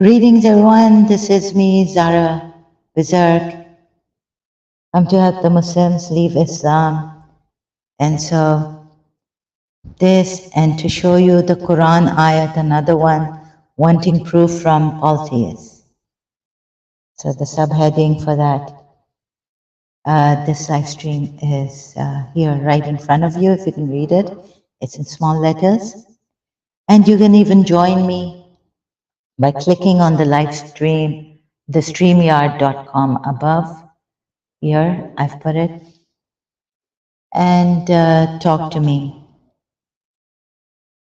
Greetings, everyone. This is me, Zara Bizark. I'm to help the Muslims leave Islam. And so, this, and to show you the Quran ayat, another one, wanting proof from polytheists. So, the subheading for that, this live stream is here right in front of you, if you can read it. It's in small letters. And you can even join me by clicking on the live stream, the streamyard.com above. Here, I've put it, and talk to me.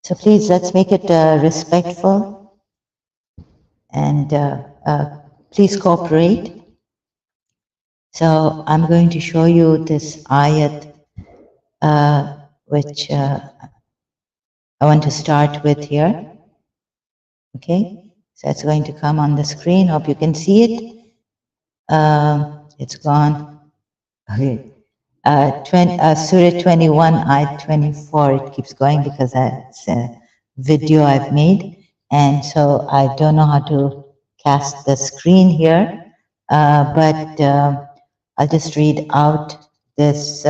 So please, let's make it respectful, and please cooperate. So I'm going to show you this ayat, which I want to start with here. Okay, so it's going to come on the screen. Hope you can see it. It's gone. Okay. Surah 21, ayat 24. It keeps going because it's a video I've made, and so I don't know how to cast the screen here, but I'll just read out this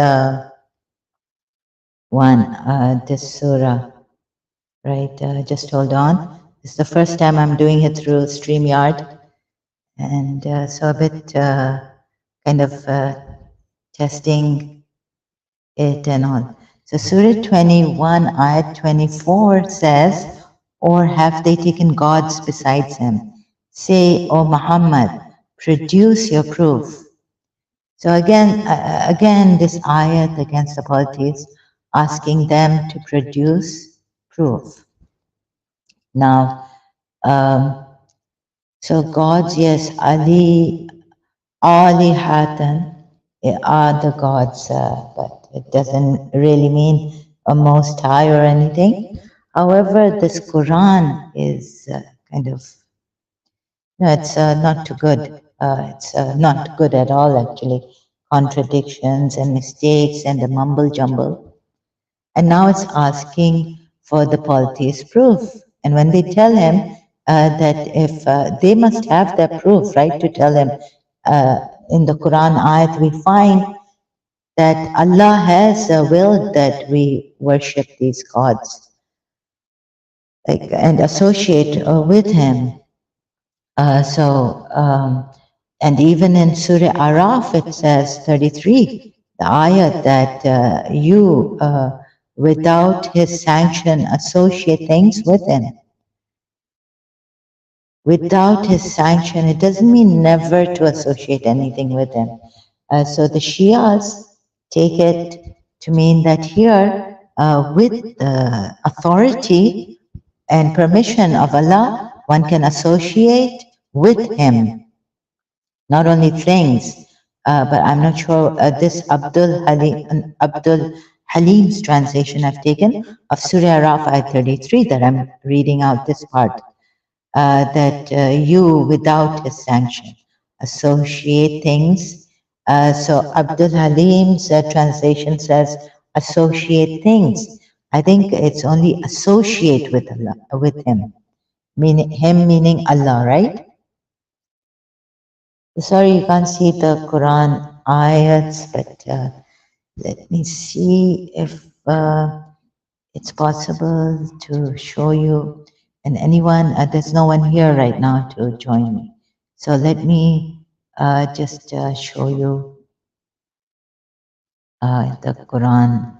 this surah, right? Just hold on. It's the first time I'm doing it through StreamYard, and so a bit kind of testing it and all. So Surah 21, ayat 24 says, or have they taken gods besides him? Say, O Muhammad, produce your proof. So again, this ayat against the polytheists, asking them to produce proof. Now, so gods, yes, Alihatan are the gods, but it doesn't really mean a most high or anything. However, this Quran is kind of, no, it's not too good. It's not good at all, actually. Contradictions and mistakes and the mumble jumble. And now it's asking for the polytheist proof. And when they tell him that if they must have that proof, right, to tell him in the Quran ayat, we find that Allah has willed that we worship these gods, like, and associate with Him. And even in Surah Araf, it says 33, the ayat that you, without His sanction, associate things with Him. Without His sanction, it doesn't mean never to associate anything with Him. So the Shias take it to mean that here, with the authority and permission of Allah, one can associate with Him. Not only things, but I'm not sure, this Abdul Halim's translation I've taken of Surah Araf ayat 33 that I'm reading out this part, that you, without His sanction, associate things. So Abdul Halim's translation says associate things. I think it's only associate with Allah, with Him, meaning Him meaning Allah, right? Sorry, you can't see the Quran ayats, but let me see if it's possible to show you. And anyone, there's no one here right now to join me. So let me just show you the Quran.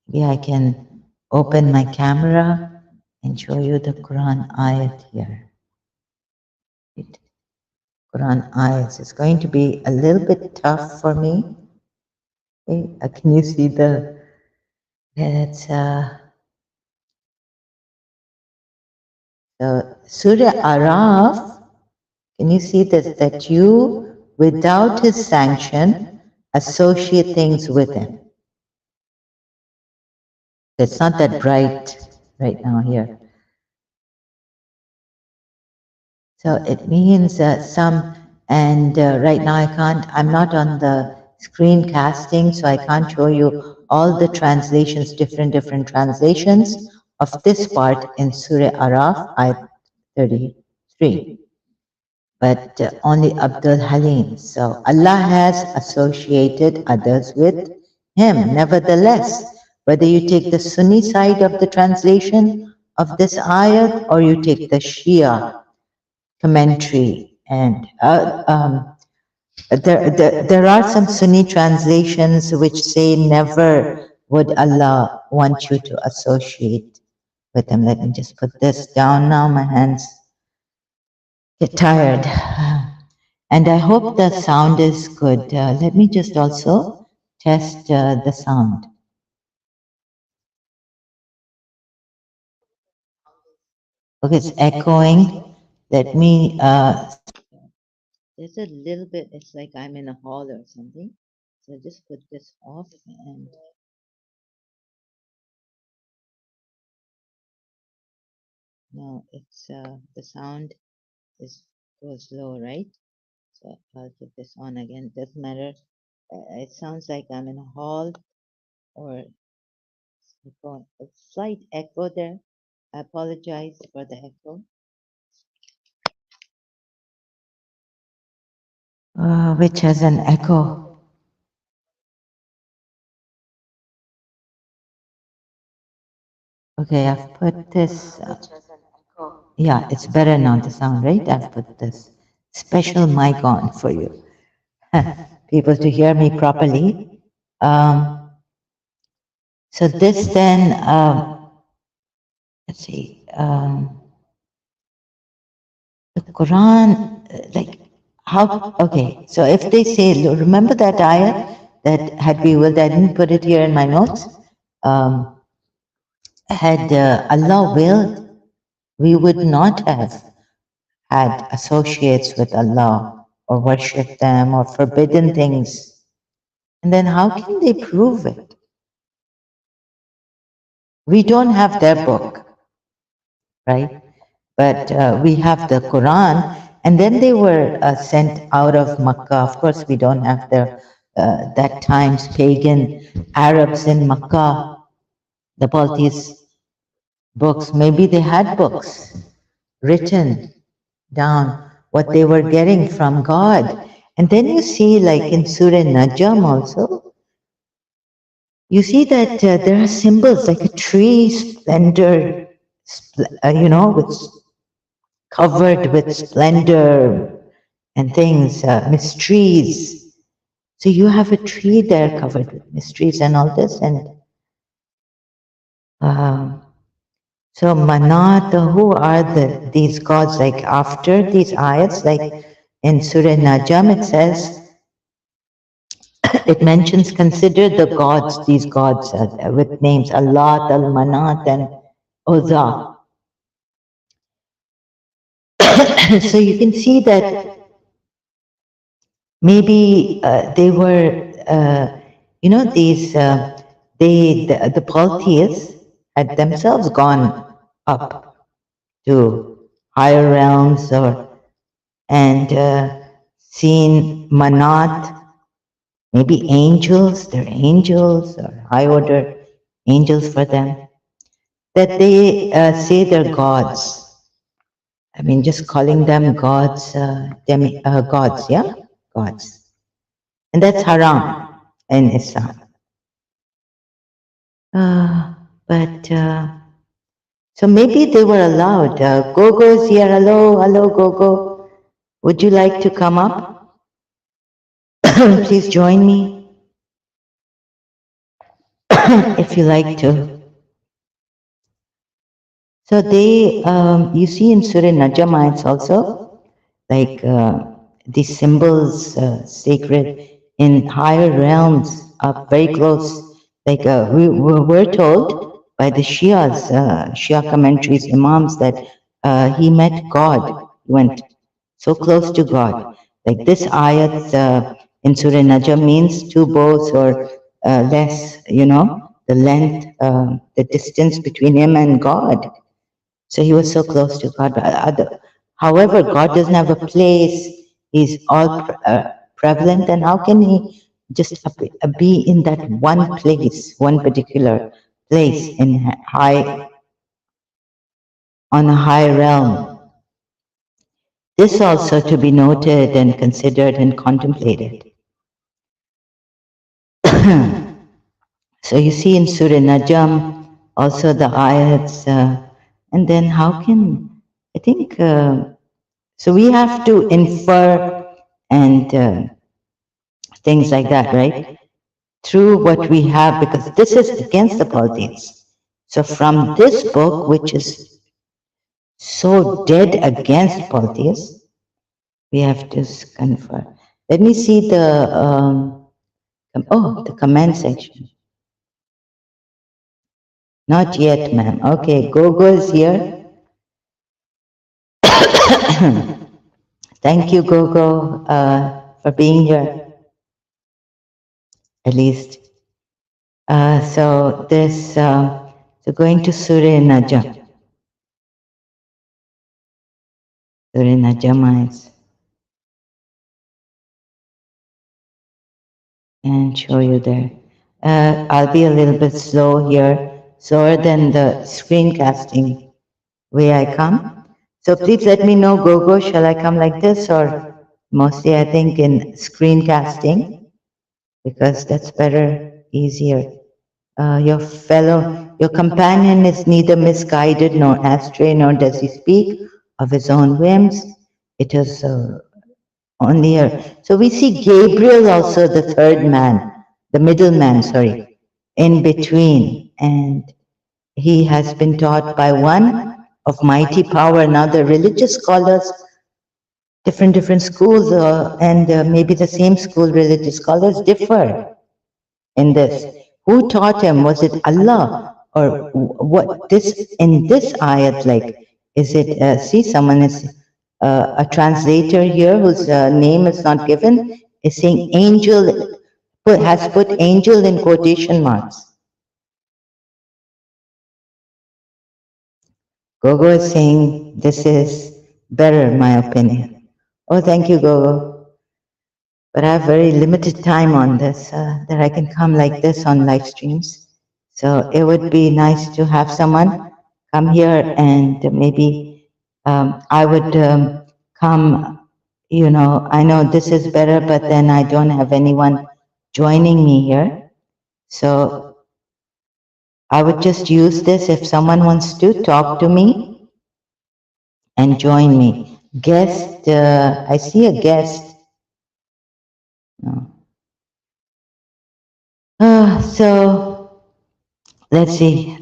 Maybe I can open my camera and show you the Quran ayat here. Quran ayats. It's going to be a little bit tough for me. Okay, can you see the? It's Surah Araf. Can you see this? That you, without His sanction, associate things with Him. It's not that bright right now here. So it means some, and right now I can't, I'm not on the screen casting, so I can't show you all the translations, different translations of this part in Surah Araf, ayat 33. but only Abdul Halim. So Allah has associated others with him. Nevertheless, whether you take the Sunni side of the translation of this ayat or you take the Shia commentary, and there are some Sunni translations which say never would Allah want you to associate with him. Let me just put this down now. My hands get tired. And I hope the sound is good. Let me just also test the sound. Okay, it's echoing. Let me, there's a little bit, it's like I'm in a hall or something. So just put this off and no, it's, the sound is goes low, right? So I'll put this on again. Doesn't matter. It sounds like I'm in a hall or a slight echo there. I apologize for the echo. Which has an echo. Okay, I've put this. Yeah, it's better now, the sound, right? I've put this special mic on for you, people to hear me properly. So this then, let's see, the Quran, like how, okay, so if they say, remember that ayah that had we willed, I didn't put it here in my notes, had Allah willed, we would not have had associates with Allah or worshipped them or forbidden things. And then how can they prove it? We don't have their book, right? But we have the Quran. And then they were sent out of Makkah. Of course, we don't have the that time's pagan Arabs in Makkah, the polytheist books. Maybe they had books written down what they were getting from God. And then you see, like in Surah Najm also, you see that there are symbols like a tree splendor, with covered with splendor and things, mysteries. So you have a tree there covered with mysteries and all this. And so Manat, who are these gods? Like after these ayats, like in Surah Najm, it says, it mentions, consider the gods, these gods with names Allah, Al Manat, and Uzza. So you can see that maybe they were, these, the polytheists had themselves gone up to higher realms and seen Manat, maybe angels, they're angels or high order angels for them, that they say they're gods. I mean, just calling them gods, gods, yeah? Gods. And that's haram in Islam. But so maybe they were allowed. Gogo is here. Hello, hello, Gogo. Would you like to come up? Please join me if you like to. So they, you see in Surah Najm, it's also like these symbols, sacred in higher realms, up very close. Like we're told by the Shias, Shia commentaries, Imams, that he met God, he went so close to God. Like this ayat in Surah Najm means two bows or less, the length, the distance between him and God. So he was so close to God. However, God doesn't have a place. He's all prevalent. And how can he just be in that one place, one particular place on a high realm? this also to be noted and considered and contemplated. So you see in Surah Najm also the ayats, and then how can, I think, so we have to infer and things like that, right? Through what we have, because this is against the polytheists. So from this book, which is so dead against polytheists, we have to confer. Let me see the, the comment section. Not yet, ma'am. Okay, Gogo is here. Thank you, Gogo, for being here, at least. So going to Surah Najm. Surah Najmites. And show you there. I'll be a little bit slow here, slower than the screencasting way I come. So please let me know, Gogo, shall I come like this, or mostly I think in screencasting, because that's better, easier. Your companion is neither misguided nor astray, nor does he speak of his own whims. It is only her. So we see Gabriel also, the third man, the middle man, sorry, in between. And he has been taught by one of mighty power. Now the religious scholars, different schools, and maybe the same school religious scholars differ in this. Who taught him? Was it Allah? Or what this in this ayat, like, is it, see, someone is, a translator here whose name is not given, is saying angel, has put angel in quotation marks. Gogo is saying this is better, my opinion. Oh, thank you, Gogo. But I have very limited time on this, that I can come like this on live streams. So it would be nice to have someone come here, and maybe I would come, I know this is better, but then I don't have anyone joining me here. So I would just use this if someone wants to talk to me and join me. Guest, I see a guest. No. So let's see.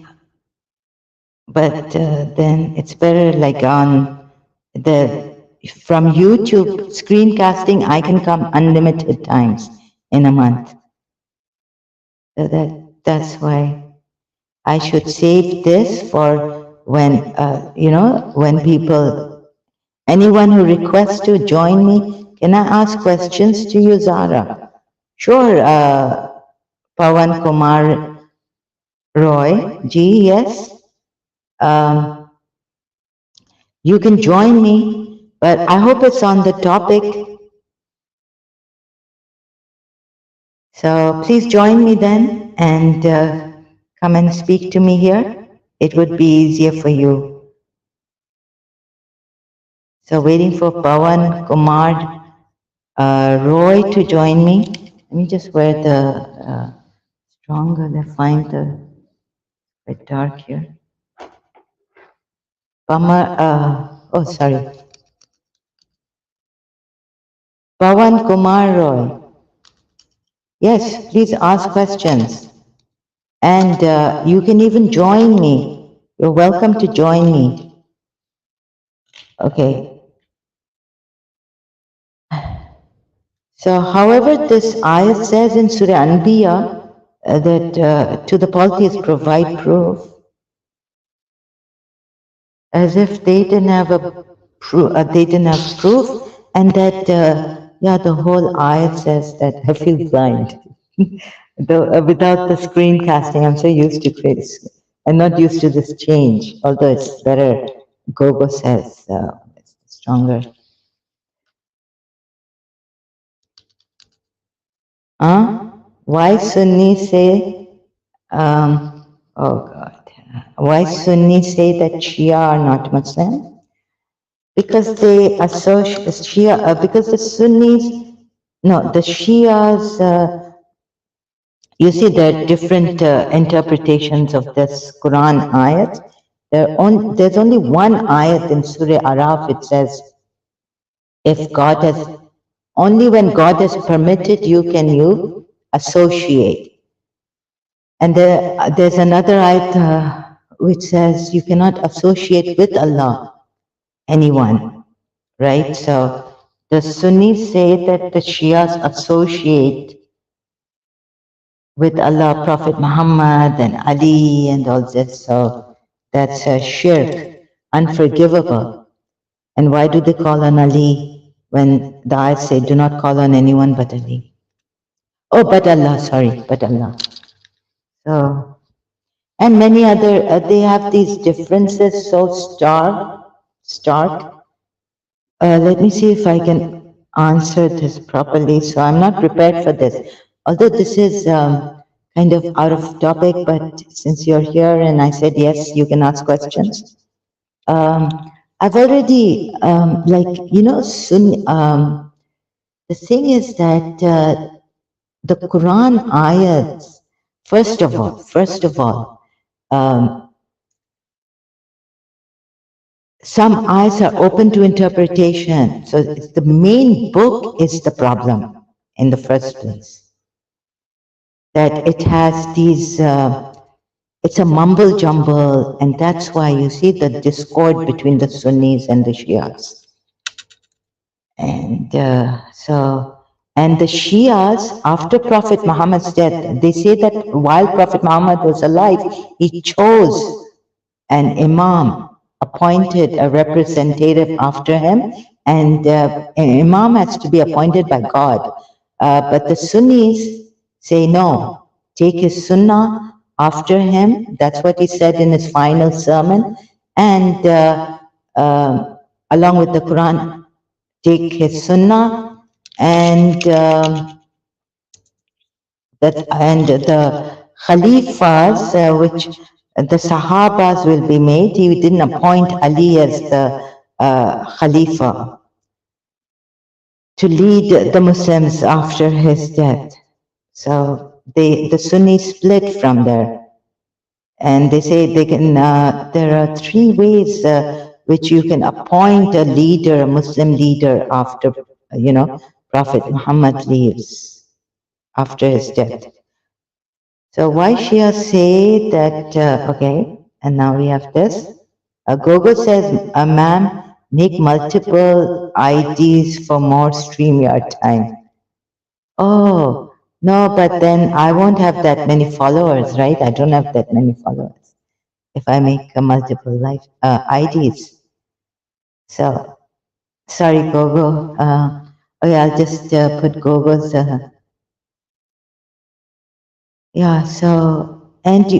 But then it's better like on the, from YouTube screencasting, I can come unlimited times in a month. So that's why I should save this for when, when people, anyone who requests to join me, can I ask questions to you, Zara? Sure, Pawan Kumar Roy, G, yes. You can join me, but I hope it's on the topic. So please join me then, and come and speak to me here. It would be easier for you. So waiting for Pawan Kumar Roy to join me. Let me just wear the stronger. Let's find the bit dark here. Sorry. Pawan Kumar Roy. Yes, please ask questions. And you can even join me. You're welcome to join me. Okay. So, however, this ayat says in Surah Anbiya that to the polytheists provide proof, as if they didn't have proof, and that the whole ayat says that I feel blind. Without the screencasting, I'm so used to this. I'm not used to this change, although it's better. Gogo says it's stronger. Why Sunni say, oh God, why Sunni say that Shia are not Muslim? because they associate Shia, because the Sunnis, no, the Shias, you see there are different interpretations of this Quran ayat. There's only one ayat in Surah Araf, it says, if God has, only when God has permitted you can you associate. And there's another ayat which says you cannot associate with Allah anyone, right? So the Sunnis say that the Shias associate with Allah, Prophet Muhammad and Ali and all this. So that's a shirk, unforgivable. And why do they call on Ali when the ayat say do not call on anyone but Ali? Oh, but Allah, sorry, but Allah. So, and many other, they have these differences so stark. Let me see if I can answer this properly. So I'm not prepared for this. Although this is kind of out of topic, but since you're here and I said yes, you can ask questions. I've already, the thing is that the Quran ayats, first of all, um, some ayats are open to interpretation. So the main book is the problem in the first place. That it has these, it's a mumble jumble, and that's why you see the discord between the Sunnis and the Shias. And and the Shias, after Prophet Muhammad's death, they say that while Prophet Muhammad was alive, he chose an imam, appointed a representative after him, and an imam has to be appointed by God. But the Sunnis say no, take his sunnah after him. That's what he said in his final sermon, and along with the Quran, take his sunnah, and the Khalifas, which the Sahabas will be made. He didn't appoint Ali as the Khalifa to lead the Muslims after his death. So the Sunnis split from there, and they say they can. There are three ways which you can appoint a leader, a Muslim leader, after Prophet Muhammad leaves after his death. So why Shia say that, okay, and now we have this. Gogo says, ma'am, make multiple IDs for more StreamYard time. Oh, no, but then I won't have that many followers, right? I don't have that many followers if I make a multiple IDs. So, sorry, Gogo. Oh yeah, I'll just put Gogo's, yeah, so, and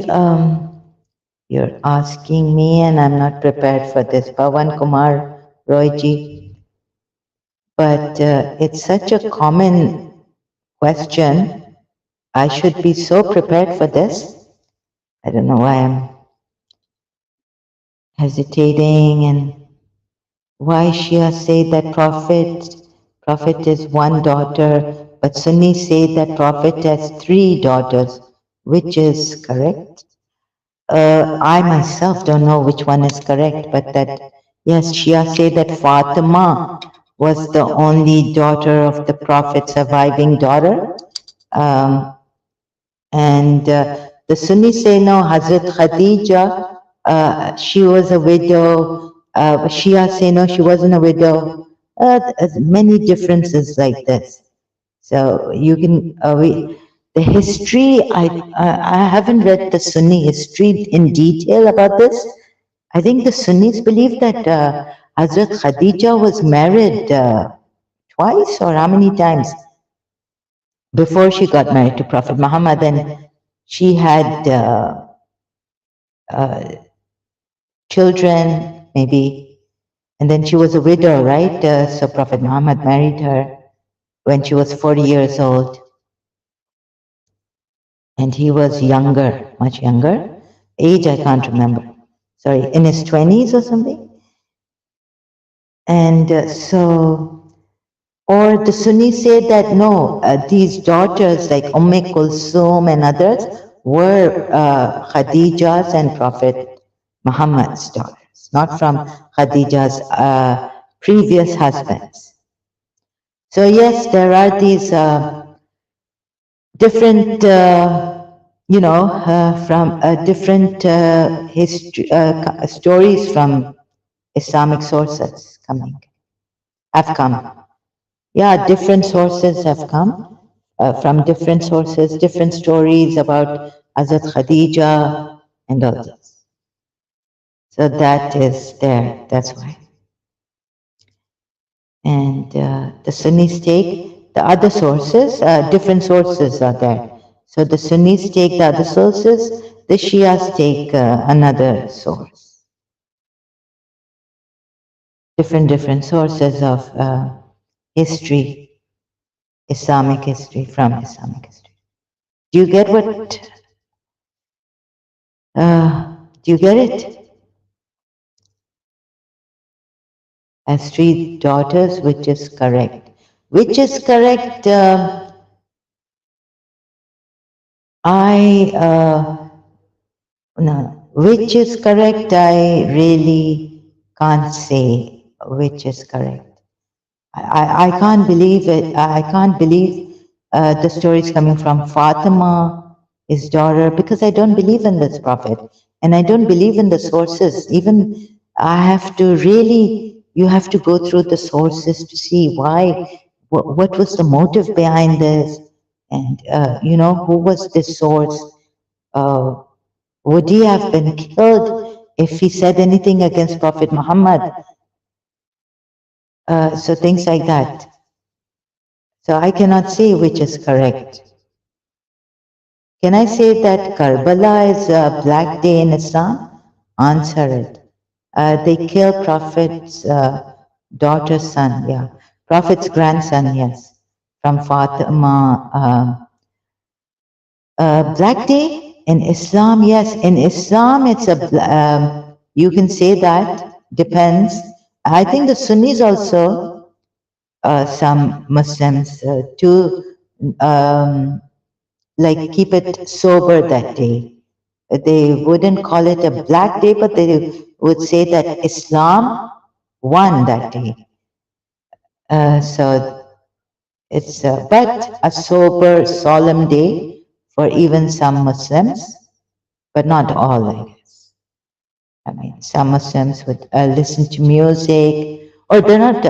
you're asking me, and I'm not prepared for this, Pawan Kumar Royji. But it's such a common question. I should be so prepared for this. I don't know why I'm hesitating, and why Shia say that Prophet is one daughter, but Sunni say that Prophet has three daughters. Which is correct? I myself don't know which one is correct, but that, yes, Shia say that Fatima was the only daughter of the Prophet, surviving daughter. Um, and the Sunnis say no, Hazrat Khadija, she was a widow. Shia say no, she wasn't a widow. There's many differences like this. So you can, the history, I haven't read the Sunni history in detail about this. I think the Sunnis believe that Hazrat Khadija was married twice or how many times before she got married to Prophet Muhammad, and she had uh, children, maybe, and then she was a widow, right? So Prophet Muhammad married her when she was 40 years old. And he was younger, much younger. Age, I can't remember. Sorry, in his 20s or something. And or the Sunnis say that no, these daughters like Kulsum and others were Khadija's and Prophet Muhammad's daughters, not from Khadija's previous husbands. So yes, there are these different, from different history, stories from Islamic sources have come. Yeah, different sources have come from different sources, different stories about Hazrat Khadija and all this. So that is there. That's why. And the Sunnis take the other sources, different sources are there. So the Sunnis take the other sources, the Shias take another source. Different sources of history, Islamic history, from Islamic history. Do you get what? Do you get it? As three daughters, which is correct? Which is correct? I No, which is correct? I really can't say which is correct. I can't believe it. I can't believe the stories coming from Fatima, his daughter, because I don't believe in this prophet and I don't believe in the sources. Even I have to really, you have to go through the sources to see why, what was the motive behind this, and who was this source. Uh, would he have been killed if he said anything against Prophet Muhammad? So things like that. So I cannot say which is correct. Can I say that Karbala is a black day in Islam? Answer it. They kill Prophet's daughter's son, yeah. Prophet's grandson, yes. From Fatima. Black day in Islam, yes. In Islam, it's you can say that, depends. I think the Sunnis also, some Muslims too, like keep it sober that day. They wouldn't call it a black day, but they would say that Islam won that day. So it's but a sober, solemn day for even some Muslims, but not all, I guess. I mean, some Muslims would listen to music, or they're not.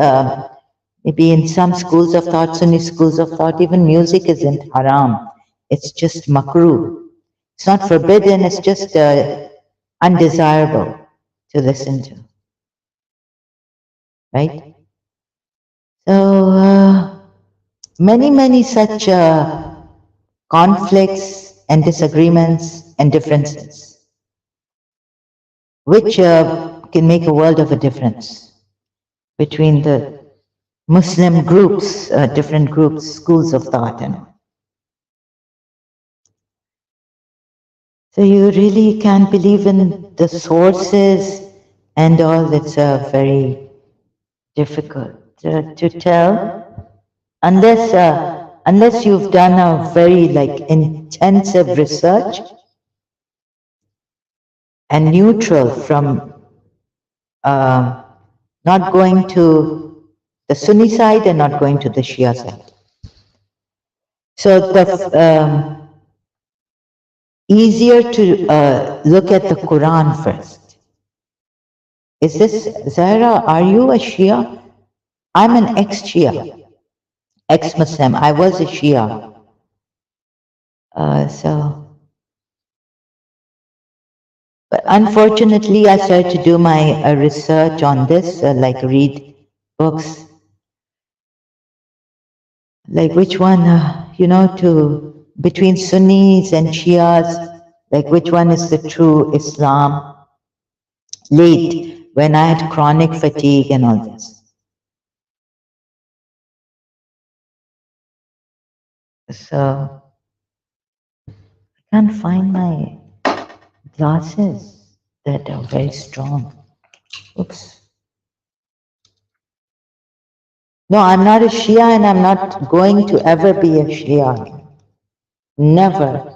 Maybe in some schools of thought, Sunni schools of thought, even music isn't haram. It's just makruh. It's not forbidden. It's just undesirable to listen to, right? So many such conflicts and disagreements and differences, which can make a world of a difference between the Muslim groups, different groups, schools of thought, and all. So you really can't believe in the sources and all. It's very difficult to tell unless you've done a very like intensive research and neutral from uh, not going to the Sunni side and not going to the Shia side. So the easier to look at the Quran first. Is this Zahra? Are you a Shia? I'm an ex-Shia, ex-Muslim. I was a Shia. But unfortunately, I started to do my research on this, like read books, like which one, to between Sunnis and Shias, like which one is the true Islam. Late, when I had chronic fatigue and all this. So I can't find my glasses that are very strong. Oops. No, I'm not a Shia and I'm not going to ever be a Shia. Never.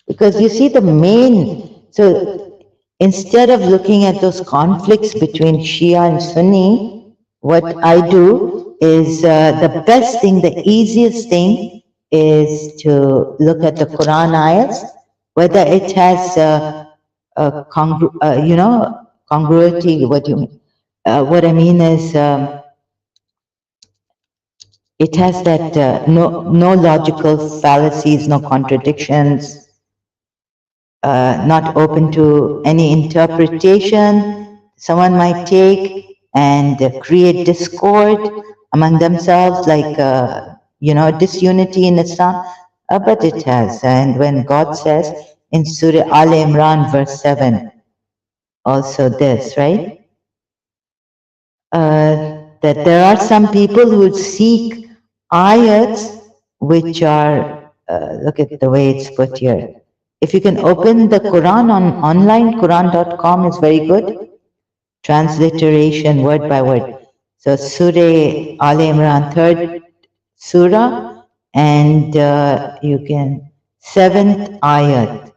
Because you see, the main, so instead of looking at those conflicts between Shia and Sunni, what I do is the best thing, the easiest thing is to look at the Quran ayats, whether it has congruity. What do you mean? What I mean is, it has that no logical fallacies, no contradictions, not open to any interpretation someone might take and create discord among themselves, like disunity in Islam. But it has, and when God says in Surah Al Imran, verse 7, also this, right? That there are some people who seek ayats which are, look at the way it's put here. If you can open the Quran on online, Quran.com is very good. Transliteration word by word. So Surah Al Imran, third surah, and you can, seventh ayat.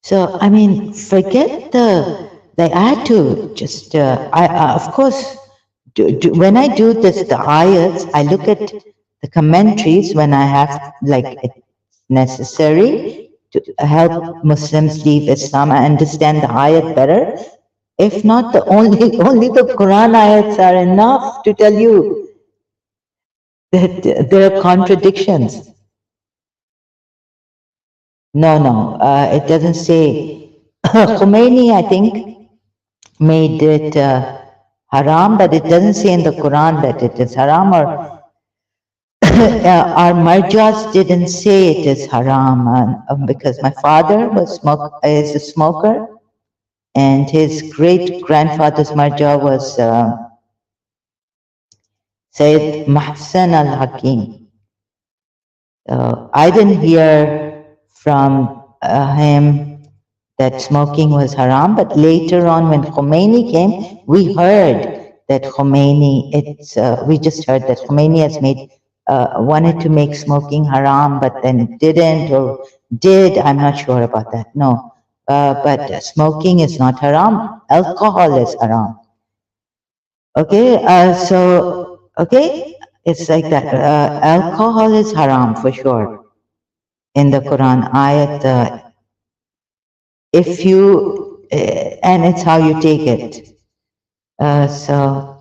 So, I mean, forget like I had to just, of course, when I do this, the ayats, I look at the commentaries when I have, like, it's necessary to help Muslims leave Islam. I understand the ayat better. If not, the only the Quran ayats are enough to tell you that there are contradictions. No, no, it doesn't say. Khomeini, I think, made it haram, but it doesn't say in the Quran that it is haram, or our marjas didn't say it is haram, because my father is a smoker, and his great grandfather's marja was Sayyid Mahsan al Hakim. I didn't hear from him that smoking was haram, but later on when Khomeini came, we heard that we just heard that Khomeini has wanted to make smoking haram, but then didn't, or did, I'm not sure about that, no. But smoking is not haram, alcohol is haram. Okay, okay, it's like that. Alcohol is haram for sure in the Quran ayat. If you, and it's how you take it. So,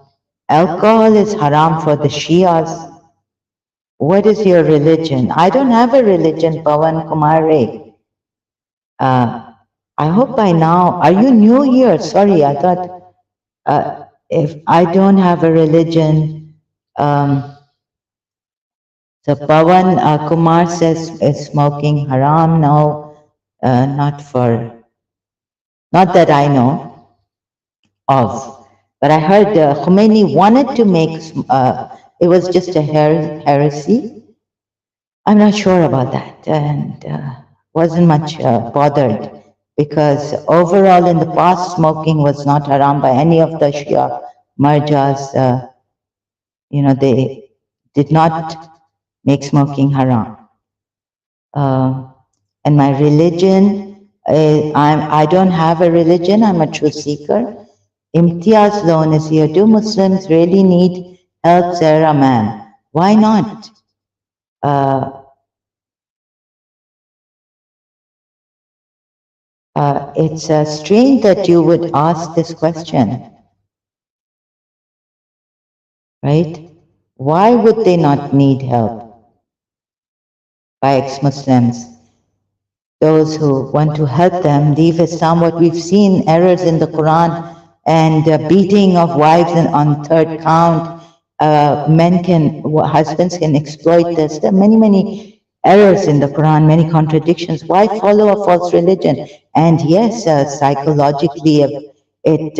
alcohol is haram for the Shias. What is your religion? I don't have a religion, Pawan Kumare. I hope by now, are you new here? Sorry, I thought, if I don't have a religion, so Pawan Kumar says, is smoking haram? No, not that I know of. But I heard Khomeini wanted to make, it was just a heresy. I'm not sure about that, and wasn't much bothered, because overall in the past, smoking was not haram by any of the Shia marjas. They did not make smoking haram. And my religion, I don't have a religion, I'm a truth seeker. Imtiaz Loan is here. Do Muslims really need help, Sarah, ma'am? Why not? It's strange that you would ask this question, right? Why would they not need help by ex-Muslims? Those who want to help them leave Islam, what we've seen, errors in the Quran, and beating of wives on third count. Husbands can exploit this. There are many, many errors in the Quran, many contradictions. Why follow a false religion? And yes, psychologically, they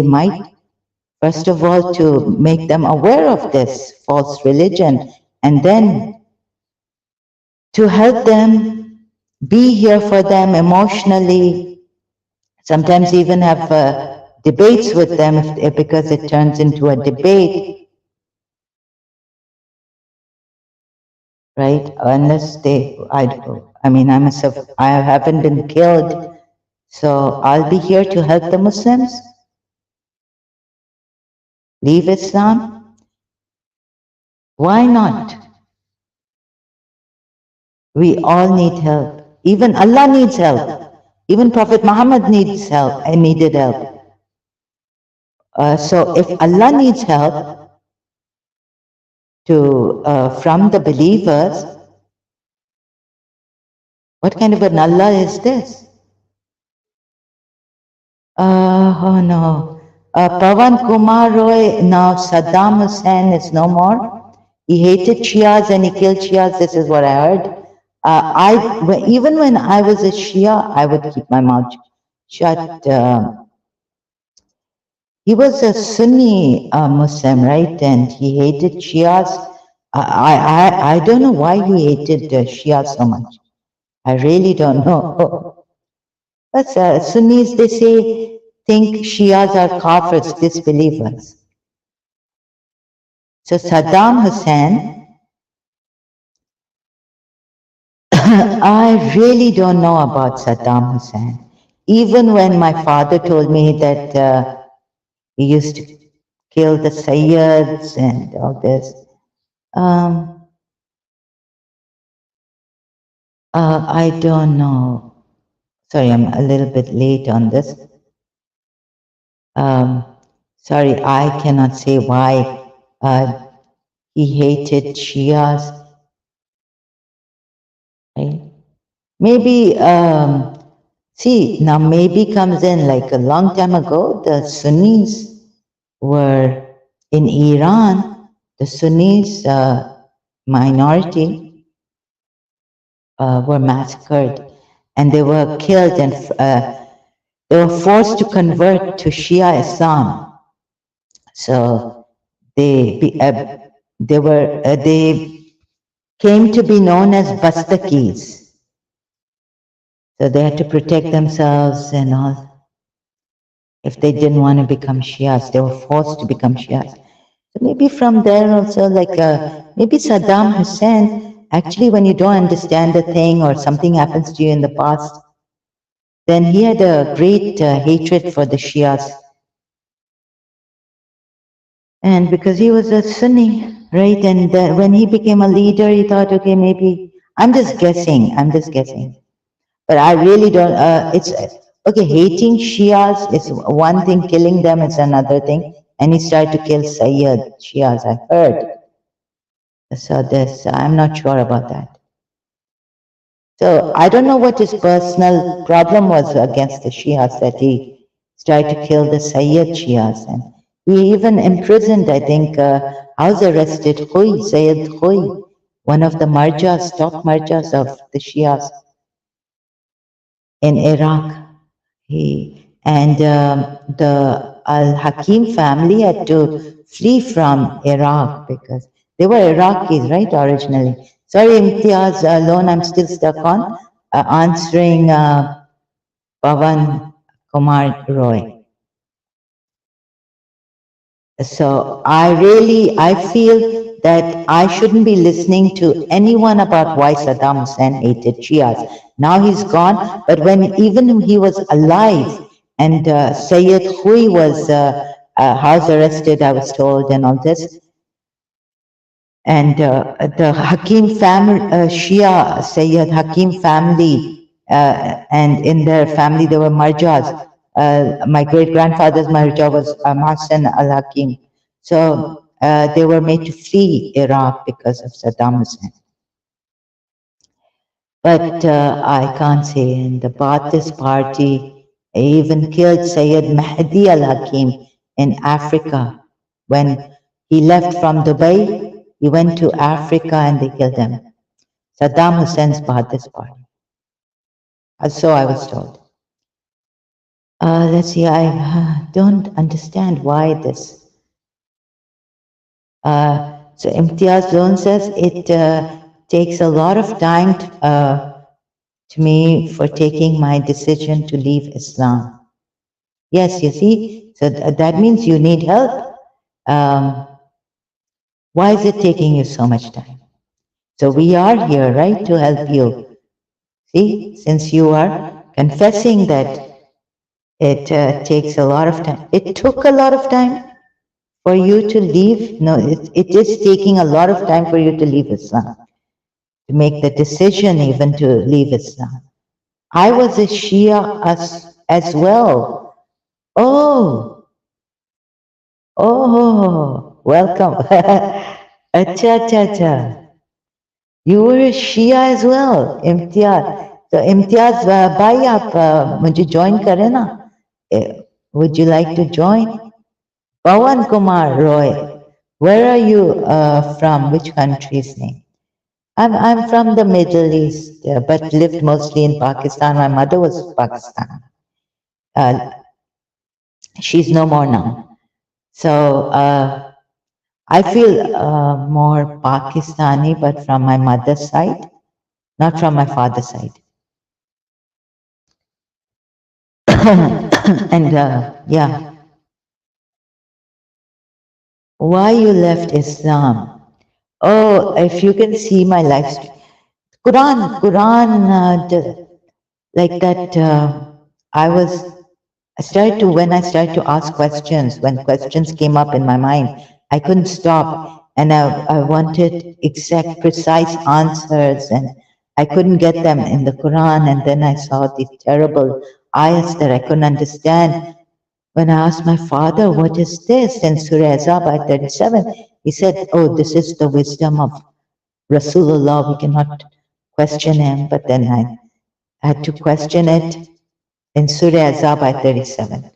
might, first of all, to make them aware of this false religion, and then to help them, be here for them emotionally, Sometimes even have debates with them because it turns into a debate, right? Unless I mean, I haven't been killed, so I'll be here to help the Muslims leave Islam. Why not? We all need help. Even Allah needs help. Even Prophet Muhammad needs help and needed help. So if Allah needs help from the believers, what kind of an Allah is this? Oh no. Pawan Kumar Roy, now Saddam Hussein is no more. He hated Shias and he killed Shias. This is what I heard. Even when I was a Shia, I would keep my mouth shut. He was a Sunni Muslim, right? And he hated Shias. I don't know why he hated Shias so much. I really don't know. But Sunnis, they say, think Shias are kafirs, disbelievers. So Saddam Hussein, I really don't know about Saddam Hussein. Even when my father told me that he used to kill the Sayyids and all this, um, I don't know. Sorry, I'm a little bit late on this. Um, sorry, I cannot say why he hated Shias. Right? Maybe, see, now maybe comes in like a long time ago, the Sunnis were in Iran, the Sunnis minority were massacred and they were killed and they were forced to convert to Shia Islam. So they came to be known as Bastakis. So they had to protect themselves and all. If they didn't want to become Shias, they were forced to become Shias. So maybe from there also, like maybe Saddam Hussein, actually when you don't understand a thing or something happens to you in the past, then he had a great hatred for the Shias. And because he was a Sunni, right? And when he became a leader, he thought, okay, maybe, I'm just guessing. But I really don't, it's, okay, hating Shias is one thing, killing them is another thing. And he started to kill Sayyid Shias, I heard. So I'm not sure about that. So I don't know what his personal problem was against the Shias that he tried to kill the Sayyid Shias. And he even imprisoned, I think, house arrested Sayyid Hui, one of the marjas, top marjas of the Shias in Iraq. The Al-Hakim family had to flee from Iraq because they were Iraqis, right, originally. Sorry, Imtiaz, alone I'm still stuck on answering Pavan Kumar Roy. So I feel that I shouldn't be listening to anyone about why Saddam Hussein hated Shias. Now he's gone, but when even he was alive and Sayyid Hui was house arrested, I was told, and all this, and the Hakim family, Shia Sayyid Hakim family, and in their family there were marjas. My great grandfather's marja was Mahsen al Hakim. So they were made to flee Iraq because of Saddam Hussein. But I can't say. And the Ba'athist party even killed Sayyid Mahdi al Hakim in Africa. When he left from Dubai, he went to Africa and they killed him. Saddam Hussein's Ba'athist party. So I was told. Let's see, I don't understand why this. So Imtiaz Zone says it takes a lot of time to me for taking my decision to leave Islam. Yes, you see? So that means you need help. Um, why is it taking you so much time? So we are here, right, to help you. See, since you are confessing that it takes a lot of time. It took a lot of time for you to leave. No, it is taking a lot of time for you to leave Islam, to make the decision even to leave Islam. I was a Shia as well. Oh, oh, welcome. Acha, acha, acha. You were a Shia as well, Imtiaz. तो इम्तियाज भाई आप मुझे join करें ना? Would you like to join? Pawan Kumar Roy. Where are you from? Which country's name? I'm from the Middle East, but lived mostly in Pakistan. My mother was Pakistan. Uh, she's no more now. So I feel more Pakistani, but from my mother's side, not from my father's side. And yeah, why you left Islam? Oh, if you can see my life, Quran, like that. I started to when I started to ask questions. When questions came up in my mind, I couldn't stop, and I wanted exact, precise answers, and I couldn't get them in the Quran. And then I saw these terrible ayats that I couldn't understand. When I asked my father, what is this? In Surah Azab, ayat 37, he said, oh, this is the wisdom of Rasulullah. We cannot question him. But then I had to question it in Surah Azab, ayat 37.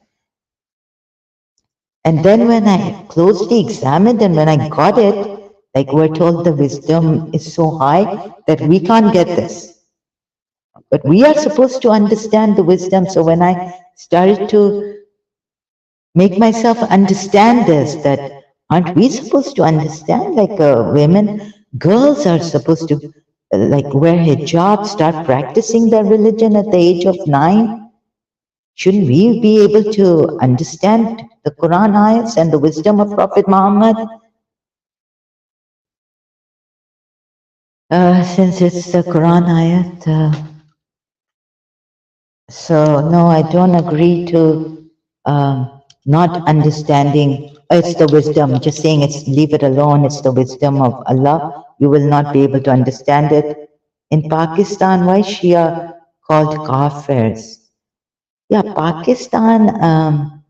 And then when I closely examined and when I got it, like we're told the wisdom is so high that we can't get this. But we are supposed to understand the wisdom. So when I started to make myself understand this, that aren't we supposed to understand, like women, girls are supposed to like wear hijab, start practicing their religion at the age of 9. Shouldn't we be able to understand the Quran ayats and the wisdom of Prophet Muhammad? Since it's the Quran ayat, so no, I don't agree to not understanding. It's the wisdom. Just saying it's leave it alone. It's the wisdom of Allah. You will not be able to understand it. In Pakistan, why Shia called kafirs? Yeah, Pakistan.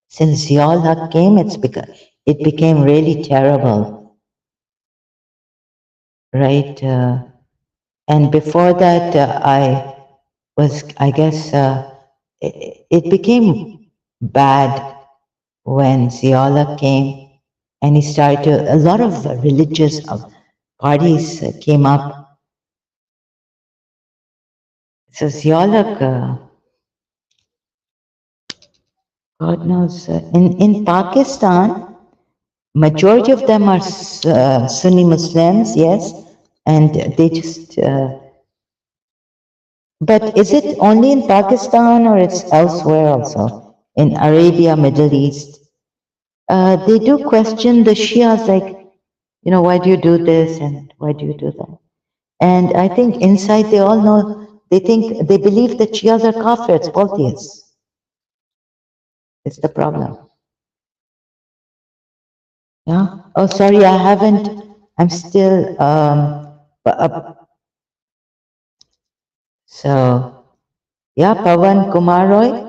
Since Ziaul Haq came, it became really terrible, right? And before that, I guess, it became bad when Ziaul Haq came, and he started to, a lot of religious parties came up. So Ziaul Haq, God knows, in Pakistan, majority of them are Sunni Muslims, yes, and they just. But is it only in Pakistan or it's elsewhere also? In Arabia, Middle East, they do question the Shias, like, why do you do this and why do you do that? And I think inside they all know, they believe that Shias are kafirs, polytheists. It's the problem. Yeah. Oh, sorry, I haven't. I'm still. So, yeah, Pawan Kumar Roy.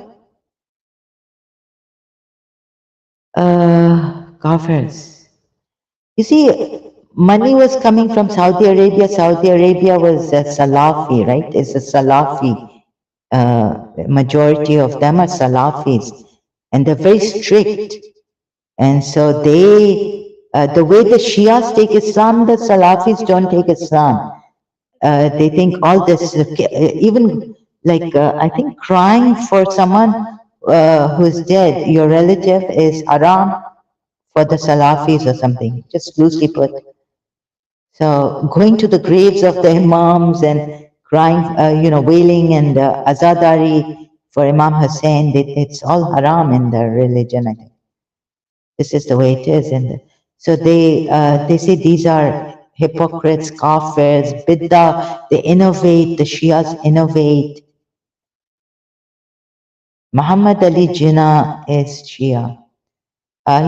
Kafirs. You see, money was coming from Saudi Arabia. Saudi Arabia was Salafi, right? It's a Salafi. Majority of them are Salafis, and they're very strict. And so the way the Shias take Islam, the Salafis don't take Islam. They think all this, even like I think crying for someone who's dead, your relative, is haram for the Salafis or something, just loosely put. So going to the graves of the imams and crying, wailing and azadari for Imam Hussein, it's all haram in their religion. I think this is the way it is. So they say these are hypocrites, kafirs, biddah. They innovate. The Shias innovate. Muhammad Ali Jinnah is Shia.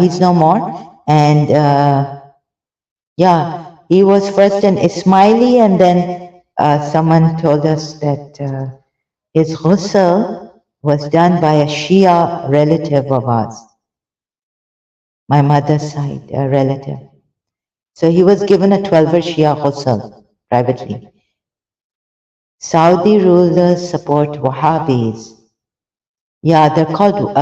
He's no more, and yeah, he was first an Ismaili, and then someone told us that his ghusl was done by a Shia relative of ours, my mother's side, a relative. So he was given a 12-hour Shia ghusl privately. Saudi rulers support Wahhabis. Yeah, they're called,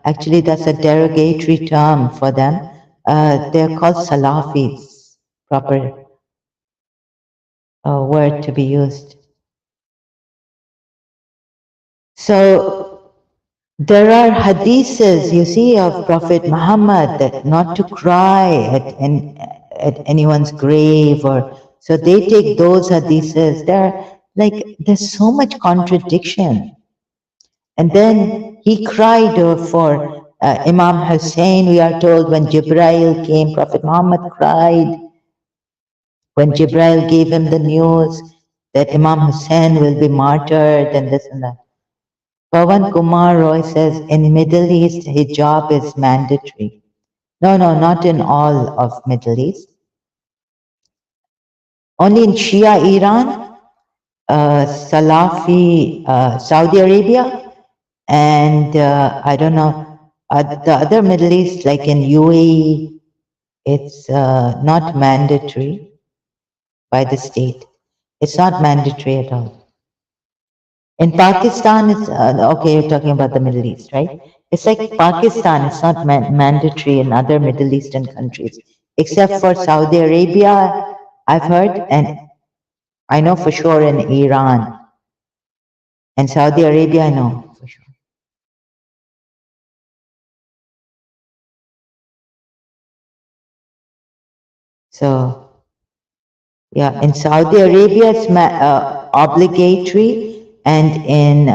actually, that's a derogatory term for them. They're called Salafis, proper word to be used. So there are hadiths, you see, of Prophet Muhammad that not to cry at anyone's grave, or so they take those hadiths. There's so much contradiction. And then he cried for Imam Hussein. We are told when Jibrail came, Prophet Muhammad cried. When Jibrail gave him the news that Imam Hussein will be martyred and this and that. Pawan Kumar Roy says in Middle East, hijab is mandatory. No, not in all of Middle East. Only in Shia Iran, Salafi, Saudi Arabia, and I don't know, the other Middle East, like in UAE, it's not mandatory by the state. It's not mandatory at all. In Pakistan, it's okay. You're talking about the Middle East, right? It's like Pakistan. It's not mandatory in other Middle Eastern countries, except for Saudi Arabia. I've heard, and I know for sure in Iran and Saudi Arabia. I know for sure. So yeah, in Saudi Arabia it's obligatory, and in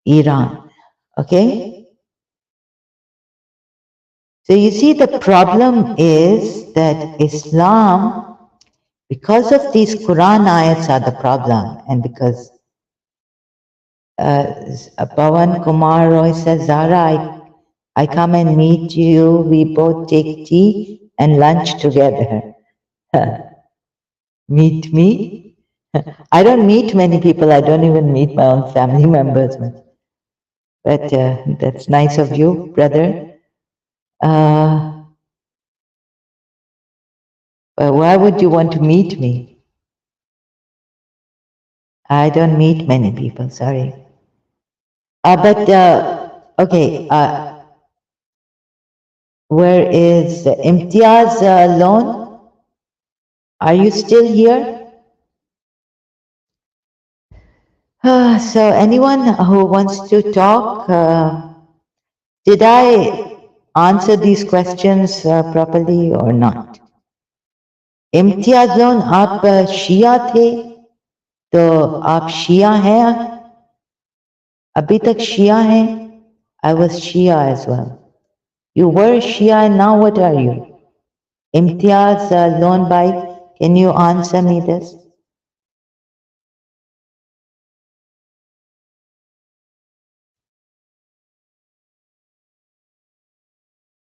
Iran. Okay. So you see, the problem is that Islam, because of these Quran ayats, are the problem, and because Pawan Kumar Roy says, Zara, I come and meet you, we both take tea and lunch together. Meet me? I don't meet many people, I don't even meet my own family members. But that's nice of you, brother. But why would you want to meet me? I don't meet many people, sorry. Okay, where is Imtiaz Loan? Are you still here? So anyone who wants to talk, did I answer these questions properly or not? Imtiaz loan आप शिया थे तो आप शिया हैं अभी तक शिया हैं I was Shia as well. You were Shia and now what are you? Imtiaz Loan Bhai, can you answer me this?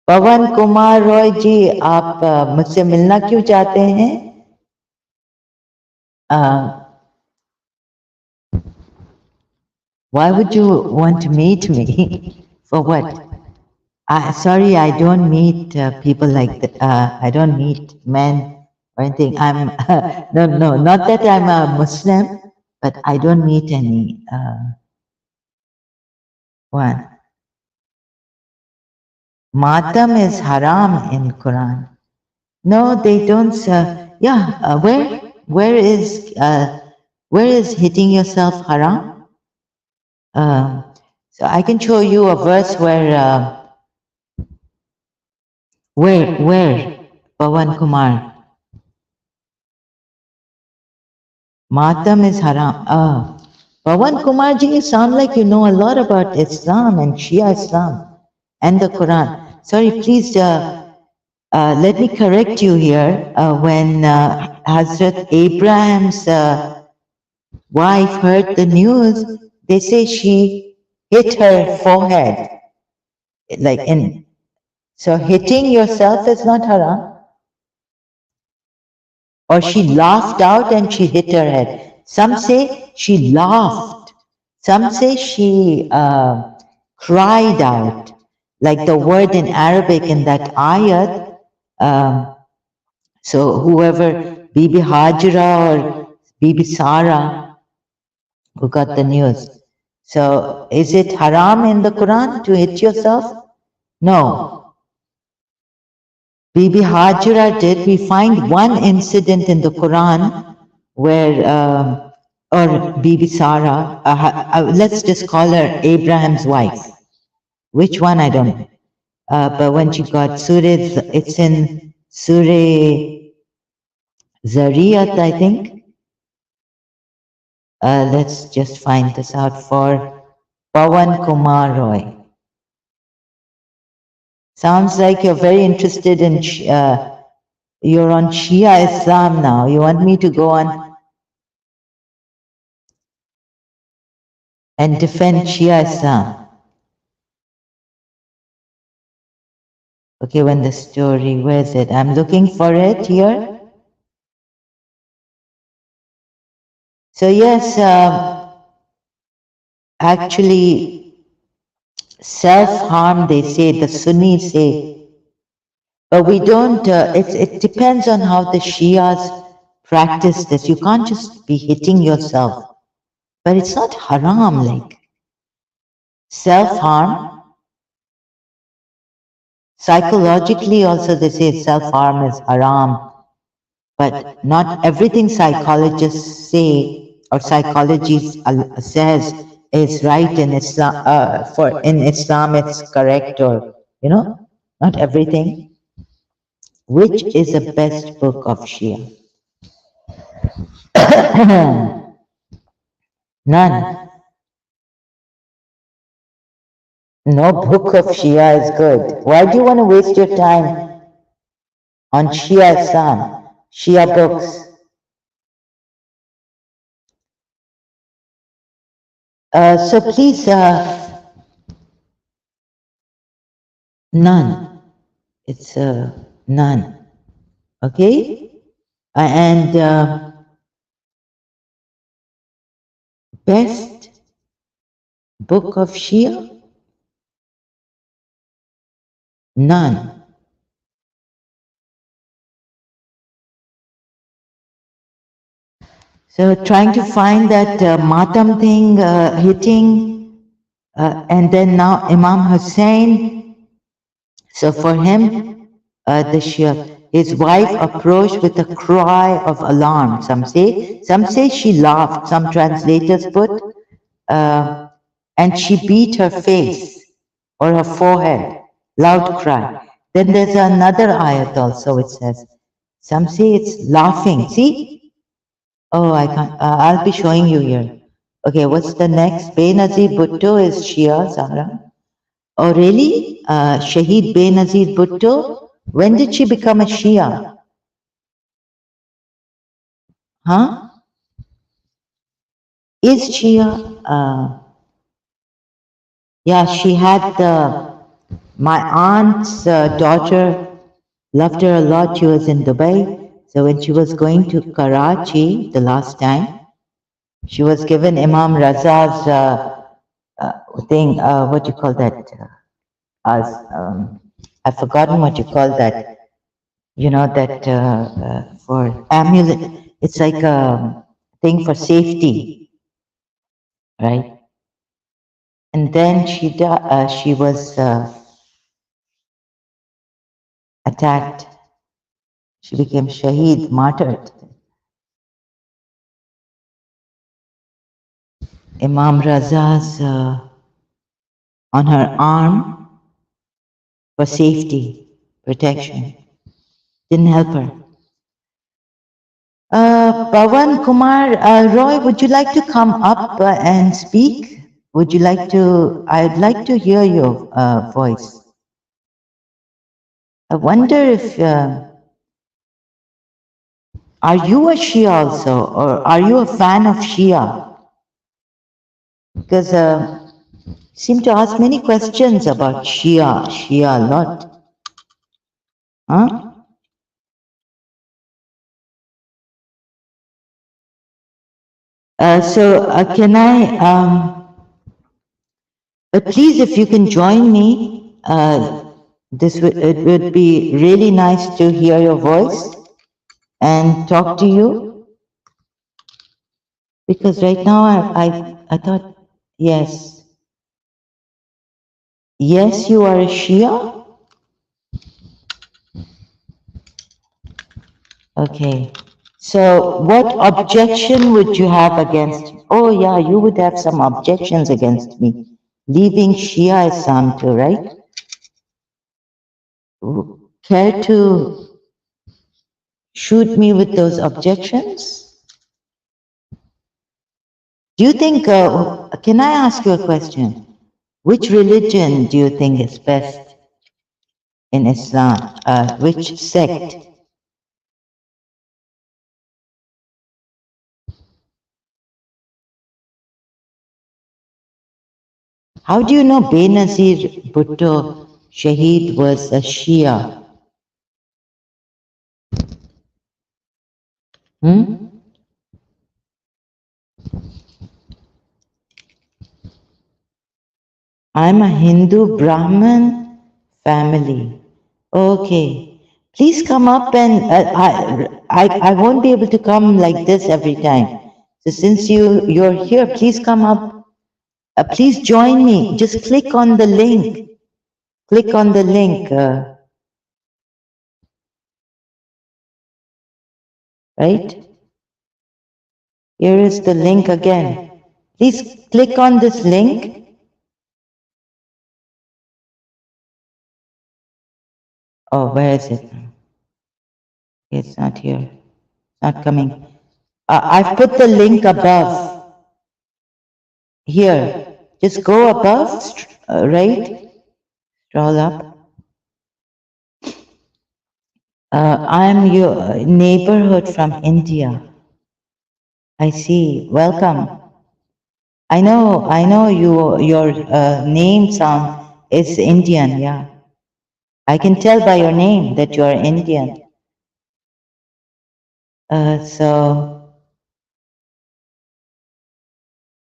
पवन कुमार रॉय जी, आप मुझसे मिलना क्यों चाहते हैं? Why would you want to meet me? For what? Sorry, I don't meet people like that. I don't meet men or anything. No, not that I'm a Muslim, but I don't meet any one. Matam is haram in Quran. No, they don't. Where is hitting yourself haram? So I can show you a verse where Pawan Kumar. Matam is haram. Pawan Kumarji, you sound like you know a lot about Islam and Shia Islam and the Quran. Sorry, please let me correct you here. When Hazrat Abraham's wife heard the news, they say she hit her forehead. Like in, so hitting yourself is not haram. Or she laughed out and she hit her head. Some say she laughed. Some say she cried out. Like the word in Arabic in that ayat. Um, so whoever, Bibi Hajra or Bibi Sarah, who got the news. So is it haram in the Quran to hit yourself? No. Bibi Hajra did. We find one incident in the Quran where, or Bibi Sarah, let's just call her Abraham's wife. Which one, I don't know. But when she got Surah, it's in Surah Zariyat, I think. Let's just find this out for Pawan Kumar Roy. Sounds like you're very interested in, you're on Shia Islam now. You want me to go on and defend Shia Islam. Okay, when the story, where is it? I'm looking for it here. So yes, actually, self-harm, they say, the Sunnis say, but we don't, it depends on how the Shias practice this. You can't just be hitting yourself. But it's not haram, like self-harm. Psychologically also they say self-harm is haram. But not everything psychologists say or psychology says is right in Islam. For in Islam, it's correct, or not everything. Which is the best book of Shia? None. No book of Shia is good. Why do you want to waste your time on Shia Islam, Shia books? So please, none. It's none. Okay? And best book of Shia? None. So trying to find that Matam thing, hitting, and then now Imam Hussein. So for him, the Shia, his wife approached with a cry of alarm. Some say she laughed. Some translators put, uh, and she beat her face or her forehead. Loud cry. Then there's another ayat also. It says, some say it's laughing. See? Oh, I can't. I'll be showing you here. Okay, what's the next? Benazir Bhutto is Shia, Zahra. Oh, really? Shaheed Benazir Bhutto? When did she become a Shia? Huh? Is Shia? Yeah, she had my aunt's daughter loved her a lot. She was in Dubai. So when she was going to Karachi the last time, she was given Imam Raza's thing, what do you call that? As I've forgotten what you call that. You know that for amulet, it's like a thing for safety, right? And then she was attacked. She became shaheed, martyred. Imam Raza's on her arm for safety, protection. Didn't help her. Pawan Kumar Roy, would you like to come up and speak? Would you like to? I'd like to hear your voice. I wonder if are you a Shia also, or are you a fan of Shia? Because seem to ask many questions about Shia a lot. Huh? Can I? But please, if you can join me, it would be really nice to hear your voice and talk to you. Because right now I thought, yes, yes, you are a Shia. Okay. So, what objection would you have against? Oh, yeah, you would have some objections against me leaving Shia Islam too, right? Care to shoot me with those objections? Do you think, can I ask you a question? Which religion do you think is best in Islam? Which sect? How do you know Benazir Bhutto Shaheed was a Shia? Hmm? I'm a Hindu Brahmin family. Okay. Please come up and I won't be able to come like this every time. So since you're here, please come up. Please join me. Just click on the link. Click on the link. Right? Here is the link again. Please click on this link. Oh, where is it? It's not here. It's not coming. I've put the link above. Here. Just go above, right? Scroll up. I'm your neighborhood from India. I see. Welcome. I know your name sound is Indian, yeah. I can tell by your name that you are Indian. So,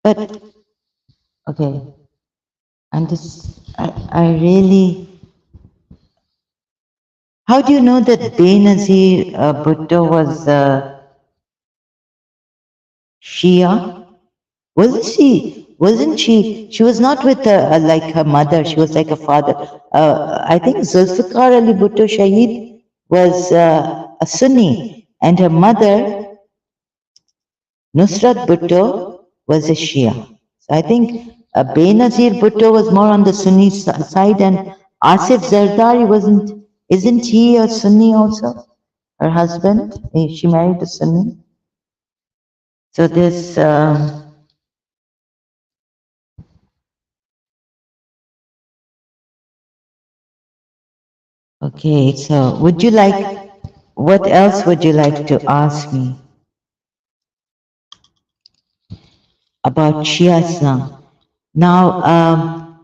but, okay, I really, how do you know that Benazir Bhutto was Shia? Wasn't she? She was not with like her mother. She was like a father. I think Zulfikar Ali Bhutto Shaheed was a Sunni, and her mother Nusrat Bhutto was a Shia. So I think Benazir Bhutto was more on the Sunni side, and Asif Zardari wasn't. Isn't he a Sunni also? Her husband, she married a Sunni. So this. Okay, so would you like, what else would you like to ask me about Shia Islam? Now,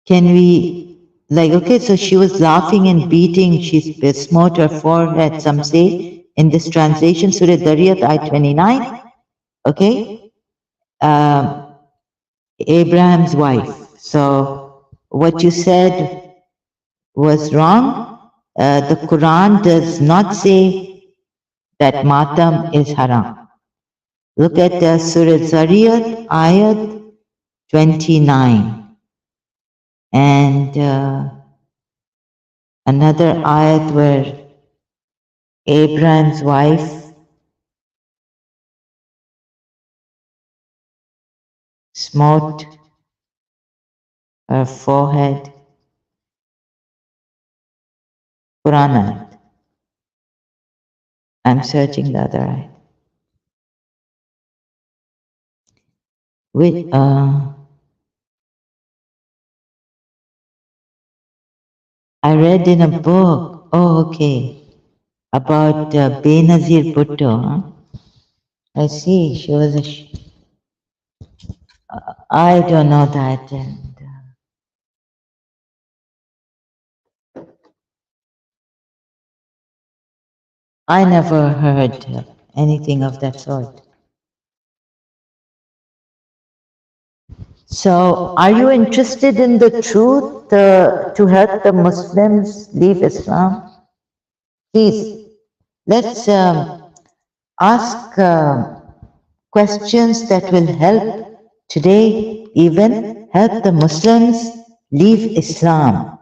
can we, like, okay, so she was laughing and beating, she smote her forehead, some say, in this translation, Surah Dariyat, I 29, okay? Um, Abraham's wife. So, what you said was wrong. The Quran does not say that matam is haram. Look at Surah Zariyat, ayat 29. And another ayat where Abraham's wife smote her forehead. Quran ayat. I'm searching the other eye. With I read in a book. Oh, okay. About Benazir Bhutto. Huh? I see. She was a. I don't know that. And I never heard anything of that sort. So, are you interested in the truth to help the Muslims leave Islam? Please, let's ask questions that will help today, even help the Muslims leave Islam,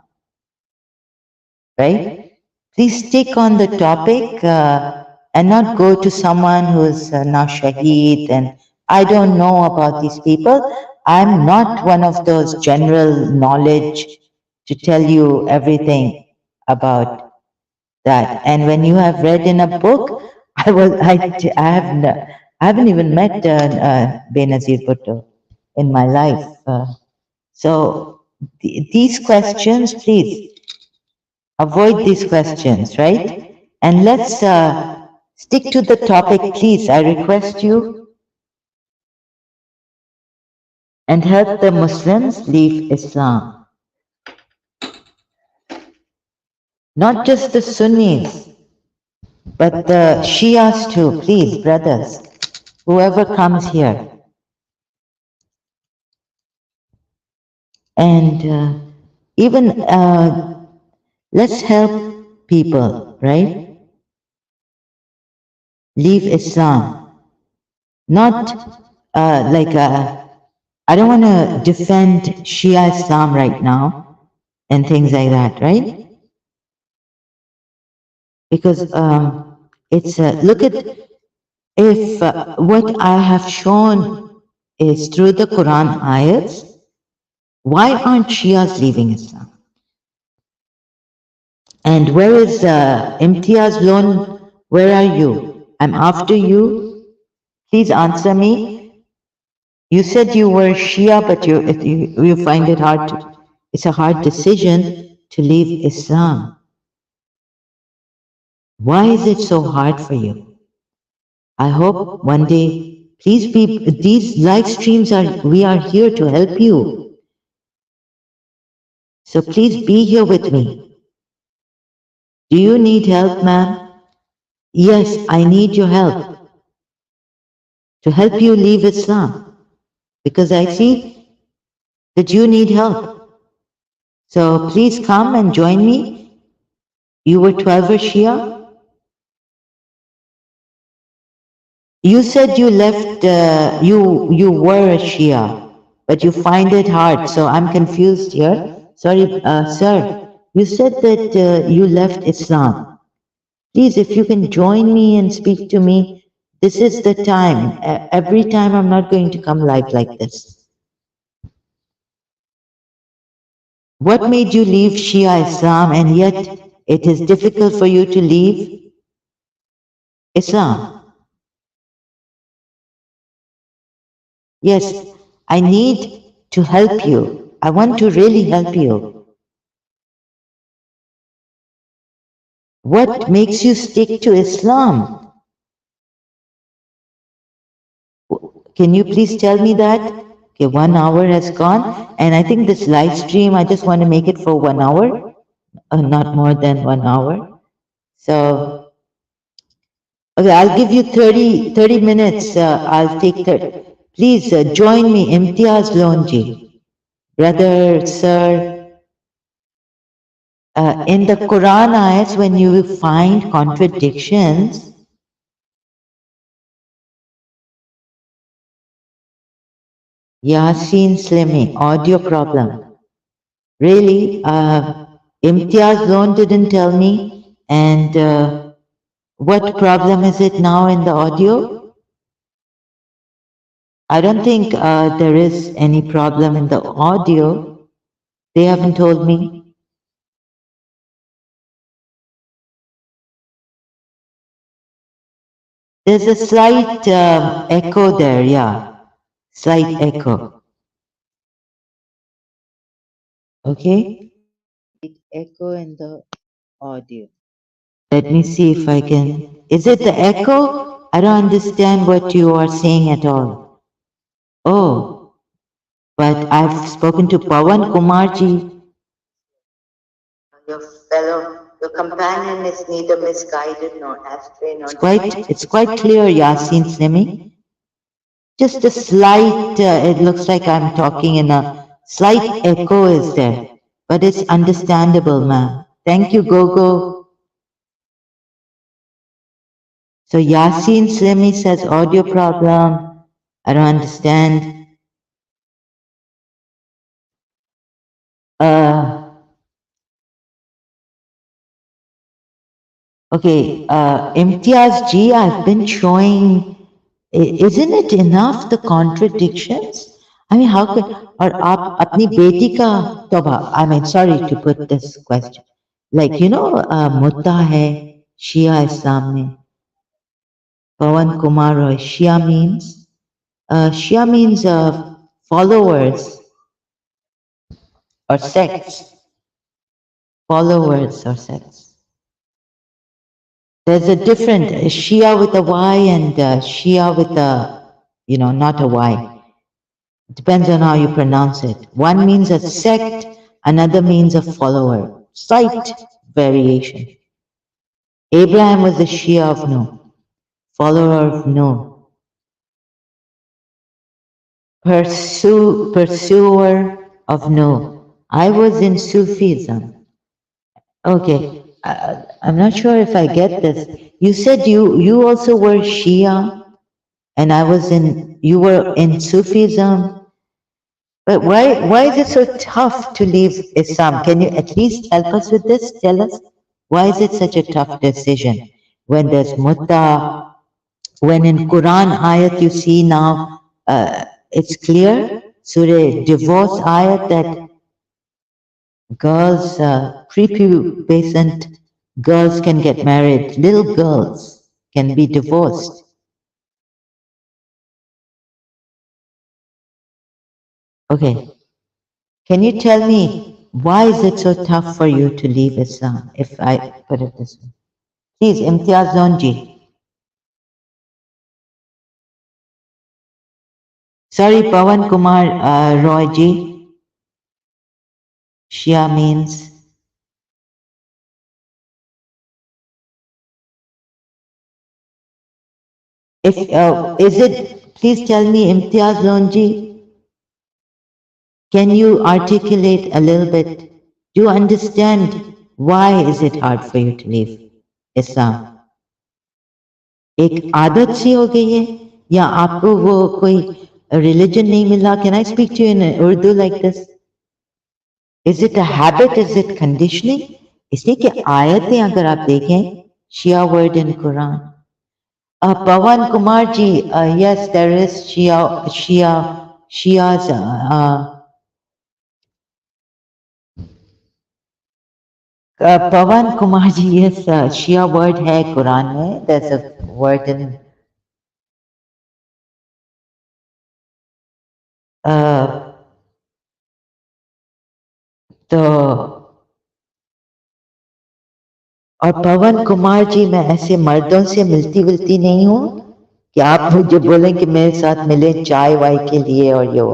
right? Please stick on the topic and not go to someone who's now Shaheed and I don't know about these people. I'm not one of those general knowledge to tell you everything about that. And when you have read in a book, I haven't even met Benazir Bhutto in my life. So these questions, please avoid these questions, right? And let's stick to the topic, please. I request you and help the Muslims leave Islam. Not just the Sunnis, but the Shias too, please, brothers. Whoever comes here. And even let's help people, right? Leave Islam. Not I don't want to defend Shia Islam right now and things like that, right? Because it's look at if what I have shown is through the Quran ayats, why aren't Shias leaving Islam? And where is Imtiaz Lone? Where are you? I'm after you. Please answer me. You said you were Shia, but you find it hard to, it's a hard decision to leave Islam. Why is it so hard for you? I hope one day, please be, these live streams we are here to help you. So please be here with me. Do you need help, ma'am? Yes, I need your help to help you leave Islam because I see that you need help. So please come and join me. You were 12 Shia? You said you left, you were a Shia, but you find it hard, so I'm confused here. Sorry, sir. You said that you left Islam. Please, if you can join me and speak to me, this is the time. Every time I'm not going to come live like this. What made you leave Shia Islam and yet it is difficult for you to leave Islam? Yes, I need to help you. I want to really help you. What makes you stick to Islam? Can you please tell me that? Okay, 1 hour has gone, and I think this live stream, I just want to make it for 1 hour, not more than 1 hour. So, okay, I'll give you 30 minutes. I'll take 30. Please join me, Imtiaz Lonji. Brother, sir, in the Quran ayats, when you find contradictions, Yasin Slimi, audio problem. Really, Imtiaz Lone didn't tell me. And what problem is it now in the audio? I don't think there is any problem in the audio. They haven't told me. There's a slight echo there, yeah. Slight echo. Okay? Echo in the audio. Let me see if I can. Is it the echo? I don't understand what you are saying at all. Oh, but I've spoken to Pawan Kumarji. Your fellow, your companion is neither misguided nor astray nor it's quite clear, Yasin Slimi. Just a slight, it looks like I'm talking in a slight echo is there, but it's understandable, ma'am. Thank you, Gogo. So Yasin Slimi says audio problem. I don't understand. Uh, okay, Imtiaz G, I've been showing, isn't it enough the contradictions? I mean, how could, or आप अपनी बेटी का तौबा, I mean, sorry to put this question. Like, मुद्दा है Shia Islam में, Pawan Kumar Roy, Shia means followers or sects, followers or sects. There's a different Shia with a Y and Shia with a, not a Y. Depends on how you pronounce it. One means a sect, another means a follower. Slight variation. Abraham was a Shia of Noah, follower of Noah, pursuer of Noah. I was in Sufism. Okay, I'm not sure if I get this. You said you also were Shia, and you were in Sufism. But why is it so tough to leave Islam? Can you at least help us with this? Tell us why is it such a tough decision when there's mutta, when in Quran ayat you see now it's clear, Surah divorce ayat that girls, prepubescent girls can get married, little girls can be divorced. Okay, can you tell me why is it so tough for you to leave Islam, if I put it this way? Please, Imtiaz Zonji. Sorry, Pawan Kumar Roy ji. Shia means. If is it? Please tell me, Imtiaz Zonji. Can you articulate a little bit? Do you understand why is it hard for you to leave Islam? एक आदत सी हो गई है या आपको वो कोई religion नहीं मिला? Can I speak to you in Urdu like this? Is it a habit? Is it conditioning? इसलिए कि आयतें अगर आप देखें Shia word in Quran. Pawan Kumar ji, yes, there is Shia's. Pawan Kumar ji, yes, Shia word है Quran में. There's a word in. तो और पवन कुमार जी, मैं ऐसे मर्दों से मिलती विलती नहीं हूँ कि आप मुझे बोलें कि मेरे साथ मिले चाय वाय के लिए और ये वो,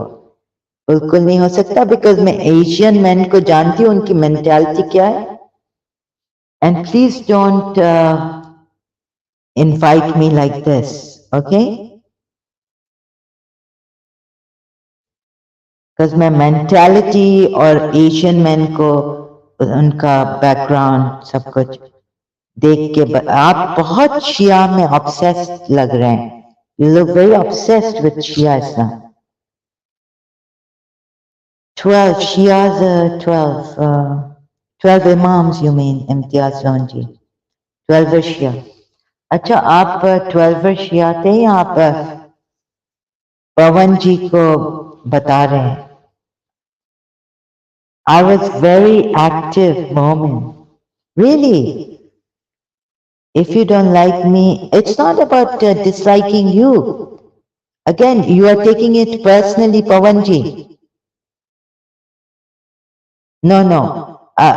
बिल्कुल नहीं हो सकता, बिकॉज मैं एशियन मैन को जानती हूँ उनकी मेंटालिटी क्या है. And please don't invite me like this, okay? Because मैं मेंटालिटी और एशियन मैन को उनका बैकग्राउंड सब कुछ देख के आप बहुत शिया में ऑब्सेस्ड लग रहे हैं. You look very obsessed with Shia Islam. 12 Shias, 12 Imams, you mean, Imtiaz Zonji. 12 Shia. अच्छा, आप 12 Shia थे या आप पवन जी को बता रहे हैं? I was very active moment. Really? If you don't like me, it's not about disliking you. Again, you are taking it personally, Pavanji. No, no.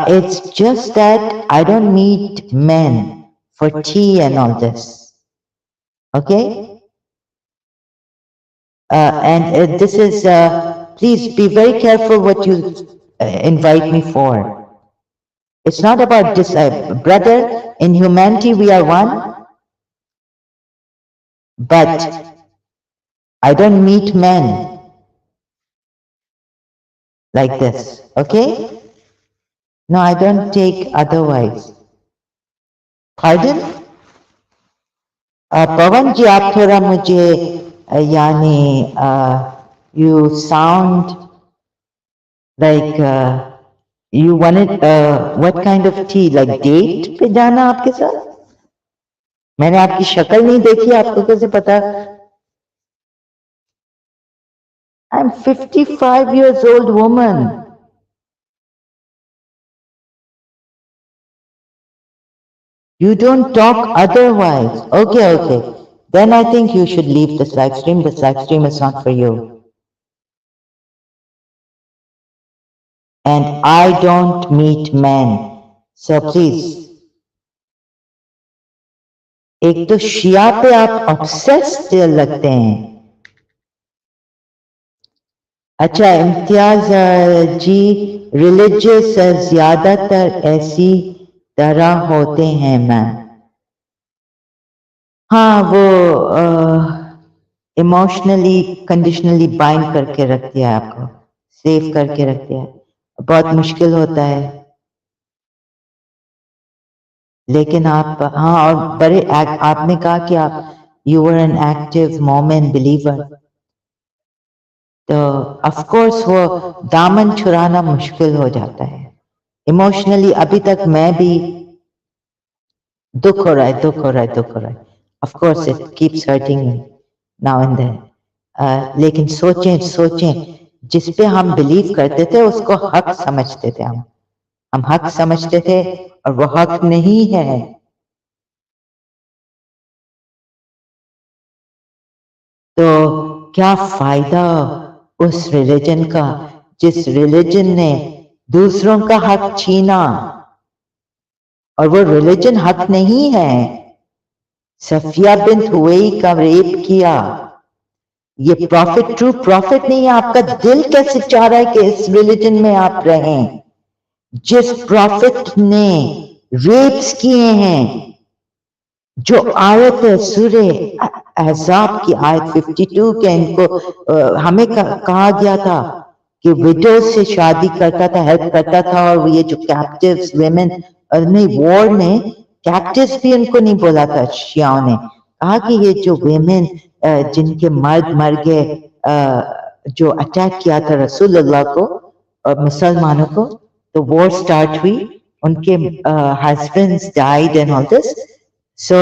It's just that I don't meet men for tea and all this. Okay? And this is, please be very careful what you invite me for. It's not about this, brother, in humanity we are one, but I don't meet men like this. Okay? No, I don't take otherwise. Pardon? पवन जी आप थोड़ा मुझे यानी you sound like you wanted what kind of tea, like date पे जाना आपके साथ? मैंने आपकी शक्ल नहीं देखी, आपको कैसे पता? I'm 55 years old woman. You don't talk otherwise. Okay, okay. Then I think you should leave this live stream. This live stream is not for you. And I don't meet men. So please. एक तो शिया पे आप obsessed लगते हैं. अच्छा इम्तियाज जी, religious ज्यादातर ऐसी तरह होते हैं मैम. हाँ वो इमोशनली कंडीशनली बाइंड करके रख दिया है आपको, सेव करके रख दिया है. बहुत मुश्किल होता है. लेकिन आप हाँ, और बड़े आपने कहा कि आप you were an active moment believer, तो ऑफ कोर्स वो दामन छुड़ाना मुश्किल हो जाता है इमोशनली. अभी तक मैं भी दुख हो रहा है, दुख हो रहा है, दुख हो रहा है. Of course it keeps hurting me now and then. लेकिन सोचें सोचें, जिस पे हम बिलीव करते थे उसको हक समझते थे. हम हक समझते थे और वो हक नहीं है. तो क्या फायदा उस रिलीजन का जिस रिलीजन ने दूसरों का हक छीना, और वो रिलीजन हक नहीं है. सफिया बिन्त हुवैई का रेप किया, ये प्रॉफिट ट्रू प्रॉफिट नहीं है. आपका दिल कैसे चाह रहा है कि इस रिलीजन में आप रहें जिस प्रॉफिट ने रेप्स किए हैं. जो आयत है सूरे अहज़ाब की आयत 52 के, इनको हमें कहा गया था कि विडो से शादी करता था, हेल्प करता था. और ये जो कैप्टिव्स वेमेन, नहीं वॉर में कैप्टिव्स भी उनको नहीं बोला था. शियाओं ने कहा कि ये जो वेमेन जिनके मर्द मर गए, जो अटैक किया था रसूलुल्लाह को और मुसलमानों को, तो वॉर स्टार्ट हुई, उनके husbands died and all this. So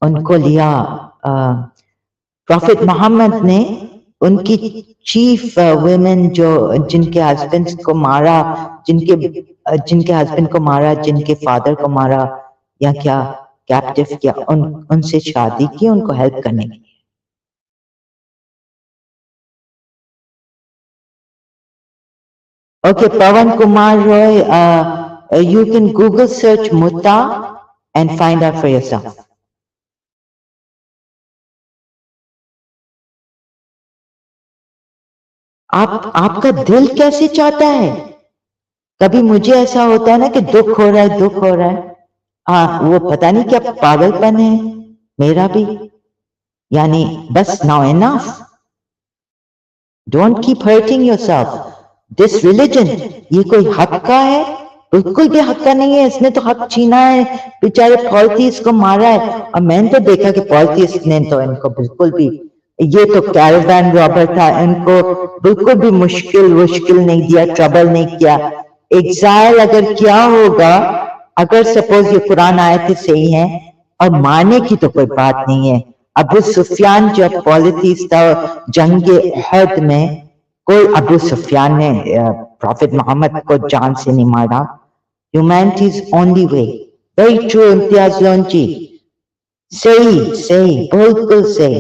उनको लिया प्रॉफिट मोहम्मद ने, उनकी चीफ वुमेन जो जिनके हस्बैंड को मारा, जिनके हस्बैंड को मारा, जिनके फादर को मारा या क्या कैप्टिव किया, उनसे शादी की उनको हेल्प करने की. Okay, Pawan Kumar Roy, you can Google search Mutta and find out for yourself. आपका दिल कैसे चाहता है? कभी मुझे ऐसा होता है ना कि दुख हो रहा है, दुख हो रहा है. हाँ, वो पता नहीं क्या पागलपन है मेरा भी. यानी बस now enough. Don't keep hurting yourself. This religion ये कोई हक का है? बिल्कुल भी हक का नहीं है. इसने तो हक छीना है. बेचारे पॉलिटिक्स को मारा है. और मैंने तो देखा कि पॉलिटिक्स ने तो इनको बिल्कुल भी, ये तो कैरावान रॉबर था, इनको बिल्कुल भी मुश्किल नहीं दिया, ट्रबल नहीं किया. एग्जाइल अगर क्या होगा, अगर सपोज ये कुरान आयत सही है, और मारने की तो कोई बात नहीं है. अबू सुफियान जब पॉलिटिक्स था जंग उहद में, कोई अबू सुफियान ने प्रॉफिट मोहम्मद को जान से नहीं मारा. Humanities only way. Very true, Imtiaz Lonchi. सही सही बिल्कुल सही.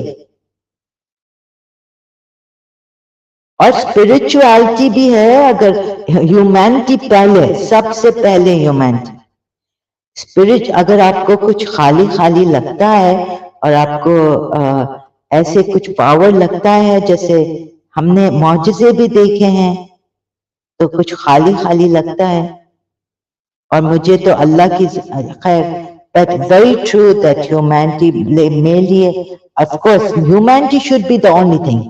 और स्पिरिचुअलिटी भी है. अगर ह्यूमैनिटी पहले, सबसे पहले ह्यूमैनिटी. स्पिरिट, अगर आपको कुछ खाली खाली लगता है और आपको ऐसे कुछ पावर लगता है, जैसे हमने मौजज़े भी देखे हैं, तो कुछ खाली खाली लगता है. और मुझे तो अल्लाह की खैर, but very true that humanity मेरे लिए, of course humanity should be the only thing.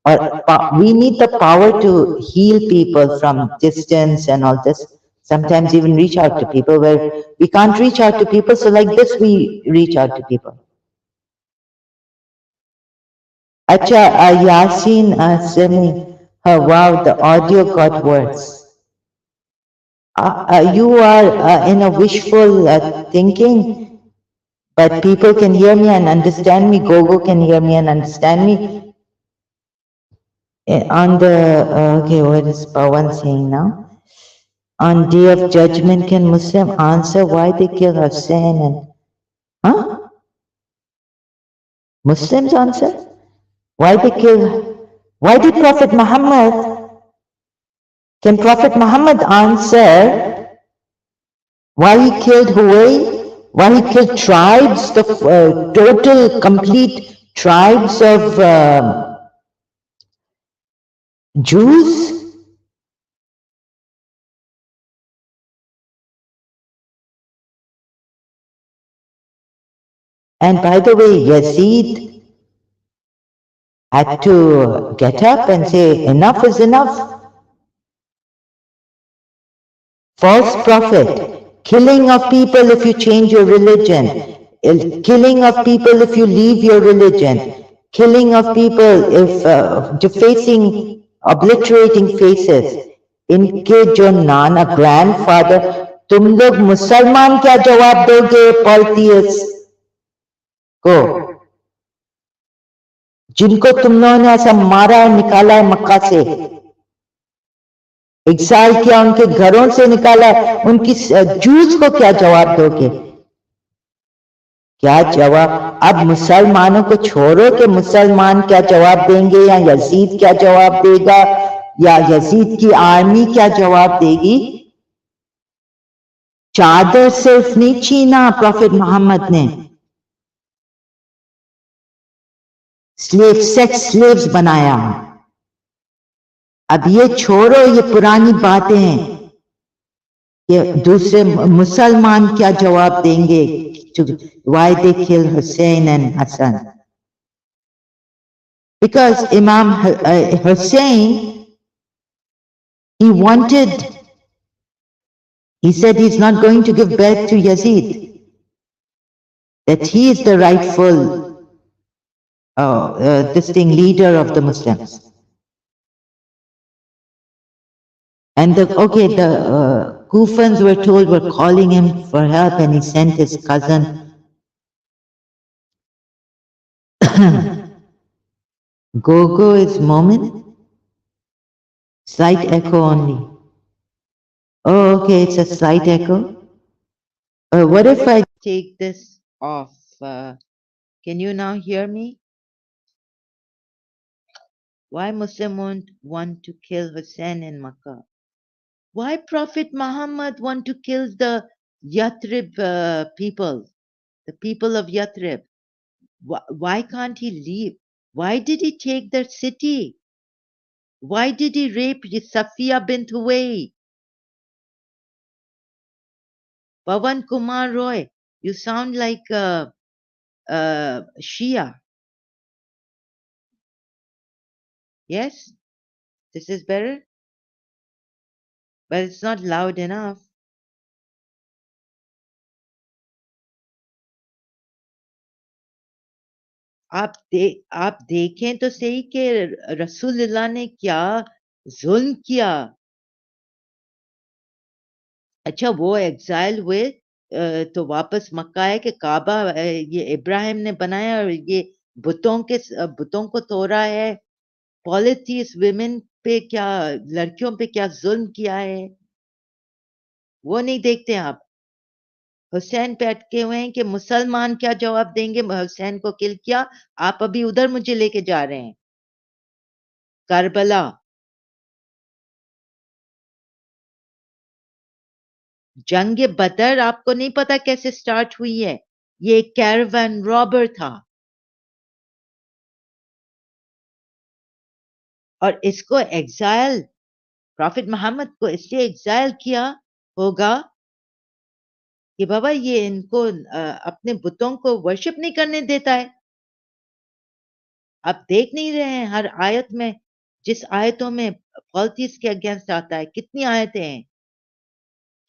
Or we need the power to heal people from distance and all this. Sometimes even reach out to people where we can't reach out to people. So like this, we reach out to people. Acha, Yasin Semi, wow, the audio got worse. You are in a wishful thinking, but people can hear me and understand me. Gogo can hear me and understand me. On the, okay, what is Pawan saying now? On Day of Judgment, can Muslim answer why they kill Hussein and, huh? Muslims answer? Why they kill, why did Prophet Muhammad, can Prophet Muhammad answer why he killed Huway? Why he killed tribes, the total, complete tribes of Jews? And by the way, Yazid had to get up and say, enough is enough. False prophet, killing of people if you change your religion, killing of people if you leave your religion, killing of people if defacing, obliterating faces. इनके जो नाना grandfather, तुम लोग मुसलमान क्या जवाब दोगे पॉलिटियस को, जिनको तुम लोगों ने ऐसा मारा है, निकाला है मक्का से, एग्जाइल किया, उनके घरों से निकाला, उनकी जूस को क्या जवाब दोगे? क्या जवाब? अब मुसलमानों को छोड़ो कि मुसलमान क्या जवाब देंगे, या यजीद क्या जवाब देगा, या यजीद की आर्मी क्या जवाब देगी? चादर सिर्फ नहीं छीना प्रॉफिट मोहम्मद ने, स्लेव, सेक्स स्लेव्स बनाया. अब ये छोड़ो, ये पुरानी बातें हैं. ये दूसरे मुसलमान क्या जवाब देंगे? Why they kill Hussein and Hassan? Because Imam Hussein, he said he's not going to give birth to Yazid, that he is the rightful leader of the Muslims. And the Kufans were told, were calling him for help, and he sent his cousin. Gogo is Momin? Slight echo only. Oh, okay, it's a slight echo. What if I take this off? Can you now hear me? Why Muslim won't want to kill Hussein in Makkah? Why Prophet Muhammad want to kill the Yathrib people, the people of Yathrib? Why can't he leave? Why did he take their city? Why did he rape Safiya bint Huway? Pawan Kumar Roy, you sound like Shia. Yes? This is better? But it's not loud enough. आप देखें तो सही कि रसूलुल्लाह ने क्या जुल्म किया. अच्छा, वो एग्जाइल हुए तो वापस मक्का है कि काबा ये इब्राहिम ने बनाया और ये बुतों को तोड़ा है. पॉलिटिक्स विमेन पे क्या, लड़कियों पे क्या जुल्म किया है, वो नहीं देखते आप. حسین پہ اٹکے ہوئے ہیں کہ مسلمان کیا جواب دیں گے، حسین کو کل کیا، آپ ابھی ادھر مجھے لے کے جا رہے ہیں کربلا. جنگ بدر آپ کو نہیں پتا کیسے سٹارٹ ہوئی ہے، یہ کیروین رابر تھا، اور اس کو ایگزائل، پروفٹ محمد کو اس لیے ایگزائل کیا ہوگا کہ بابا یہ ان کو اپنے بتوں کو ورشپ نہیں کرنے دیتا ہے. آپ دیکھ نہیں رہے ہیں ہر آیت میں، جس آیتوں میں فالتیز کے اگینسٹ آتا ہے، کتنی آیتیں ہیں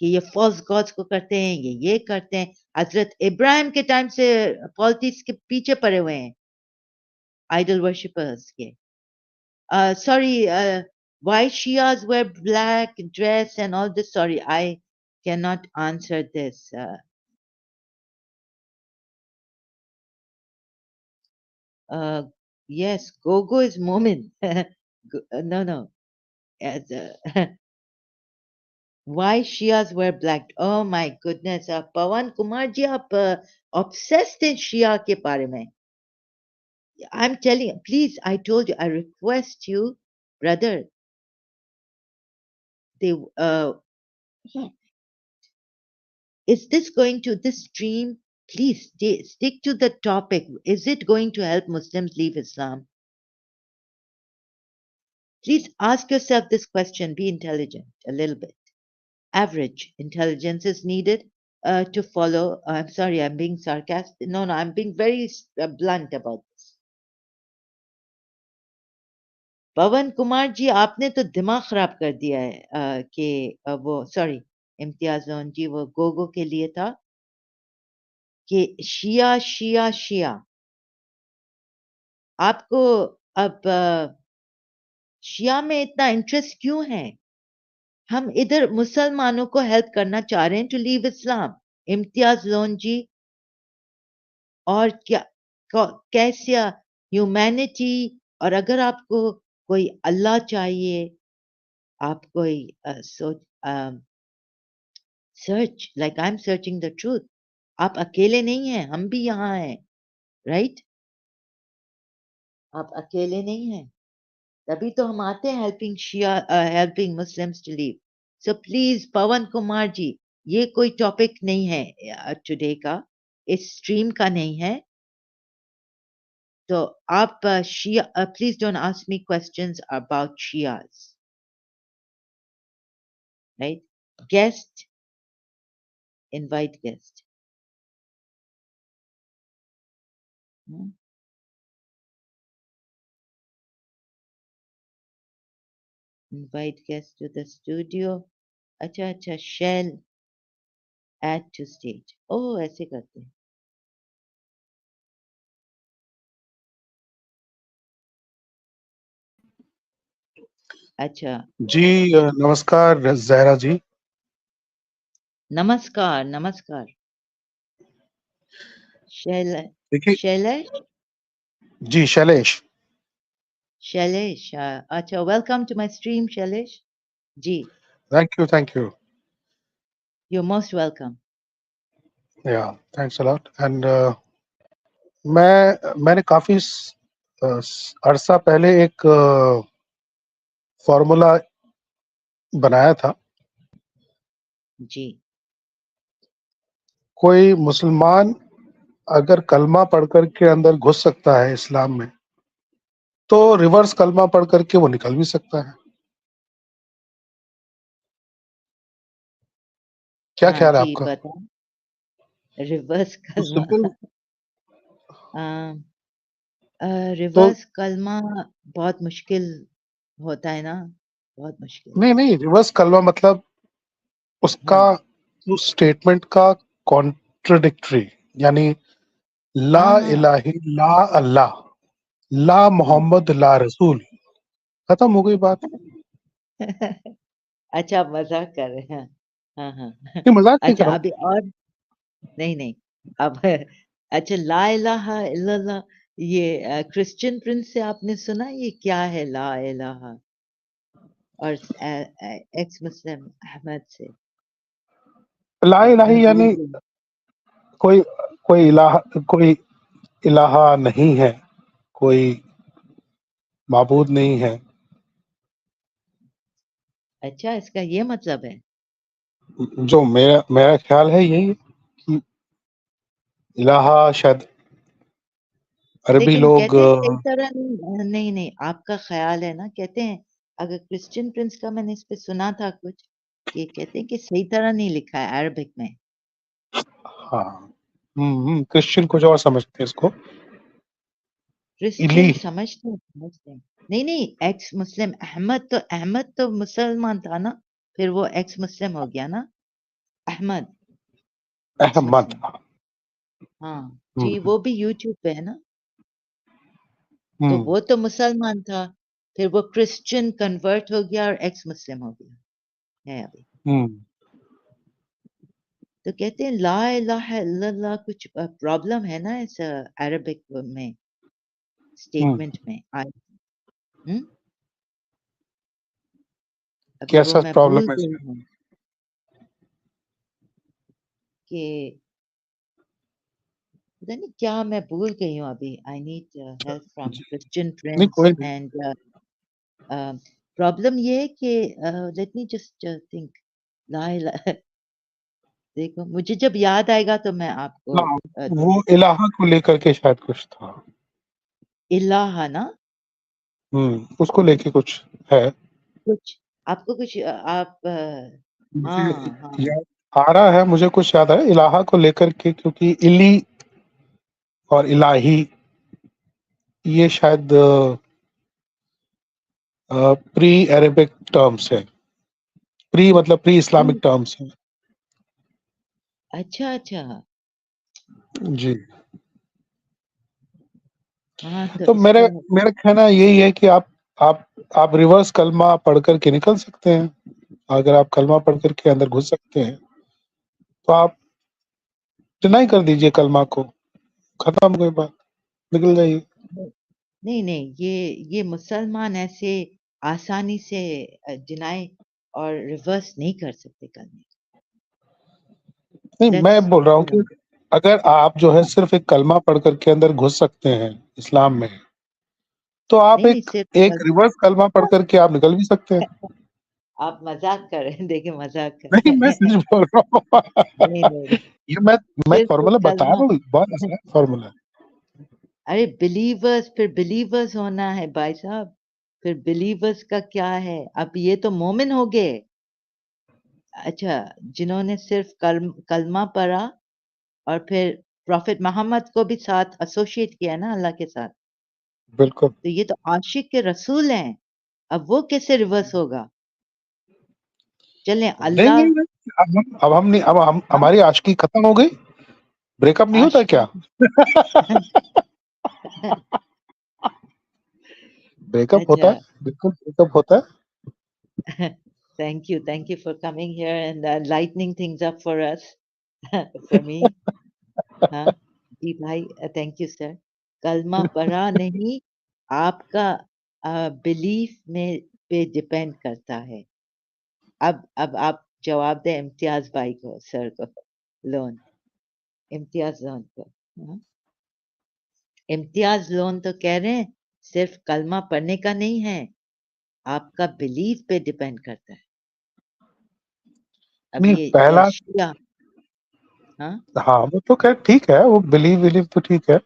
کہ یہ فالس گاڈز کو کرتے ہیں، یہ کرتے ہیں. حضرت ابراہیم کے ٹائم سے فالتیز کے پیچھے پڑے ہوئے ہیں، آئیڈل ورشپرز کے. Sorry, why Shias wear black dress and all this? Sorry, I cannot answer this. Yes, Gogo is Momin. No. Why Shias wear black? Oh my goodness. Pawan Kumar ji, aap obsessed in Shia ke baare mein. I'm telling you, please, I told you, I request you, brother, they, is this going to this stream? Please stick to the topic. Is it going to help Muslims leave Islam? Please ask yourself this question. Be intelligent a little bit. Average intelligence is needed to follow. I'm sorry, I'm being sarcastic. No, I'm being very blunt about this. پون کمار جی آپ نے تو دماغ خراب کر دیا ہے کہ وہ سوری امتیازون جی وہ گوگو کے لیے تھا کہ شیعہ شیعہ شیعہ. آپ کو اب شیعہ میں اتنا انٹرسٹ کیوں ہے؟ ہم ادھر مسلمانوں کو ہیلپ کرنا چاہ رہے ہیں to leave Islam. Imtiaz loan جی اور کیا کیسیا ہیومینٹی، اور اگر آپ کو کوئی اللہ چاہیے، آپ کوئی search like I am searching the truth. آپ اکیلے نہیں ہیں، ہم بھی یہاں ہیں، رائٹ؟ آپ اکیلے نہیں ہیں، تبھی تو ہم آتے ہیں helping Muslims to leave. So please Pawan Kumar ji, یہ کوئی ٹاپک نہیں ہے ٹوڈے کا، اس اسٹریم کا نہیں ہے. تو آپ Shia please don't ask me questions about Shias, right? Guest, invite guest. Invite guests to the studio. اچھا shell add to stage. ایسے کرتے ہیں. اچھا جی نمسکار زہرا جی. نمسکار. شیلیش جی شیلیش. اچھا welcome to my stream Shailesh ji. Thank you. You most welcome. Yeah thanks a lot. And میں نے کافی عرصہ پہلے ایک فارمولا بنایا تھا. جی. کوئی مسلمان اگر کلمہ پڑھ کر کے اندر گھس سکتا ہے اسلام میں تو ریورس کلمہ پڑھ کر کے وہ نکل بھی سکتا ہے. کیا خیال ہے جی آپ کا؟ بتائیں. ریورس کلمہ، ریورس کلمہ بہت مشکل ہوتا ہے نا، بہت مشکل. نہیں ریورس کلمہ مطلب اس کا اس اسٹیٹمنٹ کا کانٹرڈکٹری، یعنی لا الہ لا اللہ لا محمد لا رسول، ختم ہو گئی بات. اچھا آپ مذاق کر رہے ہیں. ہاں یہ مذاق نہیں کر اچھا رہا ہوں. ابھی اور نہیں اب اچھا لا الہ الا اللہ، یہ کرسچن پرنس سے آپ نے سنا یہ کیا ہے لا الہ، اور ایکس مسلم احمد سے لا الہ یعنی کوئی کوئی الہ نہیں ہے، کوئی معبود نہیں ہے. اچھا، اس کا یہ مطلب ہے. جو میرا خیال ہے یہی کہ الہ شاید عربی لیکن لوگ کہتے ہیں صحیح طرح نہیں نہیں، آپ کا خیال ہے نا، کہتے ہیں اگر کرسچن پرنس کا میں نے اس پہ سنا تھا کچھ، کہ کہتے ہیں کہ صحیح طرح نہیں لکھا ہے عربک میں. ہاں کرسچن کچھ اور سمجھتے ہیں اس کو. کرسچن الی سمجھتے ہیں. نہیں نہیں، ایکس مسلم احمد تو مسلمان تھا نا، پھر وہ ایکس مسلم ہو گیا نا. احمد ایکس احمد. مسلم. ہاں جی، وہ بھی یوٹیوب پہ ہے نا. تو وہ تو مسلمان تھا، پھر وہ کرسچن کنورٹ ہو گیا اور ایکس مسلم ہو گیا ہے ابھی. تو کہتے ہیں لا الہ الا اللہ کچھ پرابلم ہے نا اس عربک میں اسٹیٹمنٹ میں آئے. ابھی وہ کیسا میں بھول پرابلم ہے اس گئی میں؟ ہوں کہ پتہ نہیں کیا، میں بھول گئی ہوں ابھی. آئی نیڈ ہیلپ فرام جی کرسچن نہیں فرینڈس کوئی نہیں. اینڈ پرابلم یہ ہے کہ لیٹ می جسٹ تھنک. لا الہ دیکھو مجھے جب یاد آئے گا تو میں آپ کو ہاں وہ الہ کو لے کر کے شاید کچھ تھا. الہ نا اس کو لے کے کچھ ہے. کچھ آپ کو کچھ آپ مجھے ہاں ہاں یاد آ رہا ہے، مجھے کچھ یاد ہے الہ کو لے کر کے، کیونکہ الی اور الہی یہ شاید پری عربک ٹرمز ہے. پری مطلب پری اسلامک ٹرمز ہیں. اچھا اچھا. جی ہاں تو تو اس کا میرا کہنا یہی ہے کہ آپ ریورس کلمہ پڑھ کر کے نکل سکتے ہیں. اگر آپ کلمہ پڑھ کر کے اندر گھس سکتے ہیں تو آپ ڈینائی کر دیجئے کلمہ کو، ختم کوئی بات، نکل جائیے. نہیں نہیں، یہ مسلمان ایسے آسانی سے ڈینائی اور ریورس نہیں کر سکتے کلمے. نہیں میں دیٹس بول رہا ہوں کہ اگر آپ جو ہے صرف ایک کلمہ پڑھ کر کے اندر گھس سکتے ہیں اسلام میں، تو آپ نہیں نہیں، ایک صرف ریورس کلمہ پڑھ کر کے آپ نکل بھی سکتے ہیں. آپ مذاق کر رہے ہیں، دیکھیں مذاق کر رہے نہیں میں ہیں. سچ بول رہا ہوں. نہیں نہیں، یہ میں صرف فارمولا ایک بتا کلمہ. رہا ہوں، بہت آسان فارمولا ہے. ارے بلیورز، پھر بلیورز ہونا ہے بھائی صاحب. پھر بلیورز کا کیا ہے؟ اب یہ تو مومن ہو گئے. اچھا، جنہوں نے صرف کلمہ پڑھا اور پھر پروفٹ محمد کو بھی ساتھ ایسوشیٹ کیا نا اللہ کے ساتھ، بالکل. تو یہ تو عاشق کے رسول ہیں. اب وہ کیسے ریورس ہوگا؟ چلیں نہیں اللہ. نہیں نہیں، اب ہم نہیں، اب ہاں ہماری عاشقی ختم ہو گئی. بریک اپ نہیں ہوتا عاشقی. کیا؟ بریک اپ ہوتا اچھا. ہے، بالکل بریک اپ ہوتا ہے. Thank you for coming here and lightening things up for us, for me. ہاں جی بھائی، تھینک یو سر. کلمہ پڑھا نہیں، آپ کا بلیف میں پہ ڈپینڈ کرتا ہے. اب آپ جواب دیں امتیاز بھائی کو، سر کو، لون امتیاز لون کو. ہاں؟ امتیاز لون تو کہہ رہے ہیں صرف کلمہ پڑھنے کا نہیں ہے، آپ کا بلیف پہ ڈپینڈ کرتا ہے. اب نہیں یہ پہلا، شیعہ. ہاں ہاں وہ تو خیر ٹھیک ہے، وہ بلیو تو ٹھیک ہے،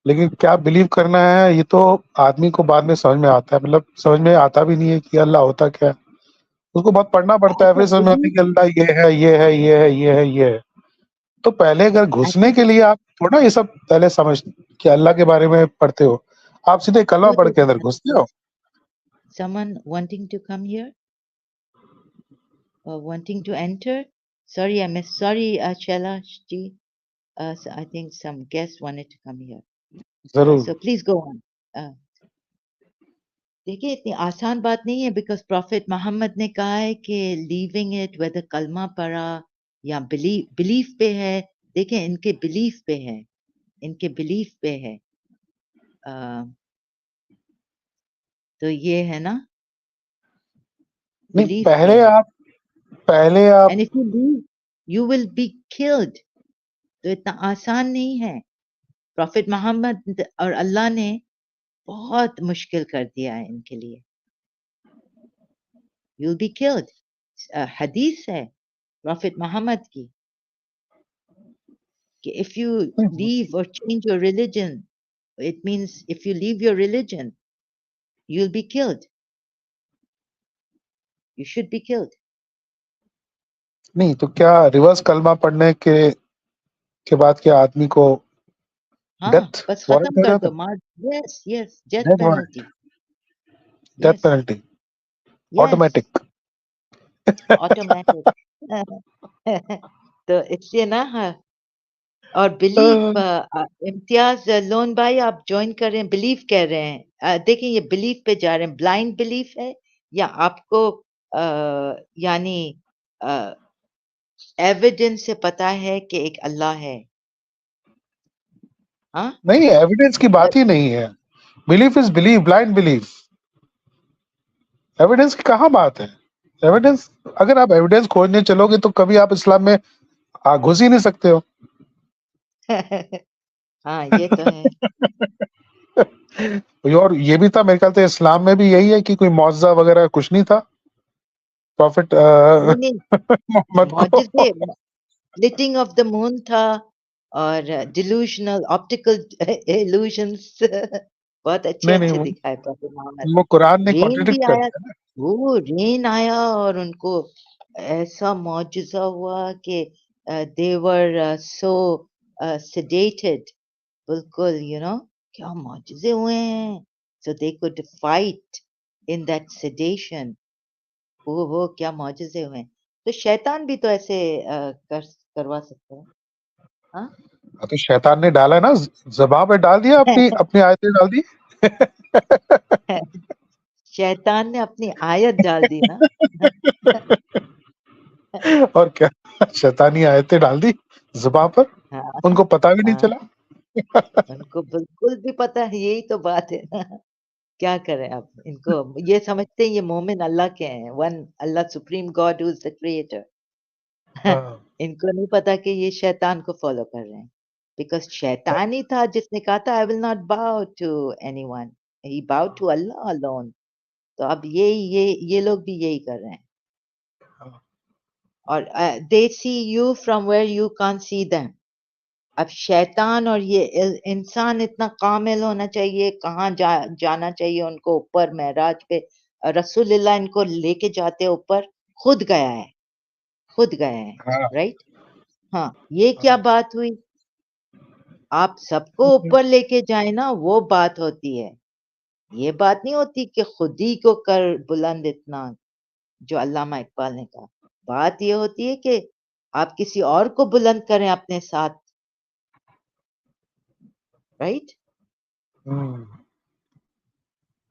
لیکن کیا بلیو کرنا ہے یہ تو آدمی کو بعد میں سمجھ میں آتا ہے. مطلب سمجھ میں آتا بھی نہیں ہے کہ اللہ ہوتا کیا ہے، اس کو بہت پڑھنا پڑتا ہے، اچھا پھر سمجھ میں آتا ہے بلیف. کہ اللہ یہ ہے یہ ہے یہ ہے یہ ہے یہ ہے. تو پہلے اگر اچھا گھسنے کے لیے آپ تھوڑا یہ سب پہلے سمجھ کہ اللہ کے بارے میں پڑھتے ہو، آپ سیدھے کلمہ پڑھ کے اندر گھستے ہو. someone wanting to come here or wanting to enter? Sorry, I miss. Sorry, Shella ji. So I think some guests wanted to come here. ضرور. So please go on. دیکھیے اتنی آسان بات نہیں ہے، بیکاز پروفٹ محمد نے کہا ہے کہ لیونگ اٹ ویدر کلمہ پڑھا یا بلیف پہ ہے. دیکھیں ان کے بلیف پہ ہے، ان کے بلیف پہ ہے. تو یہ ہے نا، نہیں بلیف پہ ہے. پہلے آپ And if you leave, you will be killed. تو اتنا آسان نہیں ہے. پروفٹ محمد اور اللہ نے بہت مشکل کر دیا ہے ان کے لیے. You'll be killed. حدیث ہے پروفٹ محمد کی کہ if you leave or change your religion, it means if you leave your religion, you'll be killed. You should be killed. نہیں تو کیا ریورس کلمہ پڑھنے کے بعد کیا آدمی کو ہاں ڈیتھ بس وارنٹ ختم ہو کر جاتا دو مار. Yes, yes, death death warrant penalty. Death Yes, penalty yes, automatic automatic. تو اس لیے نا اور بلیف امتیاز لون بھائی آپ جوائن کر رہے ہیں بلیف کہہ رہے ہیں. دیکھیں یہ بلیف پہ جا رہے ہیں. بلائنڈ بلیف ہے یا آپ کو یعنی ایویڈنس سے پتا ہے کہ ایک اللہ ہے. ہاں نہیں ایویڈینس کی بات ہی نہیں ہے. Belief is belief blind belief. Evidence کی کہاں بات ہے. ایویڈینس اگر آپ ایویڈینس کھوجنے چلو گے تو کبھی آپ اسلام میں گھس ہی نہیں سکتے ہو. ہاں یہ تو ہے. اور یہ بھی تھا میرے خیال سے اسلام میں بھی یہی ہے کہ کوئی معجزہ وغیرہ کچھ نہیں تھا پروفٹ نہیں نہیں محمد کو. معجزے سپلٹنگ آف دا مون تھا اور ڈیلوژنل آپٹیکل ایلوژنس بہت اچھے نہیں اچھے نہیں دکھائے پروفٹ محمد. وہ قرآن نے رین بھی کانٹرڈکٹ آیا. کرتا ہے نا. وہ رین آیا اور ان کو ایسا معجزہ ہوا کہ دیور سو سیڈیٹڈ بالکل کیا معجزے ہوئے ہیں. So they could fight in that sedition. وہ کیا معجزے ہوئے ہیں. تو شیطان بھی تو ایسے کروا سکتا ہے. ہاں تو شیطان نے ڈالا نا زبان پہ ڈال دیا اپنی آیتیں ڈال دی. شیطان نے اپنی آیت ڈال دی نا. اور کیا شیطانی آیتیں ڈال دی زبان پر. ہاں ان کو پتا بھی نہیں ہاں چلا. ان کو بالکل بھی پتا ہے. یہی تو بات ہے نا. کیا کریں اب ان کو یہ سمجھتے ہیں یہ مومن اللہ کے ہیں. One Allah supreme God who is the creator. ہاں ان کو نہیں پتا کہ یہ شیطان کو فالو کر رہے ہیں. بیکاز شیطان ہی تھا جس نے کہا تھا I will not bow to anyone. He bowed to Allah alone. تو اب یہ لوگ بھی یہی کر رہے ہیں. اور they see you from where you can't see them. اب شیطان اور یہ انسان اتنا کامل ہونا چاہیے. کہاں جانا چاہیے ان کو اوپر معراج پہ. رسول اللہ ان کو لے کے جاتے اوپر. خود گیا ہے. ہاں رائٹ. ہاں یہ کیا بات ہوئی. آپ سب کو اوپر لے کے جائیں نا وہ بات ہوتی ہے. یہ بات نہیں ہوتی کہ خود ہی کو کر بلند اتنا جو علامہ اقبال نے کہا. بات یہ ہوتی ہے کہ آپ کسی اور کو بلند کریں اپنے ساتھ. رائٹ.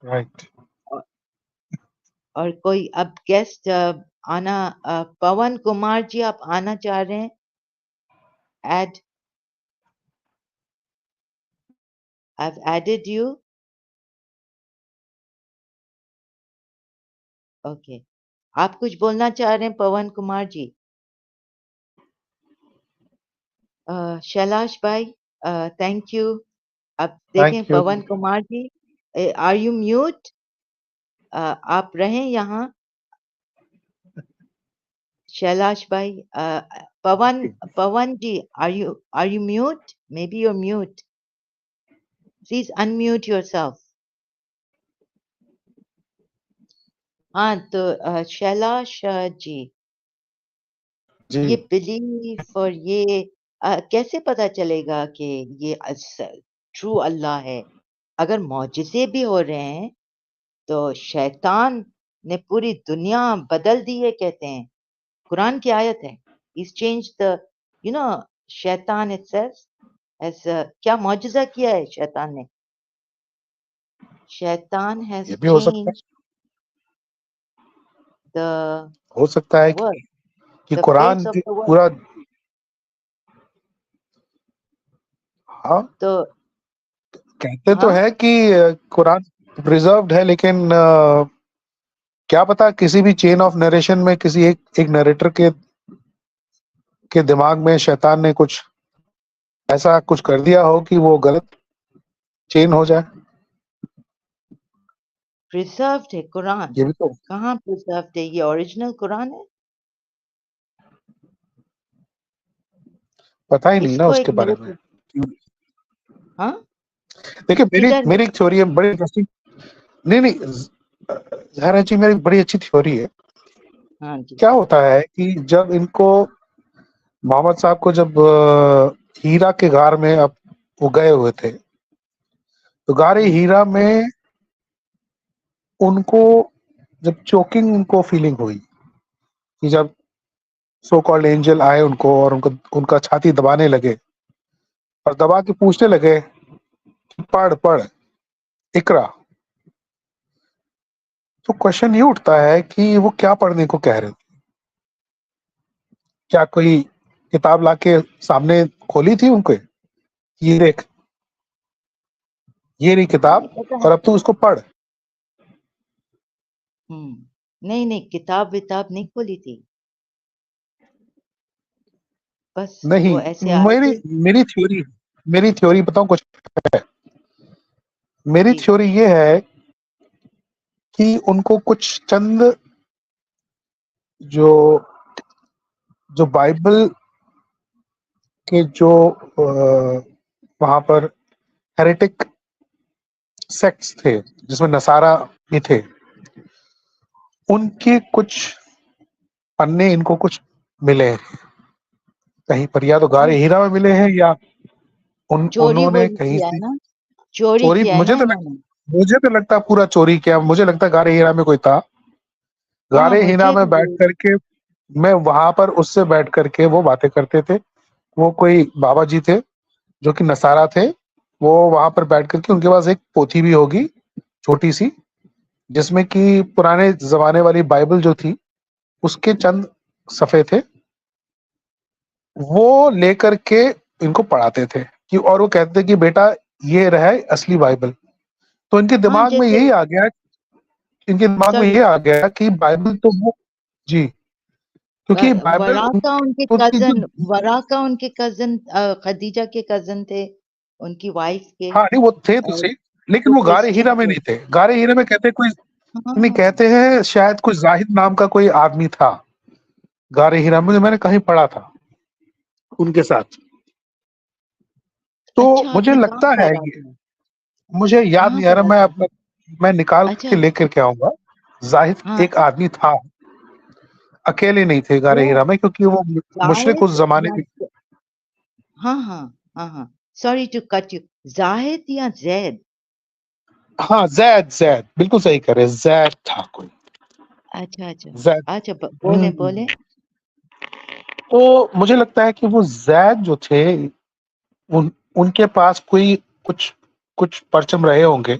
رائٹ. اور کوئی اب گیسٹ آنا. پون کمار جی آپ آنا چاہ رہے ہیں. Add I've added you. Okay آپ کچھ بولنا چاہ رہے ہیں پون کمار جی. شیلاش بھائی تھینک یو. اب دیکھیں thank you. Pawan Kumar ji are you mute. آپ رہیں یہاں. شیلاش بھائی پون جی are you mute? Maybe you're mute. Please unmute yourself. ہاں تو شیلاش جی جی یہ بلیف اور یہ کیسے پتا چلے گا کہ یہ ٹرو اللہ ہے. اگر معجزے بھی ہو رہے ہیں تو شیطان نے پوری دنیا بدل دی ہے کہتے ہیں. قرآن کی آیت ہے. He's changed the شیطان it says as کیا معجزہ کیا ہے شیطان نے. شیطان has یہ بھی ہو سکتا changed the ہے. ہو سکتا ہے world, کہ the face Quran of the world. پورا. ہاں تو کہتے تو ہاں ہے کہ قرآن پریزروڈ ہے لیکن کیا پتا کسی بھی چین آف نریشن میں کسی ایک نریٹر کے دماغ میں شیطان نے کچھ ایسا کچھ کر دیا ہو کہ وہ غلط چین ہو جائے. پرزروڈ ہے قرآن. یہ بھی تو کہاں پرزروڈ ہے؟ یہ اوریجنل قرآن ہے. پتا ہی نہیں اس نا کو اس ایک کے بارے میرے میں. کو. ہاں دیکھیے کدھر میری ایک تھیوری ہے بڑی انٹرسٹنگ. نہیں ظاہر جی میری بڑی اچھی تھیوری ہے. ہاں جی. کیا ہوتا ہے کہ جب ان کو محمد صاحب کو جب ہیرا کے غار میں اب وہ گئے ہوئے تھے تو غار ہاں ہیرا میں ان کو جب چوکنگ ان کو فیلنگ ہوئی کہ جب سو کالڈ اینجل آئے ان کو اور ان کا چھاتی دبانے لگے اور دبا کے پوچھنے لگے کہ پڑھ پڑھ اقرا. تو کوشچن یہ اٹھتا ہے کہ وہ کیا پڑھنے کو کہہ رہے تھے. کیا کوئی کتاب لا کے سامنے کھولی تھی ان کو یہ دیکھ یہ رہی کتاب نہیں پتا ہے. اور اب تو اس کو پڑھ. نہیں نہیں کتاب وتاب نہیں کھولی تھی. بس وہ نہیں ایسے آئے تھے. میری تھیوری بتاؤں کچھ ہے. میری جی تھیوری یہ ہے کہ ان کو کچھ چند جو جو بائبل کے جو وہاں پر ہیریٹک سیکٹس تھے جس میں نصارہ بھی تھے ان کے کچھ پنے ان کو کچھ ملے ہیں کہیں پر یا تو ہاں غار ہیرا میں ملے ہیں یا چوری انہوں نے ووری کہیں کیا سے ہے نا. چوری چوری. کیا ہے نا انہوں نے. مجھے تو لگتا پورا چوری کیا. مجھے لگتا غار ہیرا میں کوئی تھا. غار ہاں ہیرا مجھے میں بھی بیٹھ کر کے میں وہاں پر اس سے بیٹھ کر کے وہ باتیں کرتے تھے. وہ کوئی بابا جی تھے جو کہ نصارہ تھے. وہ وہاں پر بیٹھ کر کے ان کے پاس ایک پوتھی بھی ہوگی چھوٹی سی جس میں کہ پرانے زمانے والی بائبل جو تھی اس کے چند صفحے تھے. وہ لے کر کے ان کو پڑھاتے تھے کہ اور وہ کہتے تھے کہ بیٹا یہ رہے اصلی بائبل. تو ان کے ہاں دماغ میں جیسے یہی آ گیا ان کے دماغ میں سوری یہ آ گیا کہ بائبل تو وہ جی کیونکہ بائبل ورا کا ان کے ان کی جو کزن ورا کا ان کے کزن خدیجہ کے کزن تھے ان کی وائف کے. ہاں نہیں وہ تھے تو اور صحیح لیکن وہ وہ غار کرسچن ہیرا میں تھے. نہیں تھے. غار ہیرا میں کہتے کوئی نہیں ہاں کہتے ہیں شاید کوئی زاہد نام کا کوئی آدمی تھا غار ہیرا میں نے کہیں پڑھا تھا ان کے ساتھ. تو اچھا آپ مجھے نے کہاں لگتا ہے پڑھا یہ تھا؟ مجھے یاد کہاں نہیں آ رہا. پڑھا تھا؟ میں نکال اچھا کے لے کر کے آؤں گا. زاہد ہاں ایک آدمی تھا اکیلے نہیں تھے غار وہ ہیرا میں کیونکہ وہ مشرق اس زاہد زمانے یا میں. ہاں ہاں ہاں ہاں سوری ٹو کٹ یو. زاہد یا زید؟ ہاں زید بالکل صحیح کہہ رہے زید تھا کوئی اچھا اچھا زید. اچھا ہوں بولیں بولیں. تو مجھے لگتا ہے کہ وہ زید جو تھے ان کے پاس کوئی کچھ پرچم رہے ہوں گے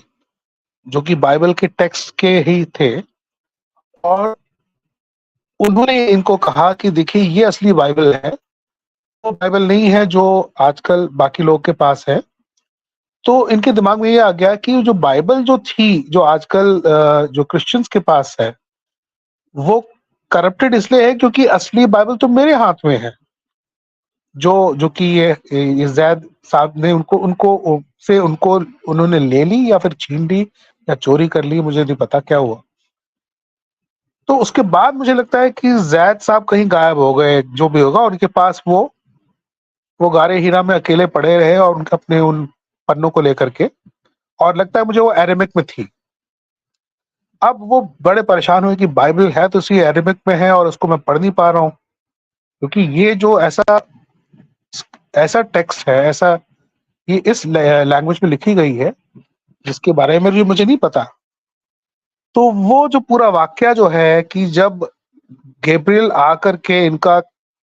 جو کہ بائبل کے ٹیکسٹ کے ہی تھے اور انہوں نے ان کو کہا کہ دیکھیے یہ اصلی بائبل ہے وہ بائبل نہیں ہے جو آج کل باقی لوگ کے پاس ہے. تو ان کے دماغ میں یہ آ گیا کہ جو بائبل جو تھی جو آج کل جو کرسچنس کے پاس ہے وہ کرپٹڈ اس لیے ہے کیونکہ اصلی بائبل تو میرے ہاتھ میں ہے جو کہ یہ زید صاحب نے ان کو انہوں نے لے لی یا پھر چھین لی یا چوری کر لی. مجھے نہیں پتا کیا ہوا. تو اس کے بعد مجھے لگتا ہے کہ زید صاحب کہیں غائب ہو گئے جو بھی ہوگا. ان کے پاس وہ غار ہیرا میں اکیلے پڑے رہے اور ان کے اپنے ان پنوں کو لے کر کے اور لگتا ہے مجھے وہ ایرمک میں تھی. اب وہ بڑے پریشان ہوئے کہ بائبل ہے تو اسی ایرمک میں ہے اور اس کو میں پڑھ نہیں پا رہا ہوں کیونکہ یہ جو ایسا ٹیکسٹ ہے ایسا یہ اس لینگویج میں لکھی گئی ہے جس کے بارے میں بھی مجھے نہیں پتا. تو وہ جو پورا واقعہ جو ہے کہ جب گیبریل آ کر کے ان کا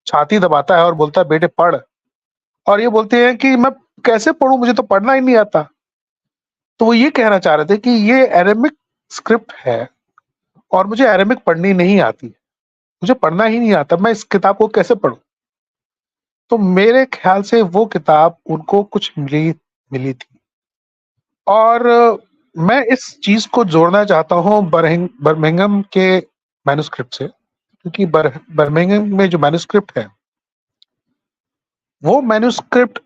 چھاتی دباتا ہے اور بولتا ہے بیٹے پڑھ اور یہ بولتے ہیں کہ میں کیسے پڑھوں مجھے تو پڑھنا ہی نہیں آتا. تو وہ یہ کہنا چاہ رہے تھے کہ یہ ایرمک اسکرپٹ ہے اور مجھے ایرمک پڑھنی نہیں آتی مجھے پڑھنا ہی نہیں آتا میں اس کتاب کو کیسے پڑھوں. تو میرے خیال سے وہ کتاب ان کو کچھ ملی تھی اور میں اس چیز کو جوڑنا چاہتا ہوں برمنگم کے مینوسکرپٹ سے کیونکہ برمنگم میں جو مینوسکرپٹ ہے وہ مینوسکرپٹ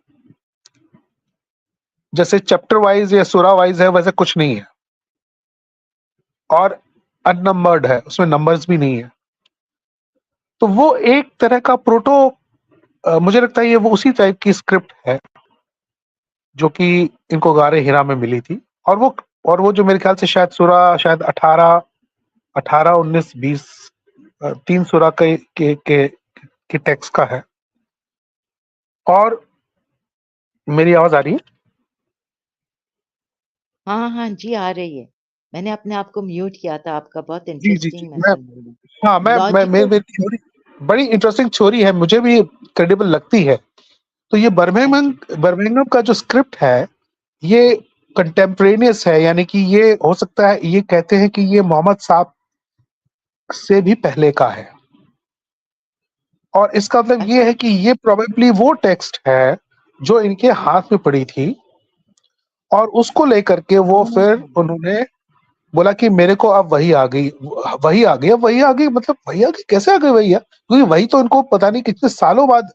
جیسے چیپٹر وائز یا سورہ وائز ہے ویسے کچھ نہیں ہے، اور ان نمبرڈ ہے، اس میں نمبرز بھی نہیں ہے. تو وہ ایک طرح کا مجھے لگتا ہے یہ وہ اسی ٹائپ کی اسکرپٹ ہے جو کہ ان کو غار ہرا میں ملی تھی. اور وہ جو میرے خیال سے شاید سورہ شاید 18 19 20 3 سورہ کے ٹیکسٹ کا ہے. اور میری آواز آ رہی ہے؟ ہاں ہاں جی آ رہی ہے. میں نے اپنے آپ کو میوٹ کیا تھا. آپ کا بہت جی جی جی انٹرسٹنگ میں میں سن رہی ہوں. ہاں لاجیکل. میری تھیوری بڑی انٹرسٹنگ تھیوری ہے، مجھے بھی کریڈیبل لگتی ہے. تو یہ تھینک یو. برمنگھم کا جو اسکرپٹ ہے یہ کنٹمپرینیس ہے، یعنی کہ یہ ہو سکتا ہے، یہ کہتے ہیں کہ یہ محمد صاحب سے بھی پہلے کا ہے. اور اس کا مطلب یہ اچھا. ہے کہ یہ پروبیبلی وہ ٹیکسٹ ہے جو ان کے ہاتھ میں پڑی تھی، اور اس کو لے کر کے وہ پھر انہوں نے بولا کہ میرے کو اب وہی آ گئی، اب وہی آ گئی. مطلب وہی آ گئی کیسے آ گئی وہی؟ کیونکہ وہی تو ان کو پتا نہیں کتنے سالوں بعد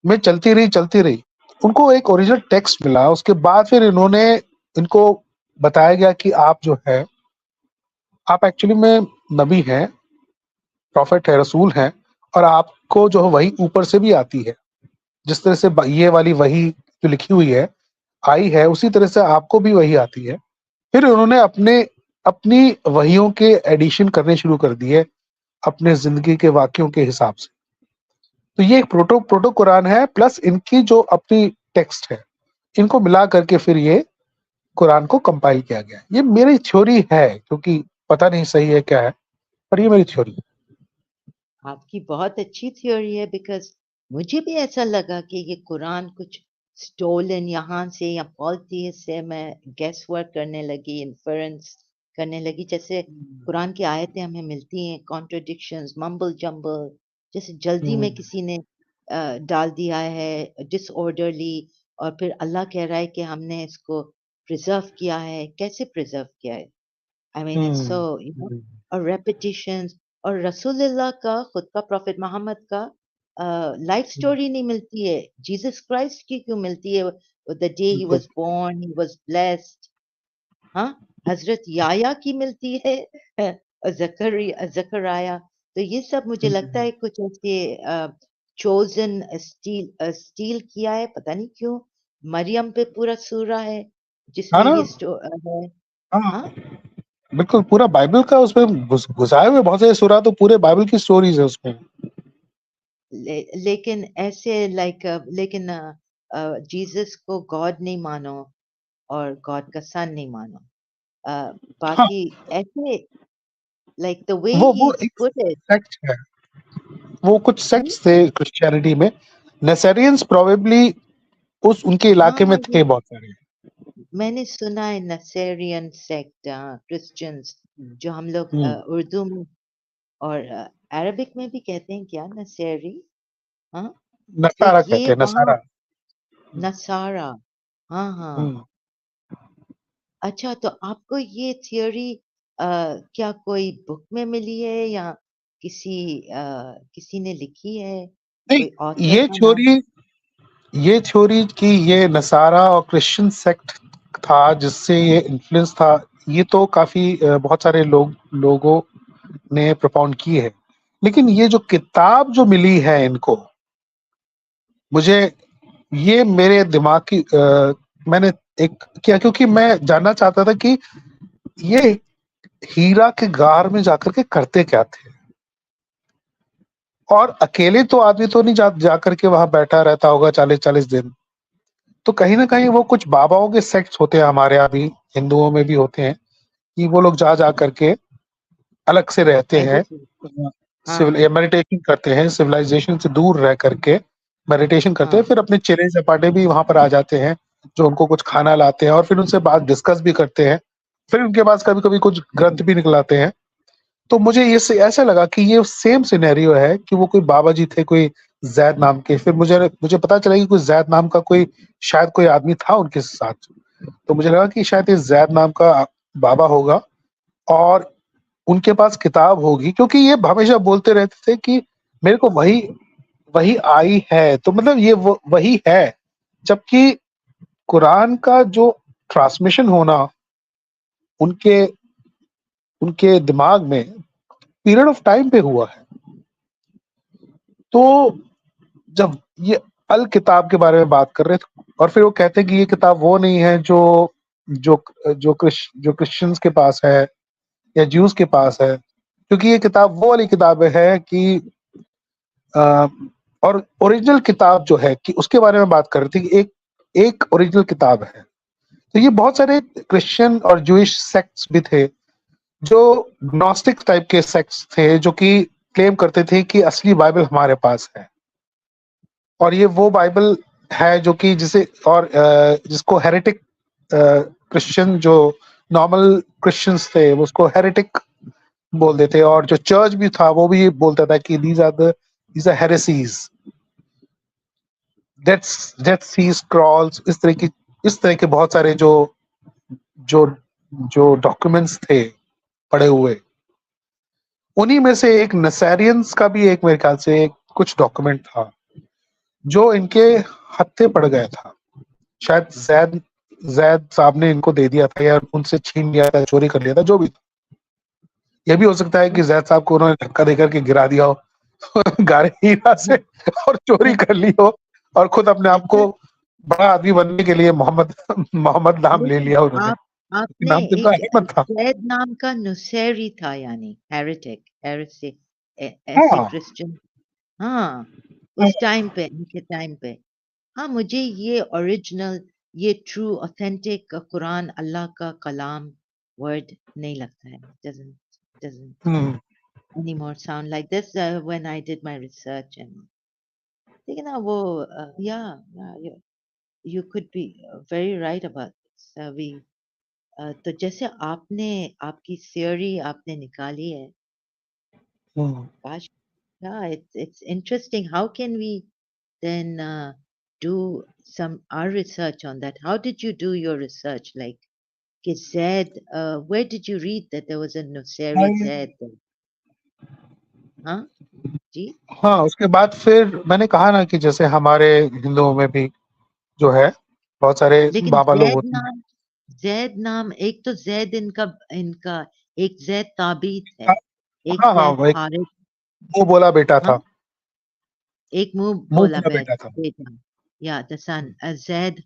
میں چلتی رہی. ان کو ایک اوریجنل ٹیکسٹ ملا، اس کے بعد پھر ان کو بتایا گیا کہ آپ جو ہے آپ ایکچولی میں نبی ہیں، پروفٹ ہے، رسول ہیں، اور آپ کو جو ہے وہی اوپر سے بھی آتی ہے. جس طرح سے یہ والی وہی جو لکھی ہوئی ہے آئی ہے، اسی طرح سے آپ کو بھی وہی آتی ہے. پھر انہوں نے اپنی وحیوں کے ایڈیشن کرنے شروع کر دیے اپنے زندگی کے واقعوں کے حساب سے. تو یہ ایک پروٹو قرآن ہے، پلس ان کی جو اپنی ٹیکسٹ ہے، ان کو ملا کر کے پھر یہ قرآن کو کمپائل کیا گیا. یہ میری تھیوری ہے، کیونکہ پتہ نہیں صحیح ہے کیا ہے، پر یہ میری تھیوری ہے. آپ کی بہت اچھی تھیوری ہے، بیکاز مجھے بھی ایسا لگا کہ یہ قرآن کچھ سٹولن یہاں سے یا پالیٹیز سے. میں گیس ورک کرنے لگی، انفرنس کرنے لگی. جیسے قرآن کی آیتیں ہمیں ملتی ہیں، کانٹرڈکشنز، ممبل جمبل، جیسے جلدی میں کسی نے ڈال دیا ہے ڈس آرڈرلی، اور پھر اللہ کہہ رہا ہے کہ ہم نے اس کو پرزرو کیا ہے. کیسے پرزرو کیا ہے؟ I mean, it's so, اور repetitions. اور رسول اللہ کا خود کا پروفٹ محمد کا لائف سٹوری نہیں ملتی ہے. جیسس کرائسٹ کی کیوں ملتی ہے؟ دا ڈے ہی بالکل. Was born he was blessed. ہاں، حضرت یایا کی ملتی ہے، زکریا. تو یہ سب مجھے لگتا ہے کچھ ایسے چوزن اسٹیل کیا ہے، پتہ نہیں کیوں. مریم پہ پورا سورہ ہے جس ہاں میں نا. یہ ہے. ہاں ہاں. بالکل، پورا بائبل کا اس میں گھسائے ہوئے بہت سے سورہ، تو پورے بائبل کی سٹوریز ہے اس میں. لیکن ایسے لیکن جیسس کو گاڈ نہیں مانو اور گاڈ کا سن نہیں مانو. ہاں، باقی ایسے لائک دا وے وہ ہی ایک پٹ اٹ. سیکٹ ہے، وہ کچھ سیکٹس تھے کرسچینٹی میں. نیسرینس پروبیبلی ان کے علاقے میں ہاں، تھے بہت سارے. میں نے سنا ہے نسیرین سیکٹ کرسچنس جو ہم لوگ اردو میں اور عربک میں بھی کہتے ہیں کیا، نسیری. ہاں، تو نصارہ یہ کہتے ہیں، وہاں نصارہ. نصارہ. ہاں ہاں. اچھا، تو آپ کو یہ تھیوری کیا کوئی بک میں ملی ہے یا کسی نے لکھی ہے، نہیں، کوئی آتھر یہ کا نام؟ تھیوری یہ تھیوری کی یہ نصارہ اور کرسچن سیکٹ تھا جس سے یہ انفلوئنس تھا. یہ تو کافی بہت سارے لوگوں نے پروپاؤنڈ کی ہے. لیکن یہ جو کتاب جو ملی ہے ان کو، مجھے یہ میرے دماغ کی میں نے ایک کیا، کیونکہ میں جاننا چاہتا تھا کہ یہ ہیرا کے غار میں جا کر کے کرتے کیا تھے. اور اکیلے تو آدمی تو نہیں جا کر کے وہاں بیٹھا رہتا ہوگا 40 دن. تو کہیں نہ کہیں وہ کچھ باباؤں کے سیکٹس ہوتے ہیں، ہمارے یہاں بھی ہندوؤں میں بھی ہوتے ہیں کہ وہ لوگ جا کر کے الگ سے رہتے ہیں، میڈیٹیشن. ہاں ہاں میڈیٹیشن کرتے ہیں، سویلائزیشن سے دور رہ کر کے میڈیٹیشن کرتے ہاں ہیں. پھر اپنے چیلے چپاٹے بھی وہاں پر آ جاتے ہیں جو ان کو کچھ کھانا لاتے ہیں، اور پھر ان سے بات ڈسکس بھی کرتے ہیں. پھر ان کے پاس کبھی کبھی کچھ گرنتھ بھی نکلاتے ہیں. تو مجھے یہ ایسا لگا کہ یہ سیم سینیریو ہے کہ وہ کوئی بابا جی تھے، کوئی زید نام کے. پھر مجھے پتا چلا کہ کوئی زید نام کا شاید کوئی آدمی تھا ان کے ساتھ. تو مجھے لگا کہ شاید یہ زید نام کا بابا ہوگا اور ان کے پاس کتاب ہوگی، کیونکہ یہ ہمیشہ بولتے رہتے تھے کہ میرے کو وہی آئی ہے. تو مطلب یہ وہی ہے، جبکہ قرآن کا جو ٹرانسمیشن ہونا ان کے دماغ میں پیریڈ آف ٹائم پہ ہوا ہے. تو جب یہ الکتاب کے بارے میں بات کر رہے تھے اور پھر وہ کہتے ہیں کہ یہ کتاب وہ نہیں ہے جو کرسچنز کے پاس ہے یا جیوز کے پاس ہے, کیونکہ یہ کتاب وہ والی کتاب ہے کہ اور اوریجنل کتاب جو ہے کہ اس کے بارے میں بات کر رہے تھے کہ ایک اوریجنل کتاب ہے. تو یہ بہت سارے کرسچن اور جوئش سیکٹس بھی تھے جو گنوسٹک ٹائپ کے سیکٹس تھے جو کہ کلیم کرتے تھے کہ اصلی بائبل ہمارے پاس ہے, اور یہ وہ بائبل ہے جو کہ جس کو ہیریٹک کرسچن جو نارمل کرسچنز تھے وہ اس کو ہیریٹک بول دیتے, اور جو چرچ بھی تھا وہ بھی بولتا تھا کہ دیز آر ہیریسیز, ڈیتھ سیز کرالز, اس طرح کے بہت سارے جو جو ڈاکومنٹس تھے پڑے ہوئے. انہی میں سے ایک نسیرینز کا بھی ایک میرے خیال سے کچھ ڈاکومنٹ تھا جو ان کے ہتھے پڑ گیا تھا. شاید زید صاحب نے ان کو دے دیا تھا یا ان سے چھین لیا تھا, چوری کر لیا تھا, جو بھی. یہ بھی ہو سکتا ہے کہ زید صاحب کو انہوں نے دھکا دے کر کے گرا دیا ہو گارے ہیرا سے اور چوری کر لی ہو, اور خود اپنے آپ کو اچھا بڑا آدمی بننے کے لیے محمد نام لے لیکن لیا انہوں نے. آپ نے نام تو ان کا ایک احمد تھا. زید نام کا نصیری تھا یعنی ہیریٹک ایسے ہاں کرسچن. ہاں اس ٹائم پہ ان کے ٹائم پہ. ہاں مجھے یہ اوریجنل یہ ٹرو اوتھینٹک قرآن اللہ کا کلام ورڈ نہیں لگتا ہے. doesn't anymore sound like this when I did my research and لیکن وہ yeah you could be very right about this. تو جیسے آپ نے آپ کی تھیوری آپ نے نکالی ہے. Gosh, yeah, it's interesting. How can we then do some our research on that? How did you do your research? Like, Zed, where did you read that there was a Nusayri Zed? Huh? Ji? ہاں اس کے بعد پھر میں نے کہا نا کہ جیسے ہمارے ہندوؤں میں بھی جو ہے بہت سارے لیکن بابا لوگ ہوتے زید نام ایک تو زید ان کا ایک زید تابیت ہے, ہیں. ایک ہاں ہاں زید وہ ایک حارث. منہ بولا بیٹا ہاں تھا, ایک منہ منہ بولا بولا بیٹا تھا. بیٹا. Yeah, the son, Zaid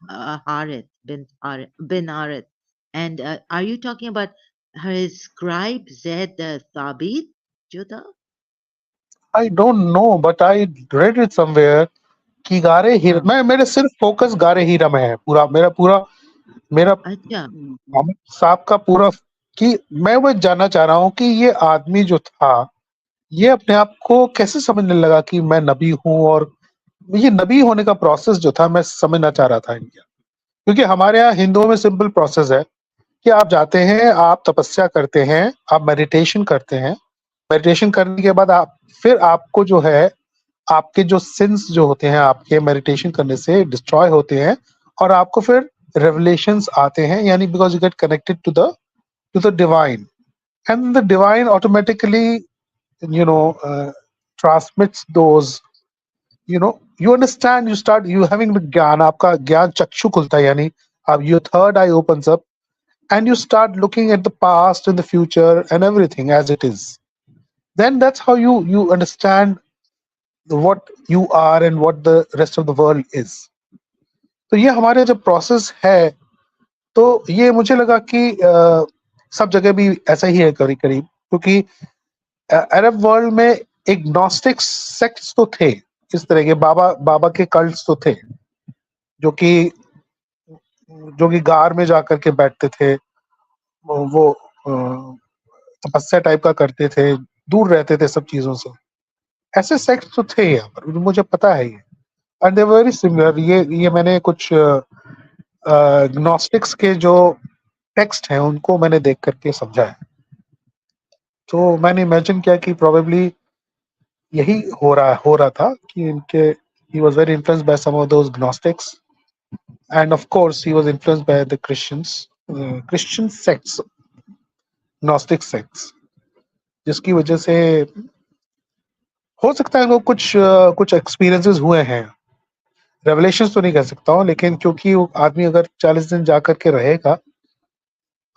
Harith bin Harith. And are you talking about his scribe Zaid Thabit? جو تھا؟ I don't know but I read it somewhere کہ گارے ہیرا, ہاں میں میرے صرف فوکس گارے ہیرا میں ہے. میرا اچھا محمد صاحب کا پورا کہ میں وہ جاننا چاہ رہا ہوں کہ یہ آدمی جو تھا یہ اپنے آپ کو کیسے سمجھنے لگا کہ میں نبی ہوں, اور یہ نبی ہونے کا پروسیس جو تھا میں سمجھنا چاہ رہا تھا ان کا. کیونکہ ہمارے یہاں ہندوؤں میں سمپل پروسیس ہے کہ آپ جاتے ہیں, آپ تپسیا کرتے ہیں, آپ میڈیٹیشن کرتے ہیں, میڈیٹیشن کرنے کے بعد پھر آپ کو جو ہے آپ کے جو سنس جو ہوتے ہیں آپ کے میڈیٹیشن کرنے سے ڈسٹروائے ہوتے ہیں, اور آپ کو پھر ریولیشنز آتے ہیں, یعنی because you get connected to the divine, and the divine automatically transmits those, you understand, you having the gyan, آپ کا گیان چکشو کھلتا ہے, یعنی اب your third eye opens up and you start looking at the past and the future and everything as it is. Then that's how you understand what you are and what the rest of the world is. تو یہ ہمارے جب process ہے تو یہ مجھے لگا کہ سب جگہ بھی ایسا ہی ہے قریب قریب, کیونکہ عرب ورلڈ میں ایگنوسٹک سیکٹس تو تھے, اس طرح کے بابا کے کلٹس تو تھے جو کہ گار میں جا کر کے بیٹھتے تھے, وہ تپسیا ٹائپ کا کرتے تھے, دور رہتے تھے سب چیزوں سے. ایسے سیکٹس تو تھے یہاں پر, مجھے پتا ہے یہ, اینڈ دے ویری سملر. یہ میں نے کچھ گنوسٹکس کے جو ٹیکسٹ ہیں ان کو میں نے دیکھ کر کے سمجھا ہے. تو میں نے امیجن کیا کہ پروبیبلی یہی ہو رہا تھا کہ ان کے he was very influenced by some of those gnostics, and of course he was influenced by the Christian sects, gnostic sects, جس کی وجہ سے ہو سکتا ہے وہ کچھ ایکسپیرینسز ہوئے ہیں रेवलेशंस तो नहीं कह सकता हूँ, लेकिन क्योंकि वो आदमी अगर 40 दिन जा करके रहेगा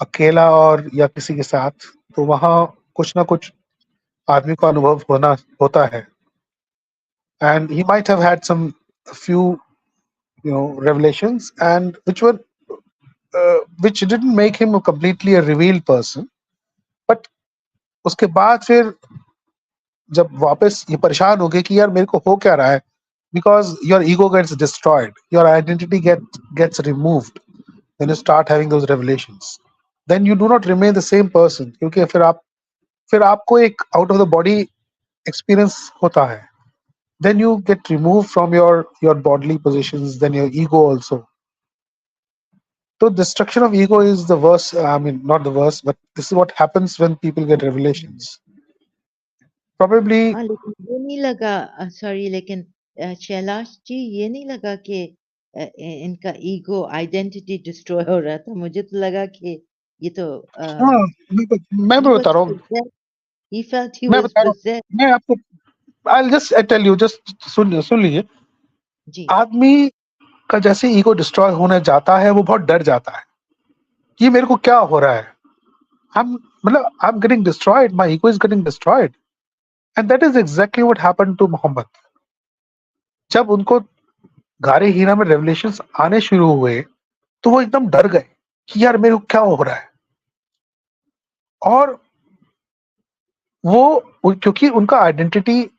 अकेला और या किसी के साथ, तो वहाँ कुछ ना कुछ आदमी को अनुभव होना होता है. And he might have had some few, revelations, and which didn't make him a completely a revealed person. But उसके बाद फिर जब वापस ये परेशान हो गए कि यार मेरे को हो क्या रहा है, because your ego gets destroyed, your identity gets removed when you start having those revelations. Then you do not remain the same person, क्योंकि फिर आपको एक out of the body experience होता है. Then you get removed from your bodily positions, then your ego also. So destruction of ego is the worst. I mean, not the worst, but this is what happens when people get revelations. Probably, हाँ लेकिन ये नहीं लगा, sorry, लेकिन शैलाश जी ये नहीं लगा कि इनका ईगो आइडेंटिटी डिस्ट्रॉय हो रहा था। मुझे तो लगा कि ये तो हाँ, मैं he was बता रहा हूँ, possessed. He felt he मैं was बता रहा possessed. हूँ, मैं आपको I'll just tell you, just सुन लीजिए. जी आदमी का जैसे ईगो डिस्ट्रॉय होने जाता है, वो बहुत डर जाता है कि मेरे को क्या हो रहा है. हम मतलब I am getting destroyed, my ego is getting destroyed, and that is exactly what happened to Muhammad. जब उनको गारे हीरा में रेवलेशंस आने शुरू हुए, तो वो एकदम डर गए कि यार मेरे को क्या हो रहा है. और क्योंकि उनका आइडेंटिटी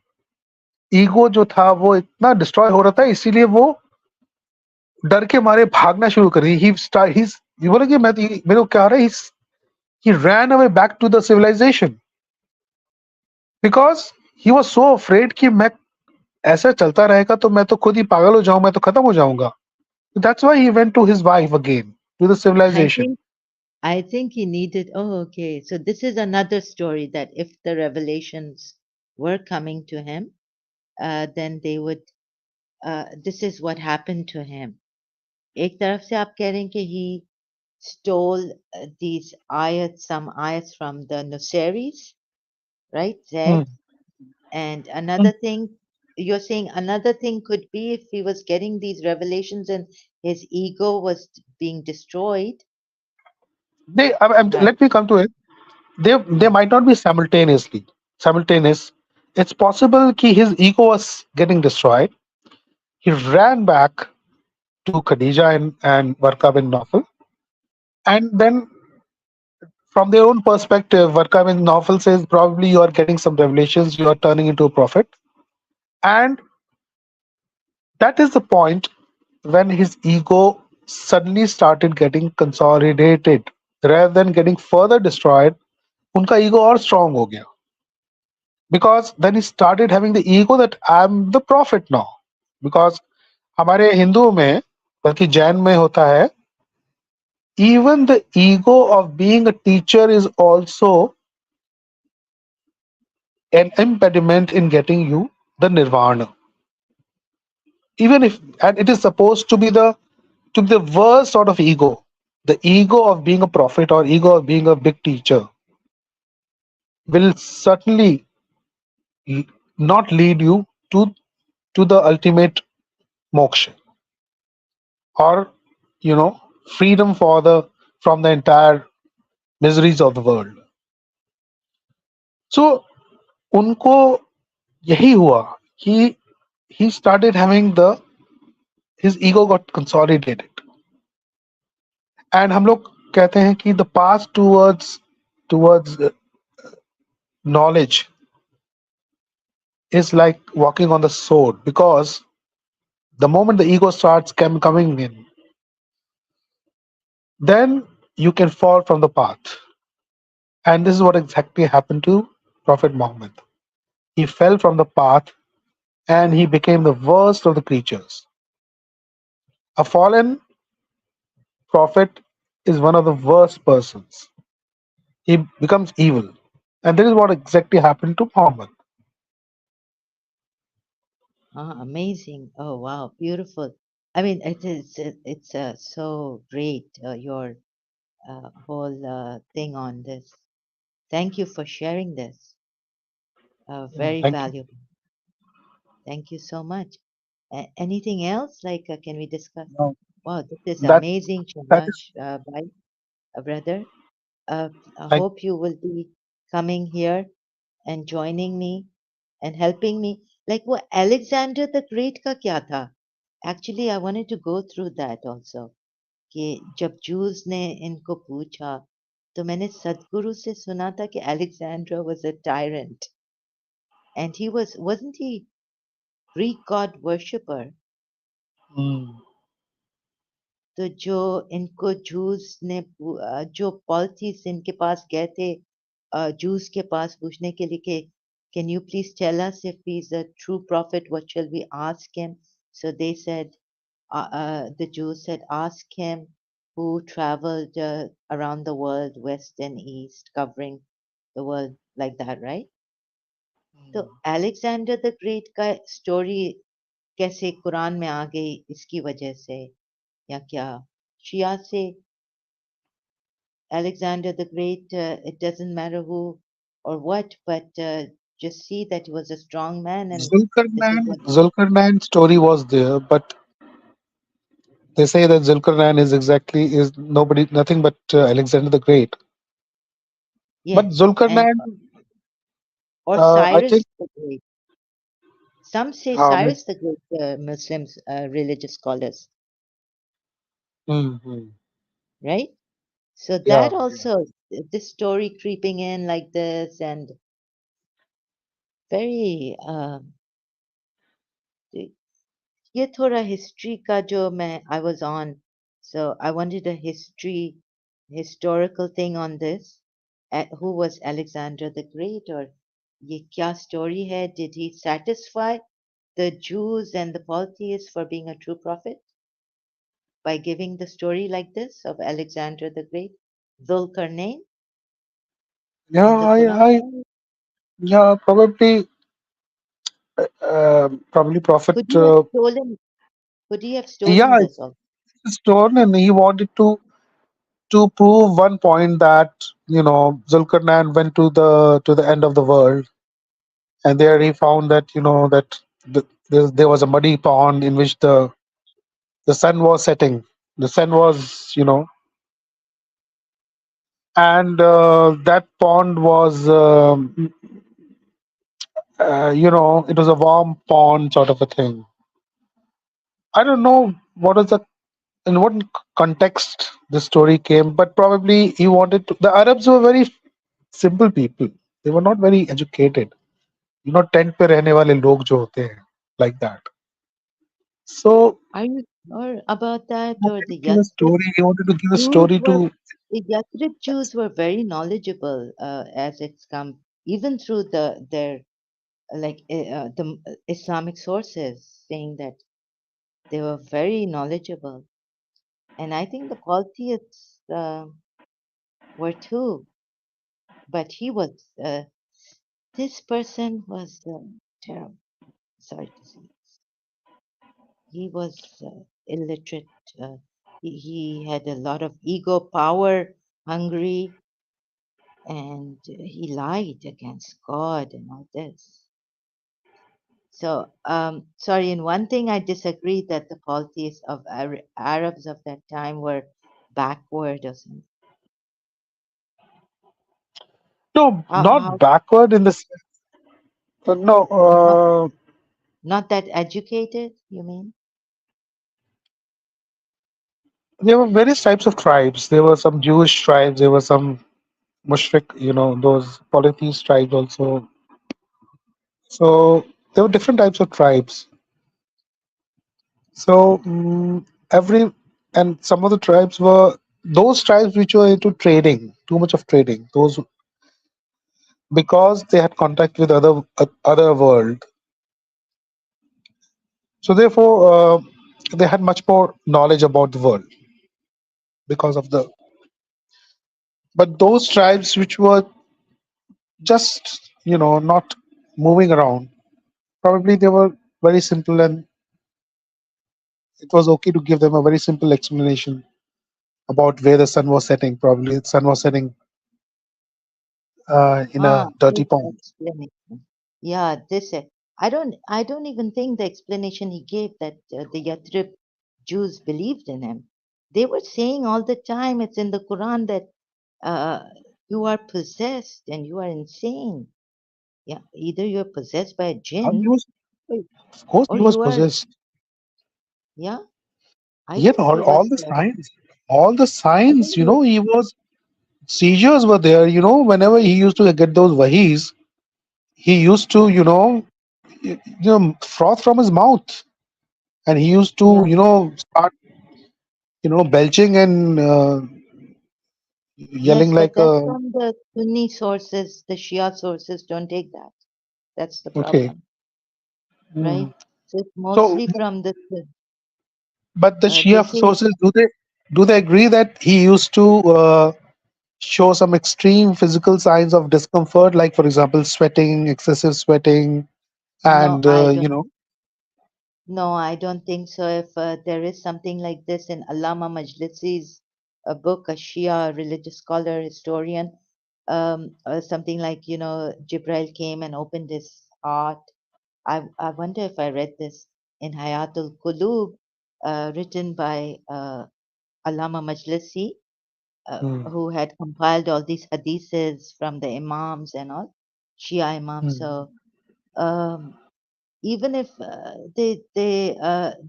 ईगो जो था वो इतना डिस्ट्रॉय हो रहा था, इसीलिए वो डर के मारे भागना शुरू कर दी. ये बोले कि मेरे को क्या हो रहा है. He ran away back to the civilization because he was so afraid कि मैं ऐसा चलता रहेगा तो मैं तो खुद ही पागल हो जाऊं, मैं तो खत्म हो जाऊंगा. That's why he went to his wife again to the I civilisation. think I think he needed. Oh, okay. So this is another story that if the revelations were coming to him, then they would. This is what happened to him. एक तरफ से आप कह रहे हैं कि he stole these ayats, some ayats from the Nuseris, right? Zed. And another thing, you're saying another thing could be if he was getting these revelations and his ego was being destroyed. Right. Let me come to it. They Mm. might not be simultaneous. It's possible that his ego was getting destroyed. He ran back to Khadija and Warqa bin Nawfal, and then from their own perspective, Warqa bin Nawfal says probably you are getting some revelations, you are turning into a prophet, and that is the point when his ego suddenly started getting consolidated rather than getting further destroyed. उनका ego और strong हो गया. Because then he started having the ego that I'm the prophet now. Because हमारे हिंदू में, बल्कि जैन में होता है, even the ego of being a teacher is also an impediment in getting you the nirvana. Even if, and it is supposed to be the worst sort of ego, the ego of being a prophet or ego of being a big teacher will certainly l- not lead you to the ultimate moksha, or you know freedom from the entire miseries of the world. So उनको यही हुआ कि he started having his ego got consolidated. And हम लोग कहते हैं कि the path towards knowledge is like walking on the sword, because the moment the ego starts coming in, then you can fall from the path. And this is what exactly happened to Prophet Muhammad. He fell from the path and he became the worst of the creatures. A fallen prophet is one of the worst persons. He becomes evil. And this is what exactly happened to Muhammad. Ah, amazing. Oh, wow. Beautiful. I mean, it's so great, your whole thing on this. Thank you for sharing this. Very Thank you. valuable. Thank you so much. Anything else? Like, can we discuss? No, Wow, this is that amazing, that is. Shamash, bhai, brother. I Thank. hope you will be coming here and joining me and helping me. Like, what Alexander the Great का क्या था? Actually, I wanted to go through that also. कि जब juice ने इनको पूछा, तो मैंने सदगुरु से सुना था कि Alexander was a tyrant, and wasn't he Greek god worshipper? Mm, तो जो इनको जूस ने जो पॉलिथिस इनके पास गए थे जूस के पास पूछने के लिए कि can you please tell us if he's a true prophet, what shall we ask him? So they said, the Jews said, ask him who traveled around the world, west and east, covering the world, like that, right? तो Alexander the great का story कैसे कुरान में आ गई इसकी वजह से, या क्या शिया से Alexander the Great, it doesn't matter who or what, but just see that he was a strong man, and this is what. Zulkarnain story was there, but they say that Zulkarnain is nobody, nothing but Alexander the Great. But Yes, and Zulkarnain, or I think, Cyrus the Great. Some say I mean, Cyrus the Great, Muslims, religious scholars, mm, right? So yeah, that also, this story creeping in like this, and very ये थोड़ा history का जो मैं I was on, so I wanted a historical thing on this. Who was Alexander the Great, or ये क्या story है? Did he satisfy the Jews and the polytheists for being a true prophet by giving the story like this of Alexander the Great, Dhul-Qarnain yeah, in the Quran? yeah, probably prophet. Could he have stolen? Could he have stolen Yeah, this also? it's torn, and he wanted to prove one point that Zulkarnain went to the end of the world, and there he found that there was a muddy pond in which the sun was setting. The sun was, and that pond was, it was a warm pond sort of a thing. I don't know what is the in what context the story came, but probably he wanted to. The Arabs were very simple people. They were not very educated. Tent पे रहने वाले लोग जो होते हैं, like that. So Are you sure about that, he or wanted to the give a Yathrib story. He wanted to give a Jews story were to. the Yathrib Jews were very knowledgeable as it's come, even through their the Islamic sources saying that they were very knowledgeable, and I think the polytheists were too. But he was this person was terrible. Sorry to say, he was illiterate. Uh, he had a lot of ego, power, hungry, and he lied against God and all this. So, sorry, in one thing I disagree that the polities of Arabs of that time were backward or something. No, not How backward in the sense. No, not not that educated, you mean? there were various types of tribes. There were some Jewish tribes. There were some Mushrik, those polytheist tribes also. So there were different types of tribes. So every and some of the tribes were those tribes which were into trading, too much of trading. Those because they had contact with other world. So therefore, they had much more knowledge about the world because of the. But those tribes which were just not moving around, probably they were very simple, and it was okay to give them a very simple explanation about where the sun was setting. Probably the sun was setting in Ah, a dirty good pond. explanation. Yeah, this I don't even think the explanation he gave that the Yathrib Jews believed in him. They were saying all the time, it's in the Quran that uh, you are possessed and you are insane. Yeah, either you're possessed by a He jinn was, of course, or he was you are, possessed. yeah, I Yeah, think he was, all the I think signs. he was, He was seizures were there. Whenever he used to get those wahis, he used to, yeah, froth from his mouth, and he used to, yeah. start, belching and Yes, yelling but like that's a. from the Sunni sources. The Shia sources don't take that. That's the Okay. problem, right? Mm. So it's So, mostly from the, but the they Shia say, sources, do they agree that he used to show some extreme physical signs of discomfort, like for example, sweating, excessive sweating, no, and no, I don't think so. If there is something like this in Allama Majlisi's a book, a Shia religious scholar, historian, something like, Jibril came and opened his heart. I wonder if I read this in Hayatul Qulub, written by Allama Majlisi, Mm, who had compiled all these hadiths from the Imams and all, Shia Imams. mm, So, um, even if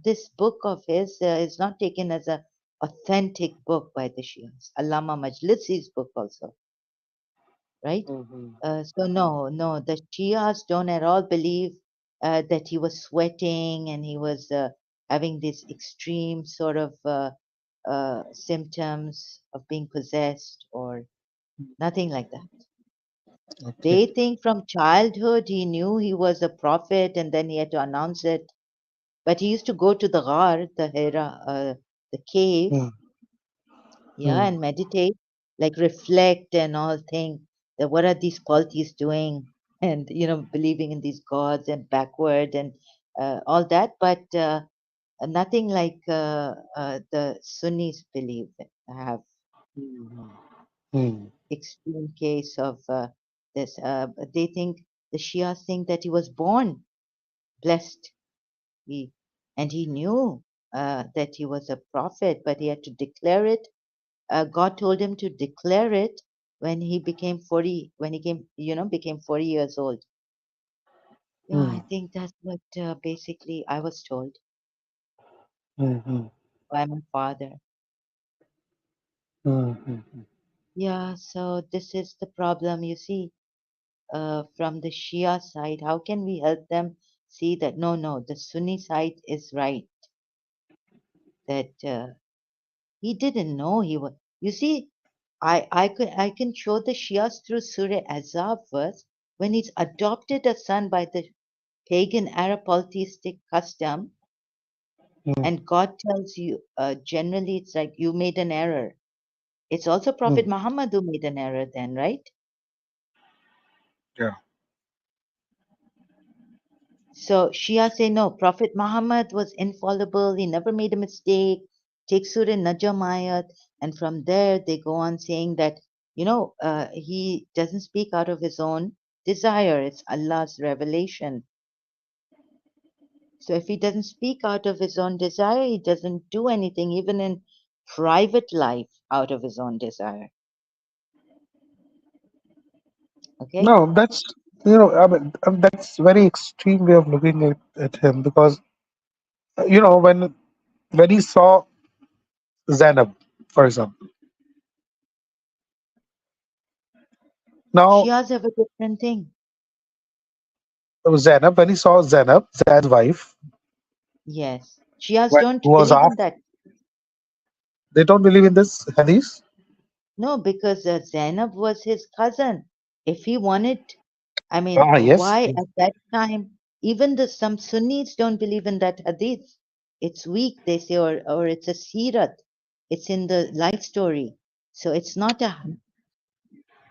this book of his is not taken as a authentic book by the Shias, Allama Majlisi's book also, right? mhm, So no, the Shias don't at all believe that he was sweating and he was having these extreme sort of symptoms of being possessed or nothing like that. okay. They think from childhood he knew he was a prophet and then he had to announce it. But he used to go to the ghar, the Hira, the cave, Mm, yeah, mm, and meditate, like reflect and all think that what are these qualities doing, and believing in these gods and backward and all that, but nothing like the Sunnis believe have mm, mm, extreme case of this. They think the Shias think that he was born blessed. He and he knew that he was a prophet, but he had to declare it. God told him to declare it when he became 40, when he became 40 years old. Yeah, I mm, think that's what basically I was told mm, mm, by my father. mm, mm, Yeah, so this is the problem, you see, from the Shia side. How can we help them see that no, the Sunni side is right, that he didn't know he was. You see, I can show the Shias through Surah Azab verse when he's adopted a son by the pagan Arab polytheistic custom, mm, and God tells you, generally it's like you made an error. It's also Prophet mm. Muhammad who made an error then, right? Yeah. So Shia say no, Prophet Muhammad was infallible, he never made a mistake. Take Surah Najm ayat, and from there they go on saying that, he doesn't speak out of his own desire, it's Allah's revelation. So if he doesn't speak out of his own desire, he doesn't do anything, even in private life, out of his own desire. Okay? No, I mean, that's very extreme way of looking at him, because when he saw Zainab, for example. Now, Shias have a different thing. Zainab, when he saw Zainab, Zad's wife, Yes. Shias when don't who was believe in asked, that. they don't believe in this hadith. No, because Zainab was his cousin. If he wanted, I mean, Ah, yes. why at that time, even some Sunnis don't believe in that hadith. It's weak, they say, or it's a sirat. It's in the life story. So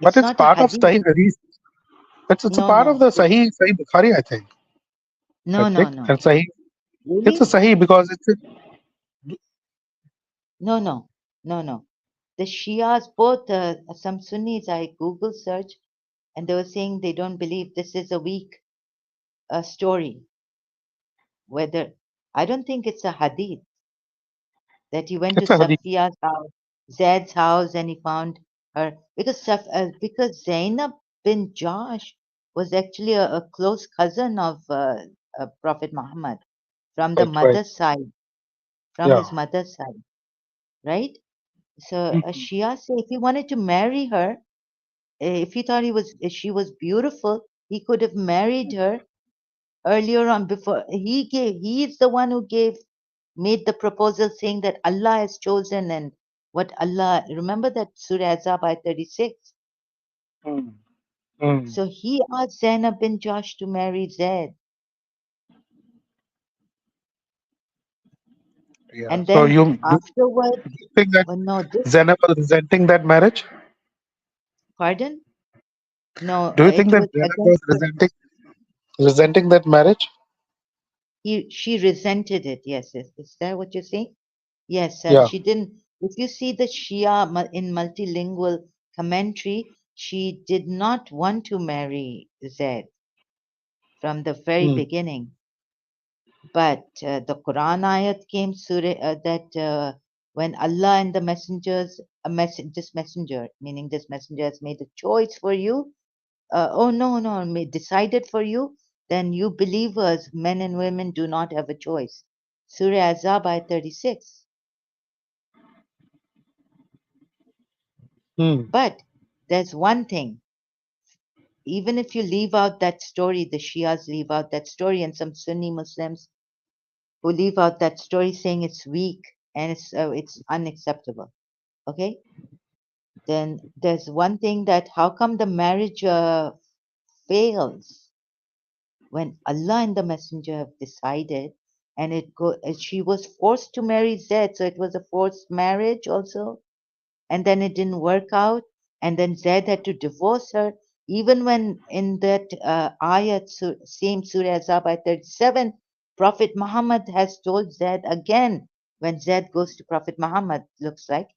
But it's it's not a part of hadith. Sahih hadith. It's a No, part of no, the Sahih Bukhari, I think. I no, no, think. no. And Sahih, it's a Really? Sahih because it's No, no, no. The Shias, both some Sunnis, I Google search, and they were saying they don't believe this is a weak a story, whether I don't think it's a hadith that he went to It's a hadith. Safiya's house, Zaid's house, and he found her because Zainab bin Josh was actually a close cousin of Prophet Muhammad from the Right, right. mother's side, from Yeah. his mother's side, right? So a Mhm. Shia say if he wanted to marry her, if he thought she was beautiful, he could have married her earlier on before he is the one who made the proposal saying that Allah has chosen and what Allah remember that Surah Azab ayat 36. Mm. Mm. So he asked Zainab bin Josh to marry Zaid. Yeah. And So then afterward, you think that oh no, this Zainab was resenting that marriage? pardon? No, Do you think it that was Zainab was against the resenting that marriage? she resented it. Yes, yes. Is that what you're saying? Yes, Yeah. she didn't. If you see the Shia in multilingual commentary, she did not want to marry Zaid from the very Mm. beginning. But the Quran ayat came surah, that when Allah and the messengers, this messenger, meaning this messenger has made a choice for you, oh no, no, decided for you, then you believers, men and women, do not have a choice. Surah Azab ayat 36. Mm. But there's one thing, even if you leave out that story, the Shias leave out that story, and some Sunni Muslims who leave out that story saying it's weak and it's unacceptable. Okay, then there's one thing that how come the marriage fails when Allah and the Messenger have decided, and she was forced to marry Zaid, so it was a forced marriage also, and then it didn't work out, and then Zaid had to divorce her, even when in that ayat, same Surah Azab ayat 37, Prophet Muhammad has told Zaid again, when Zaid goes to Prophet Muhammad, looks like,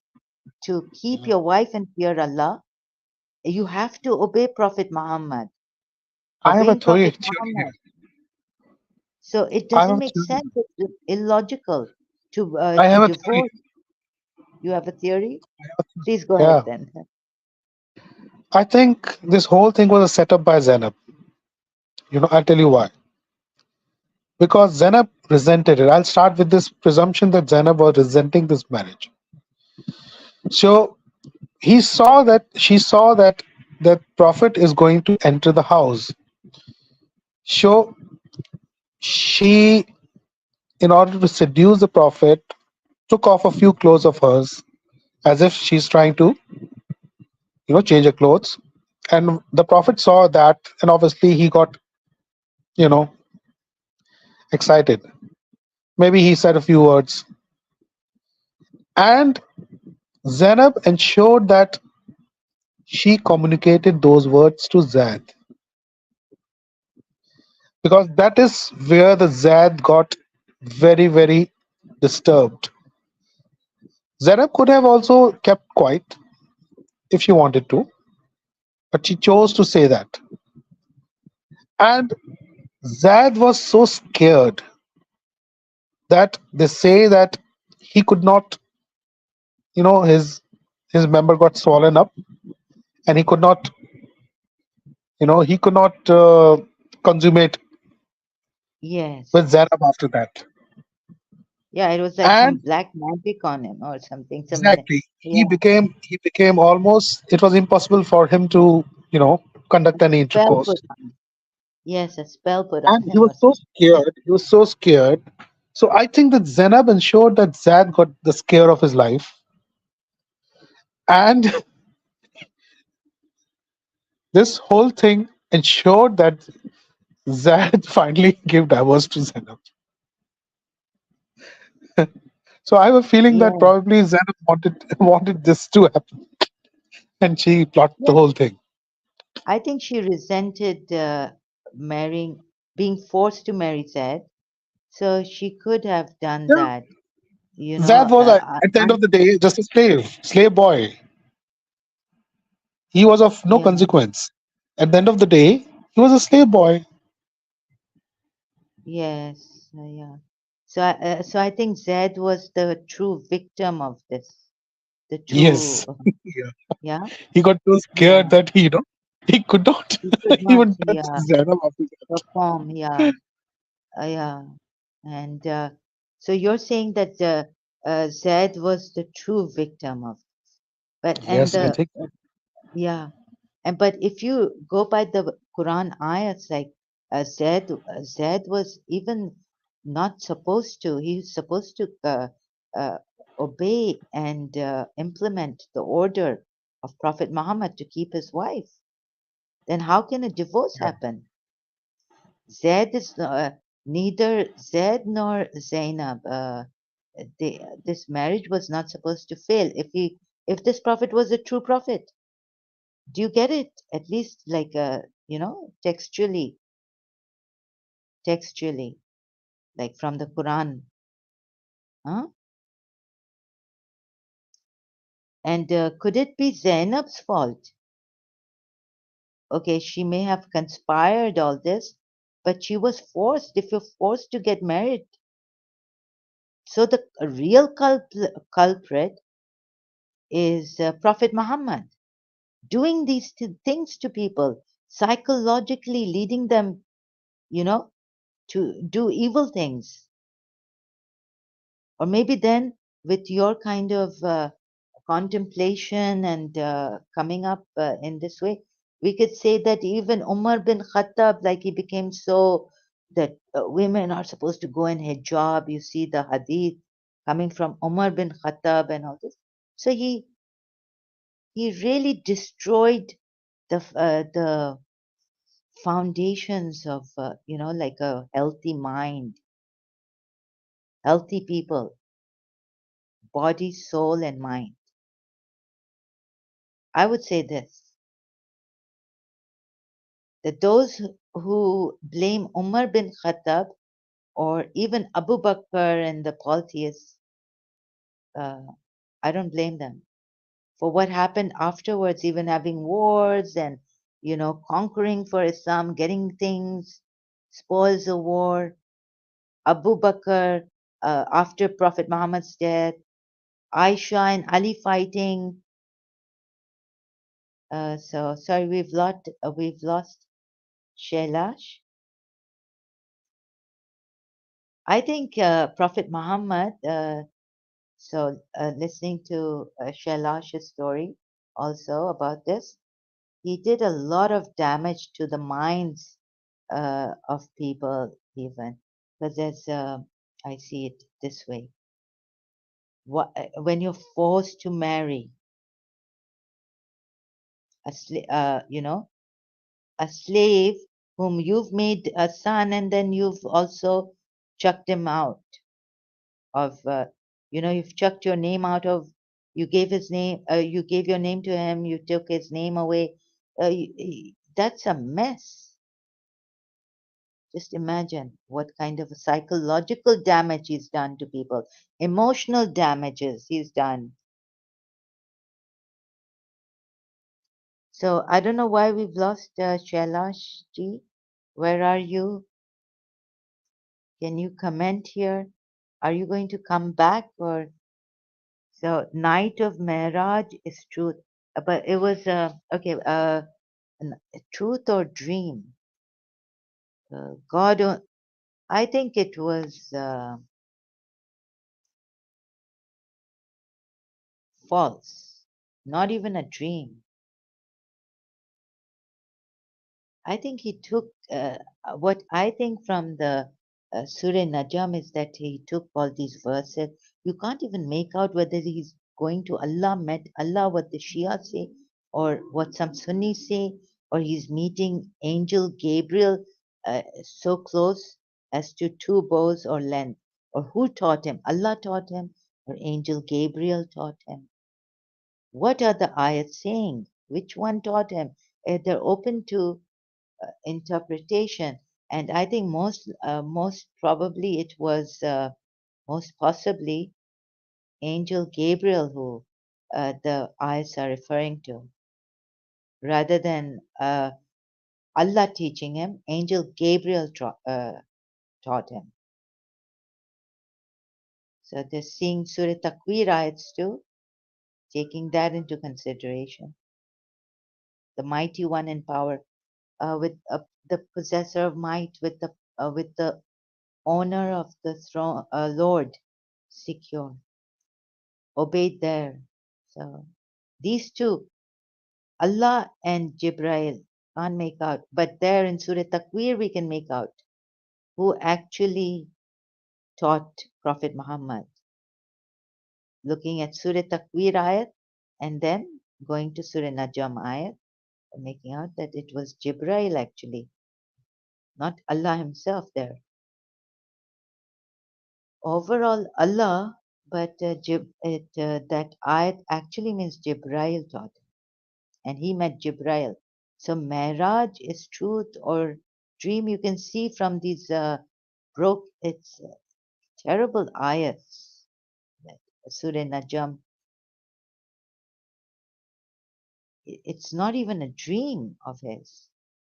to keep your wife and fear Allah, you have to obey Prophet Muhammad. I have a Obeying Prophet theory here. Muhammad. So it I have doesn't a make theory. sense. It's illogical I to have a theory. divorce. You have a theory? I have a theory. Please go ahead Yeah. then. I think this whole thing was a setup by Zainab. I'll tell you why. Because Zainab resented it. I'll start with this presumption that Zainab was resenting this marriage. So she saw that the prophet is going to enter the house. So she, in order to seduce the prophet, took off a few clothes of hers as if she's trying to, change her clothes. And the prophet saw that, and obviously he got, you know, excited. Maybe he said a few words. And Zainab ensured that she communicated those words to Zaid, because that is where the Zaid got very, very disturbed. Zainab could have also kept quiet if she wanted to, but she chose to say that. And Zaid was so scared that they say that he could not, his member got swollen up, and he could not consummate Yes. with Zainab after that. Yeah, it was like some And black magic on him or something. exactly, he Yeah, became he became almost, it was impossible for him to, a conduct any spell intercourse. put on him. Yes, a spell put on And he him was or so something. scared. He was so scared. So I think that Zainab ensured that Zad got the scare of his life. And this whole thing ensured that Zad finally gave divorce to Zainab. So I have a feeling that Yeah, probably Zainab wanted this to happen, and she plotted the yeah. whole thing. I think she resented marrying, being forced to marry Zed. So she could have done Yeah. that, you Zad know. was, at the end of the day, just a slave boy. He was of no Yeah, consequence. At the end of the day, he was a slave boy. Yes, yeah. So I think Zed was the true victim of this. The true, Yes. Yeah. yeah, He got so scared yeah. that he could not He could not, even touch yeah, Zainab after that. perform, yeah, yeah. And so you're saying that Zed was the true victim of, but and Yes, I the think. yeah. And but if you go by the Quran ayats, like Zaid was even not supposed to. He's supposed to uh, obey and implement the order of Prophet Muhammad to keep his wife. Then how can a divorce Yeah. happen? Zaid is neither Zaid nor Zainab. This marriage was not supposed to fail. If this prophet was a true prophet, do you get it? At least like textually, textually, like from the Quran, huh? And could it be Zainab's fault? Okay, she may have conspired all this, but she was forced. If you're forced to get married, so the real culprit is Prophet Muhammad doing these things to people, psychologically leading them, you know, to do evil things. Or maybe then, with your kind of contemplation and coming up in this way, we could say that even Umar bin Khattab, like he became so that women are supposed to go in hijab. You see the hadith coming from Umar bin Khattab and all this. So he really destroyed the foundations of like a healthy mind, healthy people, body, soul, and mind. I would say this, that those who blame Umar bin Khattab or even Abu Bakr and the polytheists, uh, I don't blame them for what happened afterwards, even having wars and, conquering for Islam, getting things, spoils of war. Abu Bakr, after Prophet Muhammad's death, Aisha and Ali fighting. So sorry, we've lost Shailash. I think Prophet Muhammad. Listening to Shailash's story also about this, he did a lot of damage to the minds of people, even because I see it this way. When you're forced to marry a slave whom you've made a son, and then you've also chucked him out of you've chucked your name out of, you gave your name to him, you took his name away. That's a mess. Just imagine what kind of psychological damage he's done to people, emotional damages he's done. So I don't know why we've lost Shailash ji. Where are you? Can you comment here? Are you going to come back? Or so night of Mehraj is truth. But it was okay. Truth or dream? God, I think it was false. Not even a dream. I think he took what I think from the Surah Najm is that he took all these verses. You can't even make out whether he's going to Allah, met Allah, what the Shia say, or what some Sunnis say, or he's meeting Angel Gabriel so close as to two bows or length, or who taught him? Allah taught him, or Angel Gabriel taught him. What are the ayats saying? Which one taught him? They're open to interpretation, and I think most probably it was most possibly Angel Gabriel who the ayats are referring to, rather than Allah teaching him. Angel Gabriel taught him. So they're seeing Surah Takwir ayats too, taking that into consideration. The mighty one in power, with the possessor of might, with the owner of the throne, Lord, secure, obeyed there. So these two, Allah and Jibrail, can't make out, but there in Surah Takwir we can make out who actually taught Prophet Muhammad. Looking at Surah Takwir ayat and then going to Surah Najm ayat, making out that it was Jibrail actually, not Allah himself there. Overall Allah, but that ayat actually means Jibrail taught, and he met Jibrail. So Mi'raj is truth or dream. You can see from these it's terrible ayats. That Surah Najm, it's not even a dream of his.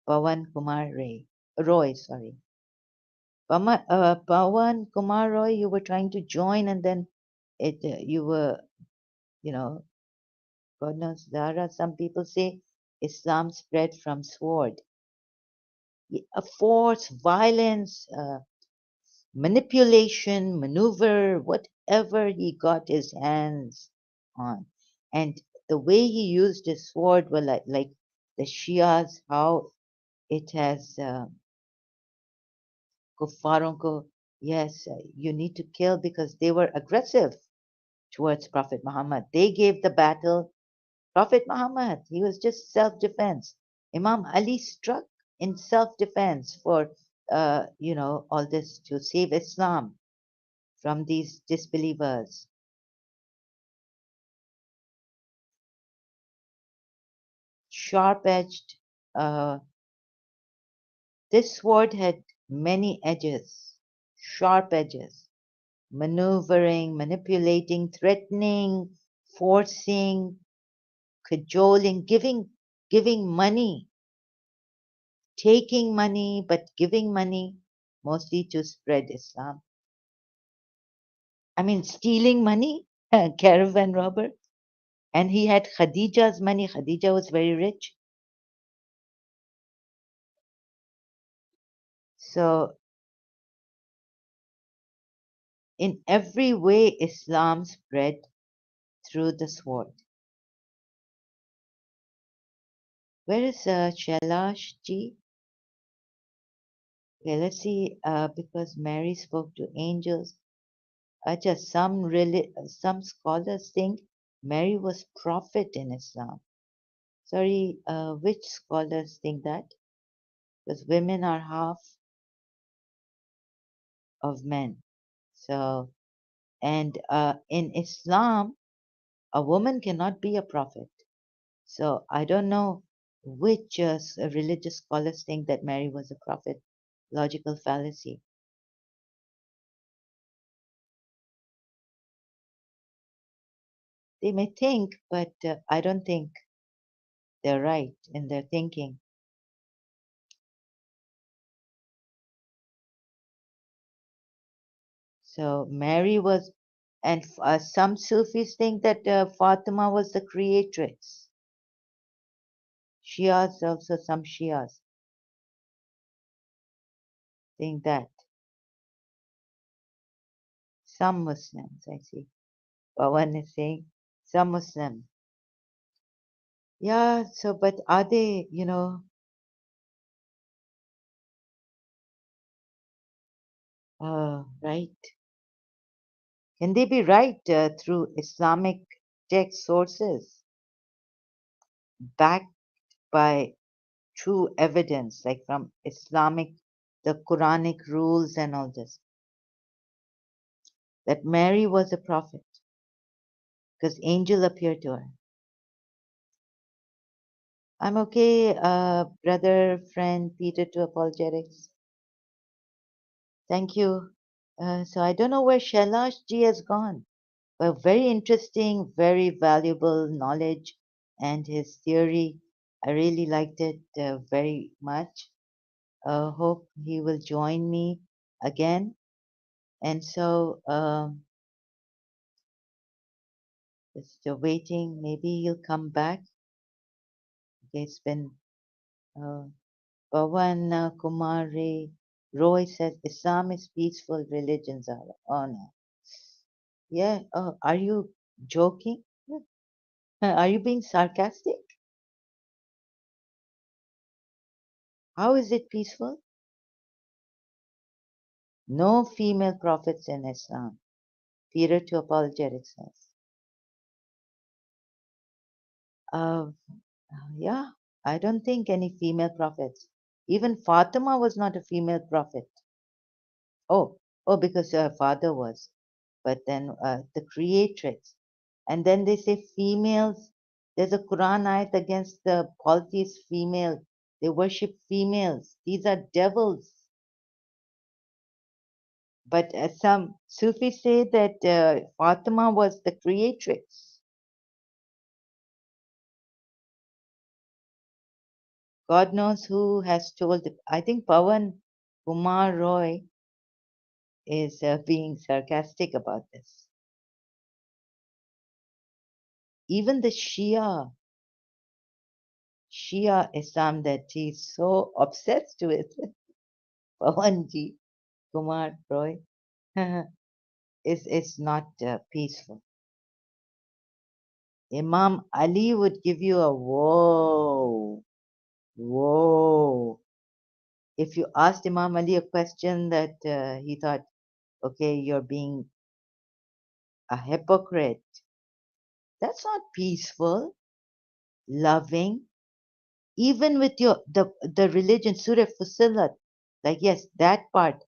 Roy, sorry. Pawan Kumar Roy, you were trying to join and then you were, you know, God knows, Zara, some people say Islam spread from sword. Force, violence, manipulation, maneuver, whatever he got his hands on. And the way he used his sword were like the Shias, how it has kuffaron ko, yes, you need to kill because they were aggressive towards Prophet Muhammad. They gave the battle. Prophet Muhammad, he was just self-defense. Imam Ali struck in self-defense for, all this to save Islam from these disbelievers. Sharp-edged. Uh, this sword had many edges, sharp edges, maneuvering, manipulating, threatening, forcing, cajoling, giving money, taking money, but giving money mostly to spread Islam. I mean, stealing money, caravan robber. And he had Khadija's money. Khadija was very rich. So, in every way, Islam spread through the sword. Where is Shailash ji? Okay, let's see. Because Mary spoke to angels. Just some scholars think Mary was prophet in Islam. Sorry, which scholars think that? Because women are half of men. So, and in Islam, a woman cannot be a prophet. So I don't know which religious scholars think that Mary was a prophet. Logical fallacy. They may think, but I don't think they're right in their thinking. So Mary was, and some Sufis think that Fatima was the creatrix. Shias also, some Shias think that. Some Muslims, I see. One is saying some Muslim. Yeah, so, but are they, right? Can they be right through Islamic text sources backed by true evidence, like from Islamic, the Quranic rules and all this? That Mary was a prophet because angel appeared to her. I'm okay, brother, friend, Peter to apologetics. Thank you. So I don't know where Shailash ji has gone, but very interesting, very valuable knowledge and his theory. I really liked it very much. Hope he will join me again. And so, just waiting. Maybe he'll come back. Okay, it's been uh, Pawan Kumari Roy says Islam is peaceful religions are. Oh no. Yeah. Oh, are you joking? Are you being sarcastic? How is it peaceful? No female prophets in Islam. Peter to Apologetics says. Uh, yeah, I don't think any female prophets. Even Fatima was not a female prophet. Oh, oh, because her father was. But then the creatrix. And then they say females. There's a Quran ayat against the polytheist female. They worship females. These are devils. But some Sufis say that Fatima was the creatrix. God knows who has told it. I think Pawan Kumar Roy is being sarcastic about this. Even the Shia Islam that he's so obsessed with, Pawanji Kumar Roy, is not peaceful. Imam Ali would give you a whoa, whoa. If you asked Imam Ali a question that he thought, okay, you're being a hypocrite, that's not peaceful, loving, even with the religion, Surah Fusilat, like yes, that part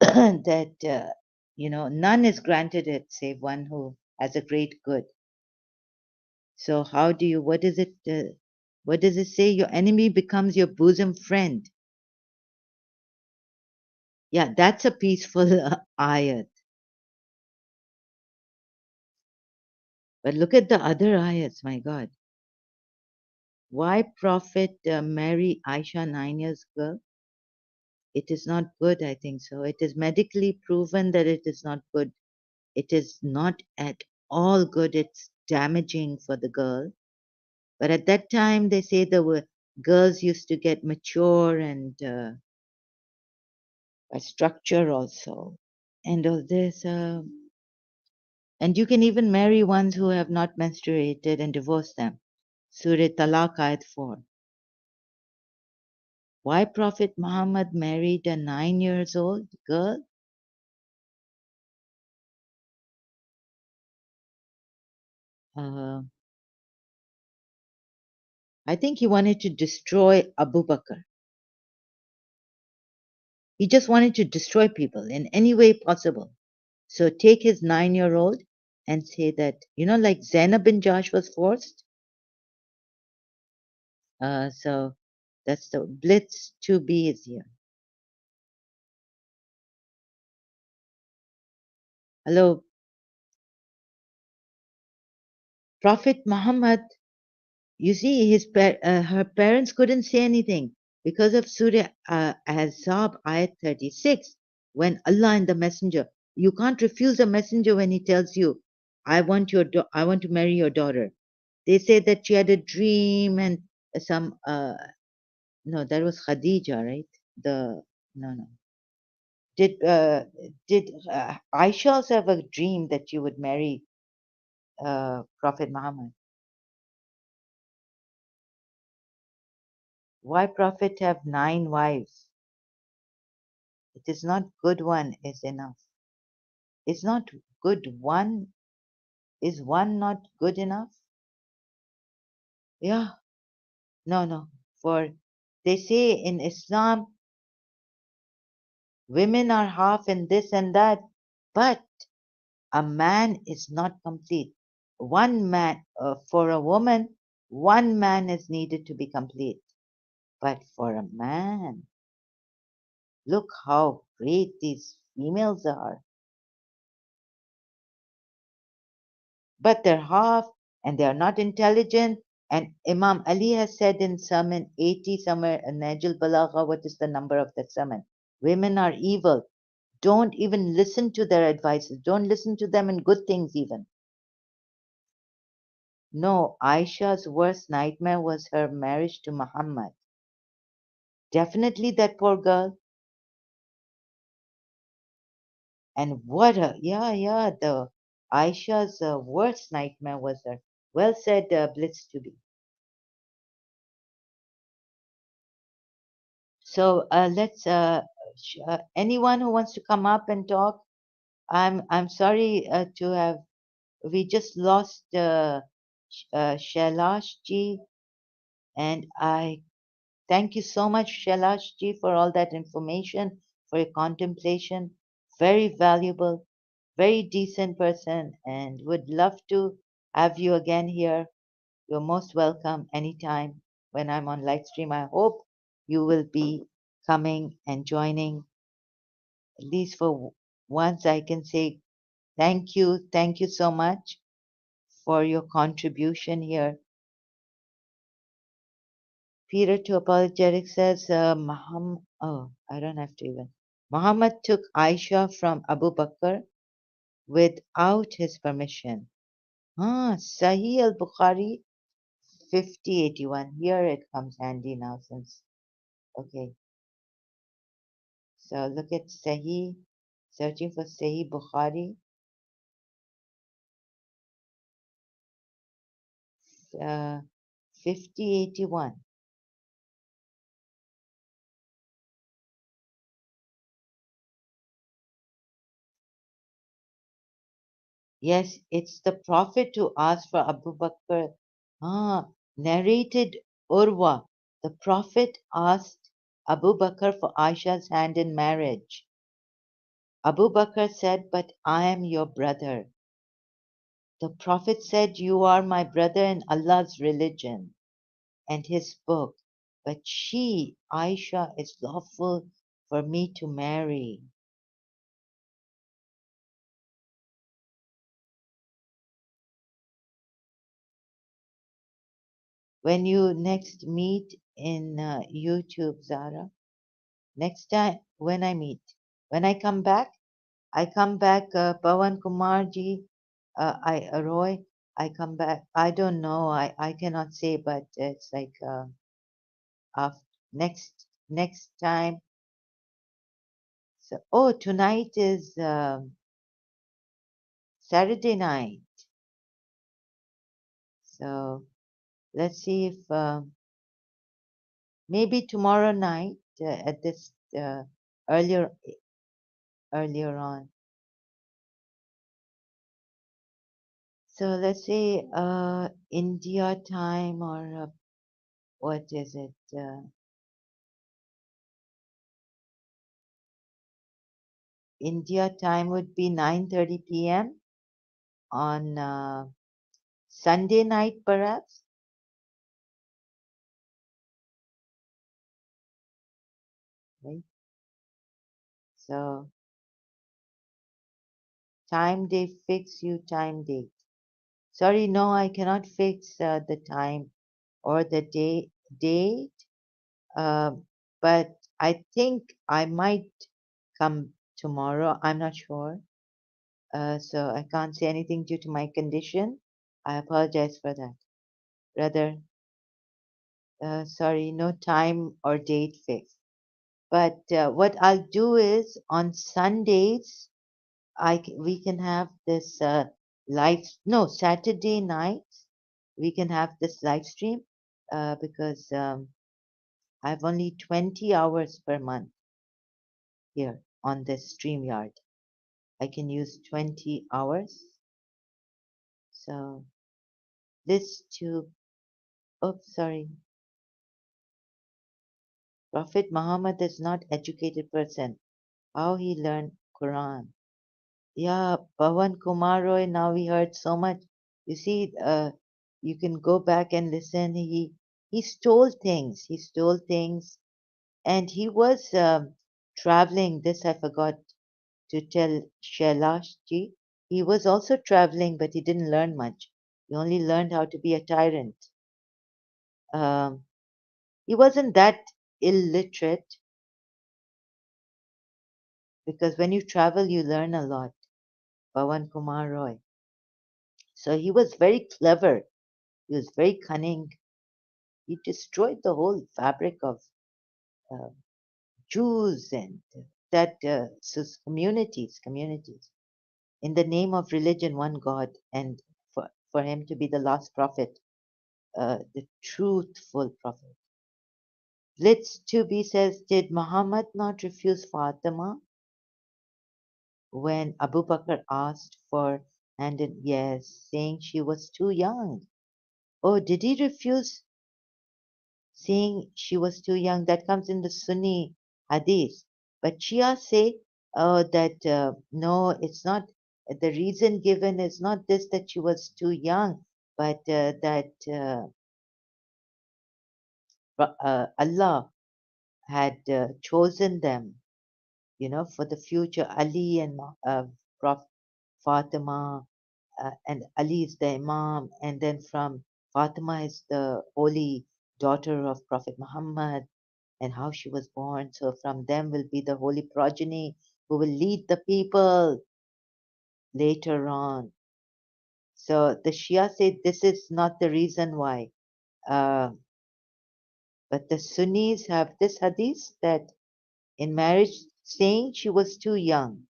that none is granted it save one who has a great good. So how do you? What is it? What does it say? Your enemy becomes your bosom friend. Yeah, that's a peaceful ayat. But look at the other ayats. My God, why Prophet marry Aisha 9 years girl? It is not good. I think so. It is medically proven that it is not good. It is not at all good. It's damaging for the girl. But at that time, they say there were girls used to get mature and by structure also, and all this. And you can even marry ones who have not menstruated and divorce them. Surah Talaq Ayat 4. Why Prophet Muhammad married a 9 years old girl? Uh, I think he wanted to destroy Abu Bakr. He just wanted to destroy people in any way possible. So take his 9 year old and say that, like Zainab bin Josh was forced. So that's the Blitz 2B is here. Hello. Prophet Muhammad, you see, her parents couldn't say anything because of Surah Ahzab ayat 36. When Allah and the Messenger, you can't refuse a messenger when he tells you, I want to marry your daughter. They say that she had a dream and some no, that was Khadija, right? The no. Did Aisha also have a dream that she would marry Prophet Muhammad? Why Prophet have 9 wives? It is not good one is enough. It's not good one. Is one not good enough? Yeah. No. For they say in Islam, women are half in this and that, but a man is not complete. One man, for a woman, one man is needed to be complete. But for a man, look how great these females are. But they're half and they are not intelligent. And Imam Ali has said in Sermon 80, somewhere in Najul Balagha, what is the number of that sermon? Women are evil. Don't even listen to their advices. Don't listen to them in good things, even. No, Aisha's worst nightmare was her marriage to Muhammad. Definitely that poor girl. And what a, yeah, the Aisha's worst nightmare was her. Well said, Blitz to be. So let's, anyone who wants to come up and talk, I'm sorry to have, we just lost Shailash ji, and I thank you so much, Shailash ji, for all that information, for your contemplation. Very valuable, very decent person, and would love to have you again here. You're most welcome anytime when I'm on live stream. I hope you will be coming and joining. At least for once, I can say thank you. Thank you so much for your contribution here. Peter to Apologetic says, Muhammad, oh, I don't have to even. Muhammad took Aisha from Abu Bakr without his permission. Ah, Sahih al-Bukhari 5081. Here it comes handy now since, okay. So look at Sahih, searching for Sahih Bukhari, 5081. Yes, it's the Prophet who asked for Abu Bakr. Ah, narrated Urwa. The Prophet asked Abu Bakr for Aisha's hand in marriage. Abu Bakr said, but I am your brother. The Prophet said, you are my brother in Allah's religion and his book, but she, Aisha, is lawful for me to marry. When you next meet in YouTube, Zara, next time when I meet, when I come back, Pawan Kumar ji, Roy, I come back. I don't know. I cannot say, but it's like af next next time. So, oh, tonight is Saturday night. So let's see if maybe tomorrow night at this earlier earlier on. So let's say India time or what is it? India time would be 9:30 p.m. on Sunday night, perhaps. Right? So time they fix you time date. Sorry, no, I cannot fix the time or the date. Uh, but I think I might come tomorrow. I'm not sure. So I can't say anything due to my condition. I apologize for that. Rather, sorry, no time or date fixed. But what I'll do is on Sundays, we can have this no, Saturday nights, we can have this live stream because I have only 20 hours per month here on this StreamYard. I can use 20 hours. So this too, oops, sorry. Prophet Muhammad is not educated person. How he learned Quran. Yeah, Pawan Kumar Roy, now we heard so much. You see, you can go back and listen. He stole things. He stole things. And he was traveling. This I forgot to tell Shailash ji. He was also traveling, but he didn't learn much. He only learned how to be a tyrant. Um, he wasn't that illiterate, because when you travel, you learn a lot. Pawan Kumar Roy. So he was very clever. He was very cunning. He destroyed the whole fabric of uh, Jews and that communities, in the name of religion, one God, and for him to be the last prophet, the truthful prophet. Blitz 2B says, did Muhammad not refuse Fatima when Abu Bakr asked for hand in? Yes, saying she was too young. Oh, did he refuse saying she was too young? That comes in the Sunni hadith. But Shia say that no, it's not. The reason given is not this that she was too young, but that Allah had chosen them, for the future. Ali and Prophet Fatima, and Ali is the Imam, and then from Fatima is the holy daughter of Prophet Muhammad and how she was born. So from them will be the holy progeny who will lead the people later on. So the Shia say this is not the reason why. Uh, but the Sunnis have this hadith that in marriage, saying she was too young.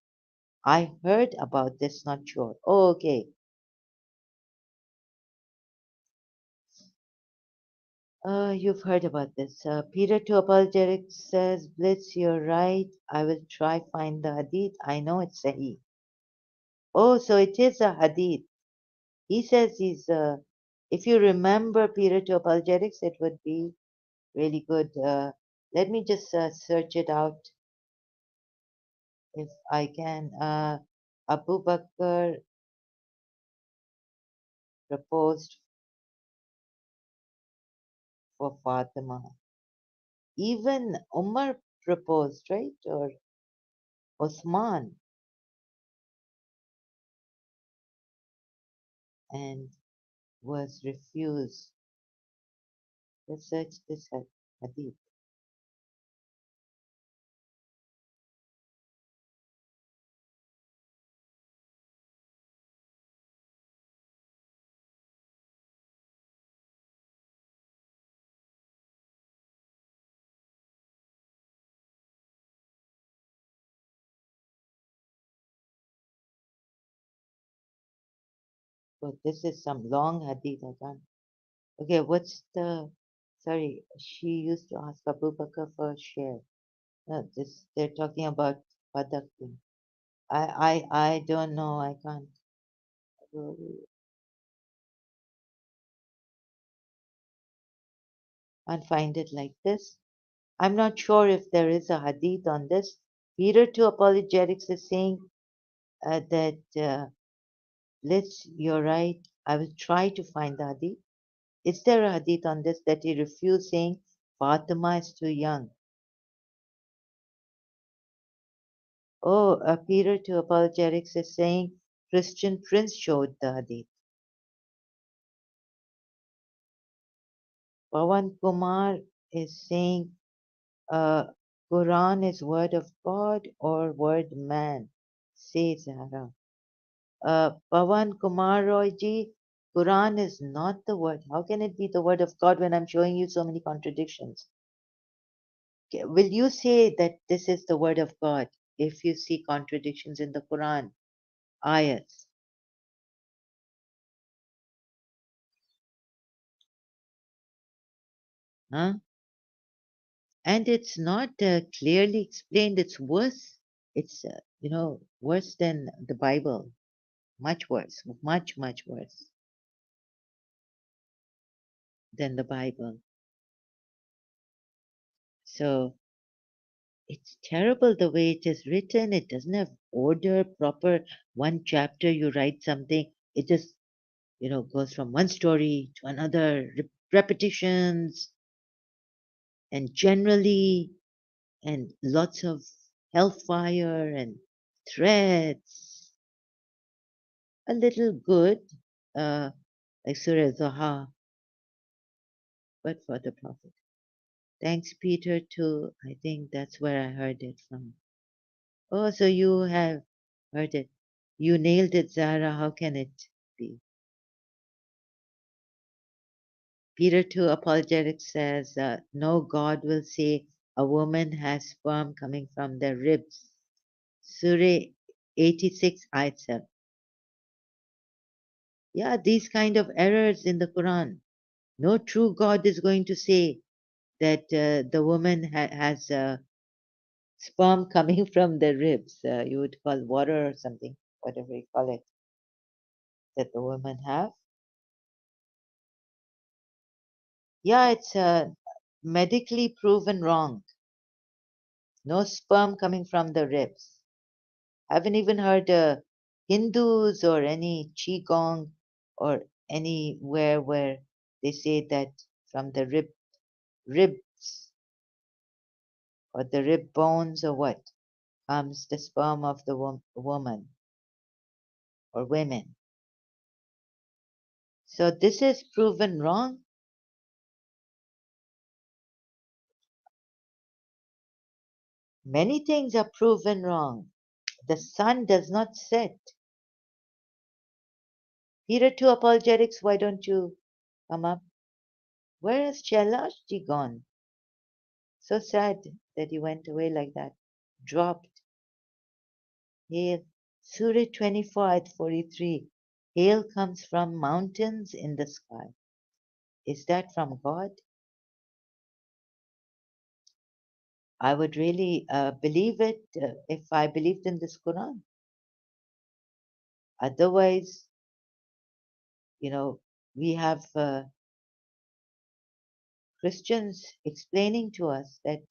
I heard about this, not sure. Oh, okay. You've heard about this. Peter to Apologetics says, Blitz, you're right. I will try find the hadith. I know it's Sahih. Oh, so it is a hadith. He says if you remember Peter to Apologetics, it would be really good. Let me just search it out if I can. Abu Bakr proposed for Fatima. Even Umar proposed, right? Or Osman, and was refused. Let's search this hadith. So this is some long hadith I can't. Okay, what's the? Sorry, she used to ask Abu Bakr for a share. No, this they're talking about Fadak thing. I don't know. I can't. Can't find it like this. I'm not sure if there is a hadith on this. Peter to Apologetics is saying that let's. You're right. I will try to find the hadith. Is there a hadith on this that he refused saying Fatima is too young? Oh, Peter to Apologetics is saying Christian Prince showed the hadith. Pawan Kumar is saying uh, Quran is word of God or word man, says Zahra. Pawan Kumar Roy ji, Quran is not the word. How can it be the word of God when I'm showing you so many contradictions? Will you say that this is the word of God if you see contradictions in the Quran? Ayats. Huh? And it's not clearly explained. It's worse. It's, worse than the Bible. Much worse. Much, much worse than the Bible. So it's terrible the way it is written. It doesn't have order, proper one chapter you write something. It just, goes from one story to another, repetitions, and generally, and lots of hellfire and threats. A little good, uh, like Surah Zaha, but for the Prophet. Thanks, Peter, too. I think that's where I heard it from. Oh, so you have heard it. You nailed it, Zahra. How can it be? Peter 2 Apologetics says, no God will say a woman has sperm coming from their ribs. Surah 86 ayat 7. Yeah, these kind of errors in the Quran. No true God is going to say that the woman has sperm coming from the ribs. You would call water or something, whatever you call it, that the women have. Yeah, it's medically proven wrong. No sperm coming from the ribs. I haven't even heard Hindus or any Qigong or anywhere where they say that from the ribs or the rib bones or what comes the sperm of the woman or women. So this is proven wrong. Many things are proven wrong. The sun does not set. Peter 2 Apologetics, why don't you come up? Where has Shailashji gone? So sad that he went away like that. Dropped. Hail. Surah 24 ayat 43. Hail comes from mountains in the sky. Is that from God? I would really believe it if I believed in this Quran. Otherwise, we have Christians explaining to us that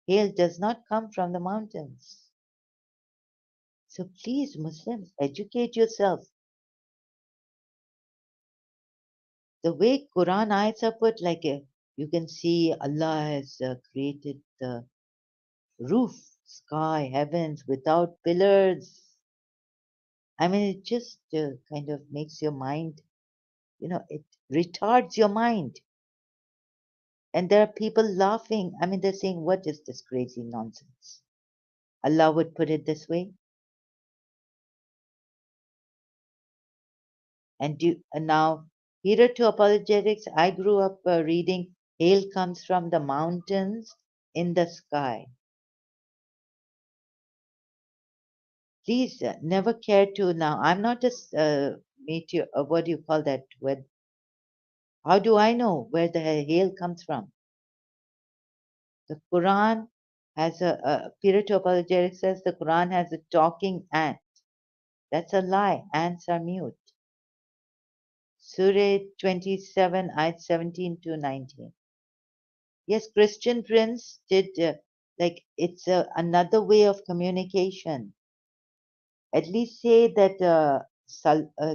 hail does not come from the mountains. So please, Muslims, educate yourself. The way Quran ayats are put, like you can see Allah has created the roof, sky, heavens without pillars. I mean, it just kind of makes your mind, it retards your mind. And there are people laughing. I mean, they're saying, what is this crazy nonsense? Allah would put it this way. And now, here to apologetics, I grew up reading, hail comes from the mountains in the sky. Please never care to now. I'm not just meteor. What do you call that? How do I know where the hail comes from? The Quran has Peter to apologetics says the Quran has a talking ant. That's a lie. Ants are mute. Surah 27, ayat 17 to 19. Yes, Christian Prince did, like, it's another way of communication. At least say that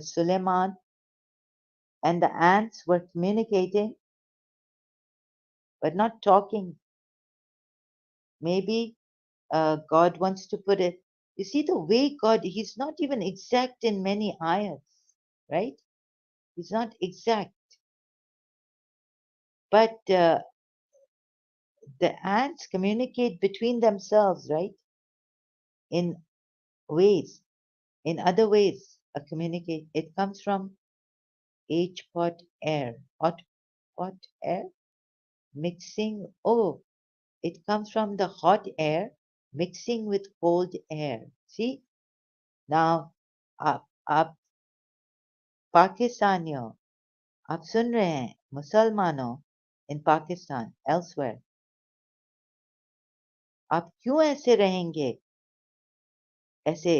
Suleiman and the ants were communicating, but not talking. Maybe God wants to put it. You see, the way God, He's not even exact in many ayats, right? He's not exact. But the ants communicate between themselves, right? In ways, in other ways, communicate. It comes from H pot air, hot pot air mixing. Oh, it comes from the hot air mixing with cold air. See, now आप पाकिस्तानियों आप सुन रहे हैं मुसलमानों in Pakistan elsewhere आप क्यों ऐसे रहेंगे ऐसे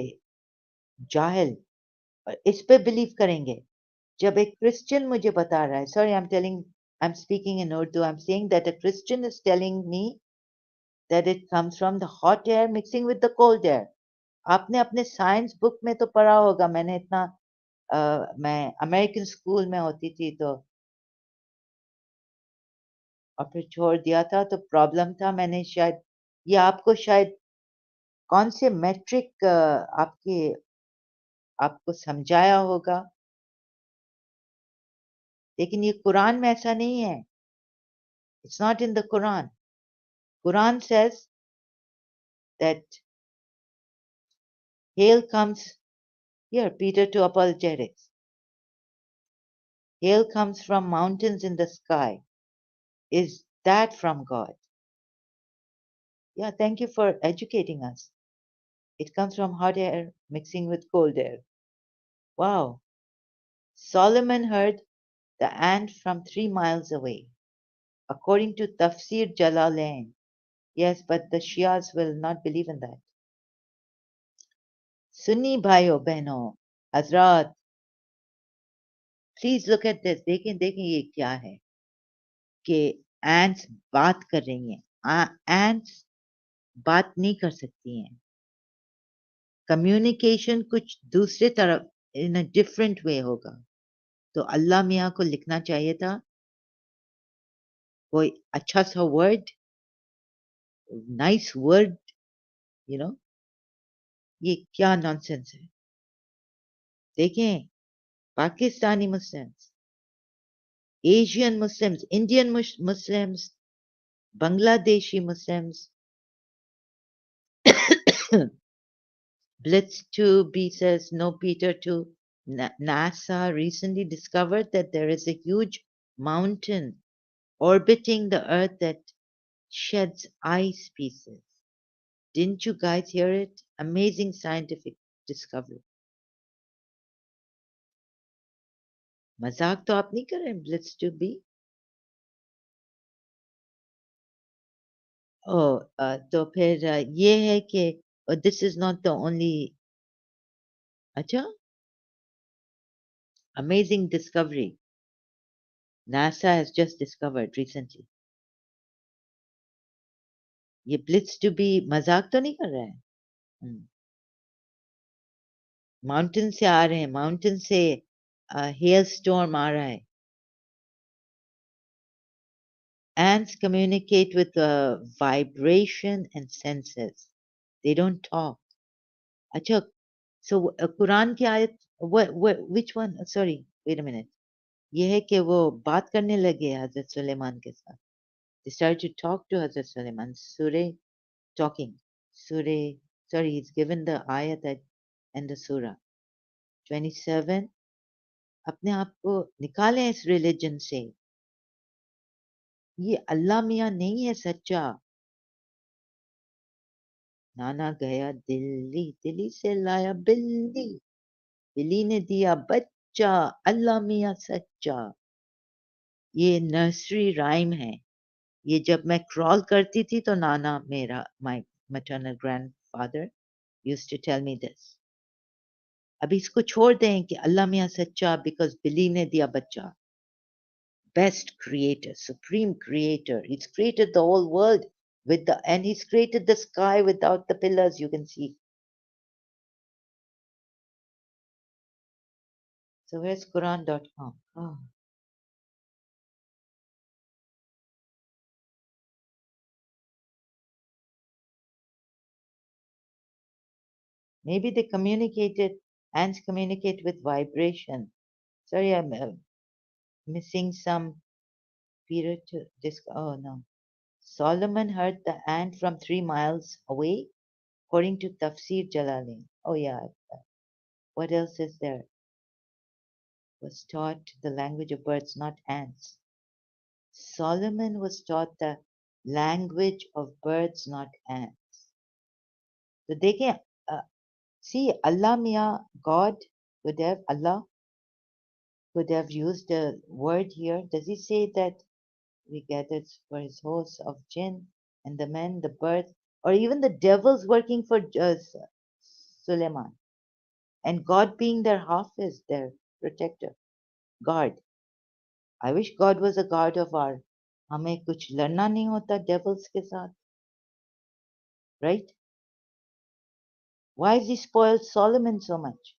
जाहिल और इस पे बिलीव करेंगे जब एक क्रिश्चियन मुझे बता रहा है sorry I'm speaking in Urdu I'm saying that a Christian is telling me that it comes from the hot air mixing with the cold air आपने अपने साइंस बुक में तो पढ़ा होगा मैंने इतना मैं अमेरिकन स्कूल में होती थी तो और फिर छोड़ दिया था तो प्रॉब्लम था मैंने शायद ये आपको शायद कौन से मैट्रिक आपको समझाया होगा लेकिन ये कुरान में ऐसा नहीं है it's not in the Quran Quran says that Hail comes here, Peter to apologetics. Hail comes from mountains in the sky. Is that from God? Yeah, thank you for educating us. It comes from hot air mixing with cold air. Wow. Solomon heard the ant from 3 miles away. According to Tafsir Jalalain. Yes, but the Shias will not believe in that. Sunni bhaiyo behno, Hazrat, please look at this. देखें देखें ये क्या है कि ants बात कर रही हैं. Ants बात नहीं कर सकती हैं. कम्युनिकेशन कुछ दूसरे तरफ इन अ डिफरेंट वे होगा. तो अल्लाह मियाँ को लिखना चाहिए था कोई अच्छा सा word, nice word, you know. ये क्या नॉनसेंस है. देखें, Pakistani Muslims, Asian Muslims, Indian Muslims, Bangladeshi Muslims. Blitz 2B says, no, Peter 2. NASA recently discovered that there is a huge mountain orbiting the Earth that sheds ice pieces. Didn't you guys hear it? Amazing scientific discovery. मजाक तो आप नहीं कर रहे हैं Blitz 2B? तो फिर ये है कि this is not the only. अच्छा, amazing discovery NASA has just discovered recently. ये Blitz 2B मजाक तो नहीं कर रहा है. माउंटेन से आ रहे हैं, माउंटेन से हेल स्टॉर्म आ रहा है. Ants communicate with vibration and senses. They don't talk. अच्छा, so कुरान की आयत, which one? Sorry, wait a minute. ये है कि वो बात करने लगे हजरत सुलेमान के साथ. They started to talk to Hazrat Suleiman. Surah talking. Surah, sorry, he's given the ayat and the surah. 27. अपने आप को निकालें इस रिलीजन से. ये अल्लाह मियाँ नहीं है सच्चा. नाना गया दिल्ली, दिल्ली से लाया बिल्ली, बिल्ली ने दिया बच्चा, अल्लाह मियाँ सच्चा. ये नर्सरी राइम है. ये जब मैं क्रॉल करती थी तो नाना मेरा, my maternal grandfather used to tell me this. अब इसको छोड़ दें कि अल्लाह मियाँ सच्चा बिकॉज बिल्ली ने दिया बच्चा. Best creator, supreme creator. He's created the whole world and he's created the sky without the pillars you can see. So where's Quran.com? Oh. Maybe they communicated, ants communicate with vibration. Sorry, I'm missing some period to this. Oh no. Solomon heard the ant from 3 miles away, according to Tafsir Jalalain. Oh yeah. What else is there? Was taught the language of birds, not ants. Solomon was taught the language of birds, not ants. So they can see Allah Mia, God Allah could have used a word here. Does he say that we gathered for his hosts of jinn and the men, the birds, or even the devils working for Suleiman, and God being their hafiz, their protector, guard. I wish God was a guard of our. हमें कुछ लड़ना नहीं होता devils के साथ, right? Why has he spoiled Solomon so much?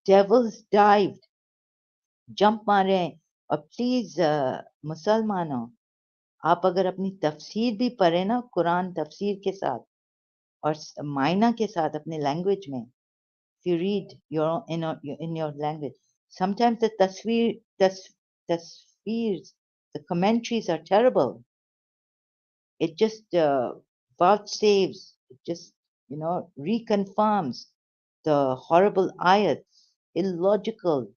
Devils dived, jump मारे. और please मुसलमानों, आप अगर अपनी तफसीर भी पढ़े ना कुरान तफसीर के साथ और मायना के साथ अपने लैंग्वेज में, if you read in your language, sometimes the tasveers, the commentaries are terrible. It just vouchsafes, it just reconfirms the horrible ayats, illogical.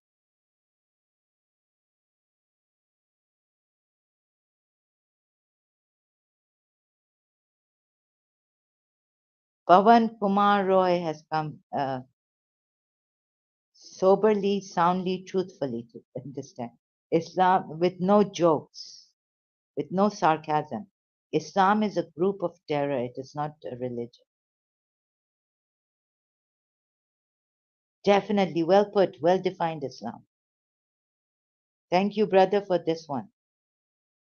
Pawan Kumar Roy has come soberly, soundly, truthfully to understand Islam with no jokes, with no sarcasm. Islam is a group of terror, it is not a religion. Definitely, well put, well defined Islam. Thank you, brother, for this one.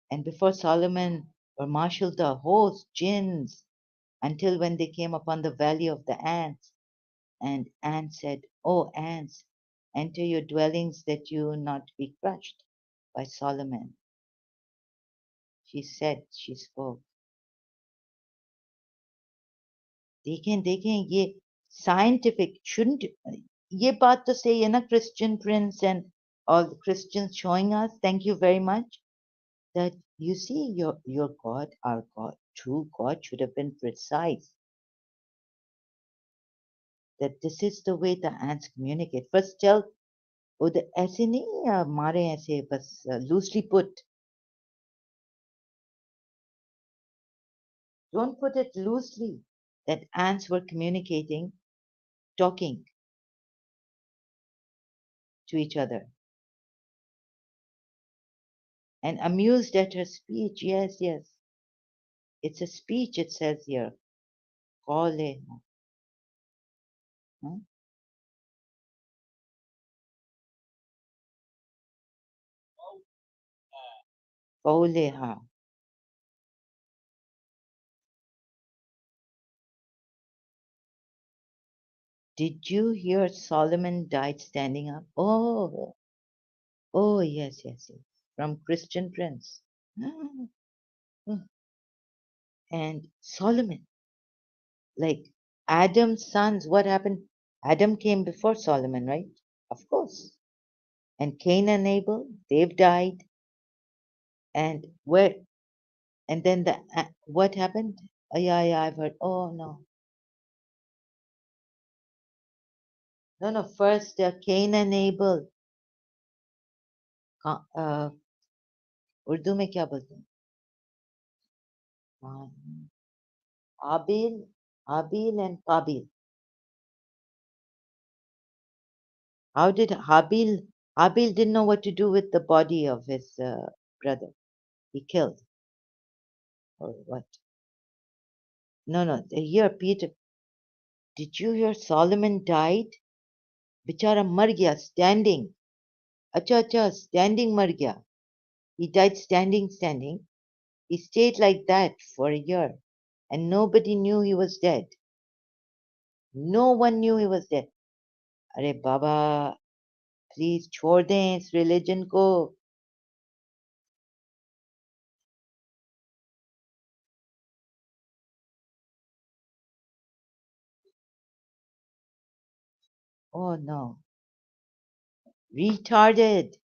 And before Solomon were marshaled the host, jinns, until when they came upon the valley of the ants, and ants said, "O ants, enter your dwellings that you not be crushed by Solomon." She said, she spoke. देखें ये scientific shouldn't ये बात तो सही है ना Christian Prince and all the Christians showing us, thank you very much, that you see your God, our God, true God should have been precise, that this is the way the ants communicate. First tell उधर ऐसे नहीं मारे ऐसे बस loosely put, don't put it loosely, that ants were communicating, talking to each other and amused at her speech. Yes, yes. It's a speech, it says here. قولها. Huh? قولها. Did you hear Solomon died standing up? Oh, yes, yes, yes. From Christian Prince. And Solomon, like Adam's sons, what happened? Adam came before Solomon, right? Of course. And Cain and Abel, they've died. And where? And then what happened? Yeah, I've heard. Oh no, no. First, Cain and Abel. Uh, Urdu में क्या बोलते हैं? Abil, Abil and Qabil. How did Habil didn't know what to do with the body of his brother. He killed or what? No. Here, Peter. Did you hear Solomon died? Bichara mar gaya standing. Acha, standing mar gaya. He died standing. He stayed like that for a year, and nobody knew he was dead. No one knew he was dead. अरे बाबा, please छोड़ दें इस religion को. Oh no, retarded.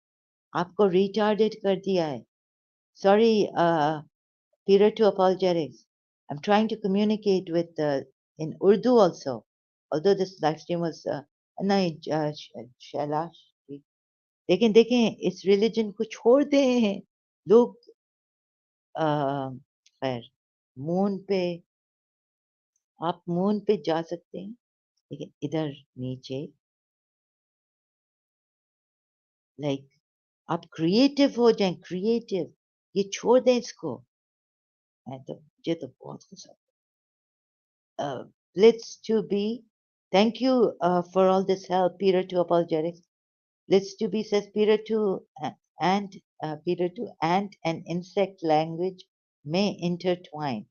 आपको retarded कर दिया है. Sorry, Peter to apologetics. I'm trying to communicate with in Urdu also. Although this live stream was नहीं शैलाश देखें इस religion को छोड़ दें लोग खैर मून पे आप मून पे जा सकते हैं लेकिन इधर नीचे लाइक आप क्रिएटिव हो जाएं क्रिएटिव ये छोड़ दें इसको मैं तो मुझे तो बहुत गुस्सा Blitz to be thank you for all this help Peter to apologetics Blitz to be says Peter to Peter to ant and insect language may intertwine